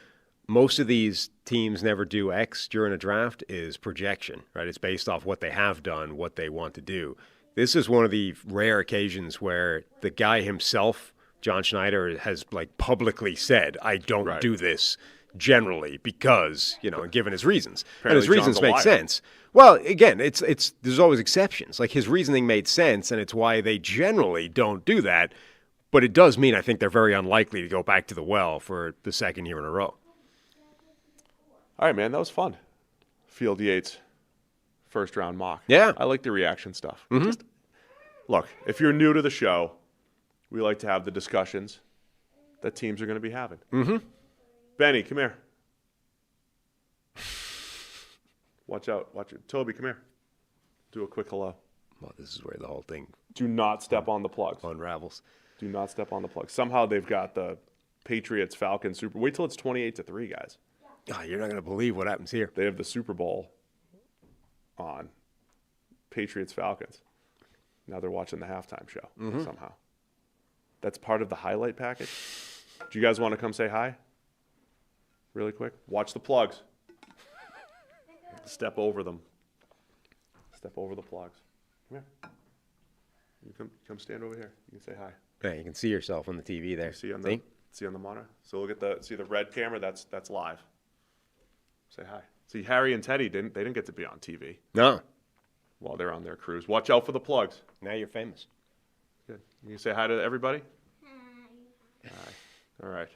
S2: most of these teams never do X during a draft is projection, right? It's based off what they have done, what they want to do. This is one of the rare occasions where the guy himself, John Schneider, has publicly said, I don't do this generally because, and given his reasons.
S1: Apparently
S2: and his reasons make sense. Well, again, it's there's always exceptions. Like, his reasoning made sense, and it's why they generally don't do that. But it does mean I think they're very unlikely to go back to the well for the second year in a row.
S1: All right, man, that was fun. Field Yates, first-round mock.
S2: Yeah.
S1: I like the reaction stuff.
S2: Mm-hmm.
S1: Look, if you're new to the show, we like to have the discussions that teams are going to be having.
S2: Mm-hmm.
S1: Benny, come here. Watch out. Toby, come here. Do a quick hello.
S2: Well, this is where the whole thing
S1: do not step on the plugs.
S2: Unravels.
S1: Do not step on the plugs. Somehow they've got the Patriots-Falcons Super. Wait till it's 28-3, guys.
S2: Oh, you're not going to believe what happens here.
S1: They have the Super Bowl on. Patriots-Falcons. Now they're watching the halftime show somehow. That's part of the highlight package. Do you guys want to come say hi? Really quick? Watch the plugs. Step over them. Step over the plugs. Come here. You come stand over here. You can say hi.
S2: Yeah, you can see yourself on the TV there.
S1: See on the monitor. So look at the red camera. That's live. Say hi. See, Harry and Teddy they didn't get to be on TV.
S2: No.
S1: While they're on their cruise. Watch out for the plugs.
S2: Now you're famous.
S1: Good. You can say hi to everybody? Hi. All right.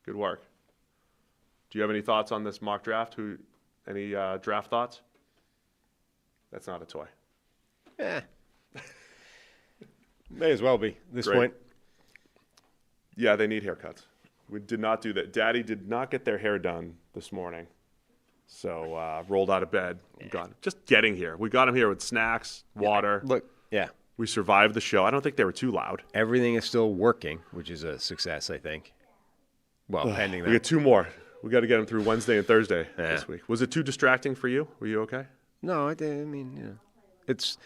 S1: Good work. Do you have any thoughts on this mock draft? Any draft thoughts? That's not a toy.
S2: Yeah. May as well be at this
S1: Great.
S2: point.
S1: Yeah, they need haircuts. We did not do that. Daddy did not get their hair done this morning. So rolled out of bed. Just getting here. We got him here with snacks, water.
S2: Look, yeah.
S1: We survived the show. I don't think they were too loud.
S2: Everything is still working, which is a success, I think. Well, pending that.
S1: We got 2 more. We got to get them through Wednesday and Thursday this week. Was it too distracting for you? Were you okay?
S2: No, I mean, it's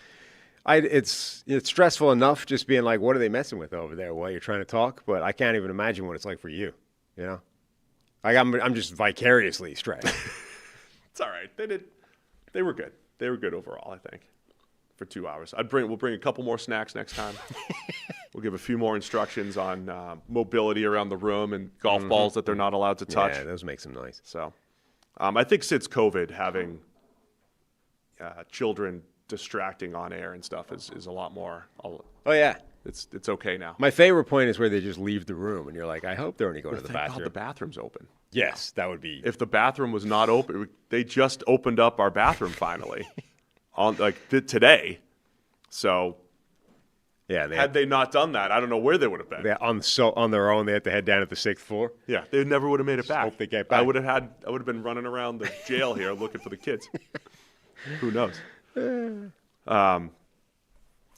S2: stressful enough just being like, what are they messing with over there while you're trying to talk? But I can't even imagine what it's like for you. Like I'm just vicariously stressed.
S1: It's all right. They were good. They were good overall, I think, for 2 hours. We'll bring a couple more snacks next time. We'll give a few more instructions on mobility around the room and golf balls that they're not allowed to touch.
S2: Yeah, those make some noise.
S1: So I think since COVID, having children distracting on air and stuff is a lot more.
S2: Oh, yeah.
S1: It's okay now.
S2: My favorite point is where they just leave the room, and you're like, I hope they're only going to the bathroom.
S1: God the bathroom's open.
S2: Yes, that would be.
S1: If the bathroom was not open, they just opened up our bathroom finally, today. So,
S2: yeah,
S1: had they not done that, I don't know where they would have been.
S2: On their own, they had to head down to the 6th floor.
S1: Yeah, they never would have made it back.
S2: Hope they get back.
S1: I would have been running around the jail here looking for the kids. Who knows?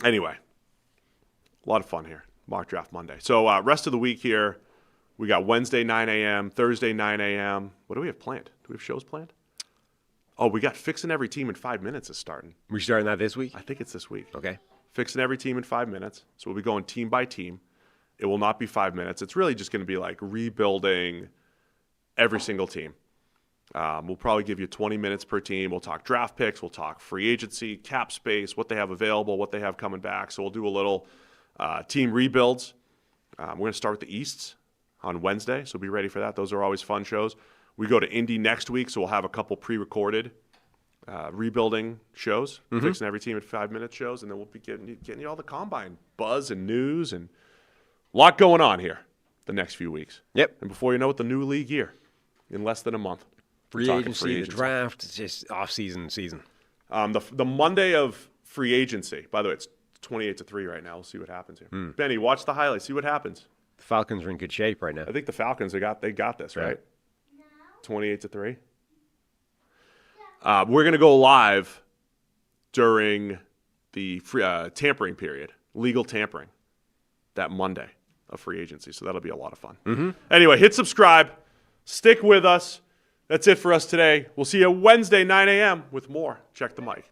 S1: Anyway, a lot of fun here. Mock Draft Monday. So rest of the week here, we got Wednesday 9 a.m., Thursday 9 a.m. What do we have planned? Do we have shows planned? Oh, we got Fixing Every Team in 5 minutes is starting.
S2: We starting that this week?
S1: I think it's this week.
S2: Okay.
S1: Fixing Every Team in 5 minutes. So we'll be going team by team. It will not be 5 minutes. It's really just going to be like rebuilding every single team. We'll probably give you 20 minutes per team. We'll talk draft picks. We'll talk free agency, cap space, what they have available, what they have coming back. So we'll do a little team rebuilds. We're going to start with the Easts on Wednesday, so be ready for that. Those are always fun shows. We go to Indy next week, so we'll have a couple pre-recorded rebuilding shows, Fixing Every Team at 5 minute shows, and then we'll be getting you all the combine buzz and news and a lot going on here the next few weeks.
S2: Yep.
S1: And before you know it, the new league year in less than a month.
S2: Free agency, the draft, it's just off-season season.
S1: The Monday of free agency, by the way, it's 28-3 right now. We'll see what happens here. Benny, watch the highlights. See what happens.
S2: Falcons are in good shape right now.
S1: I think the Falcons, they got this, right? 28-3. We're going to go live during the tampering period, legal tampering, that Monday of free agency. So that'll be a lot of fun.
S2: Mm-hmm.
S1: Anyway, hit subscribe. Stick with us. That's it for us today. We'll see you Wednesday, 9 a.m. with more. Check the mic.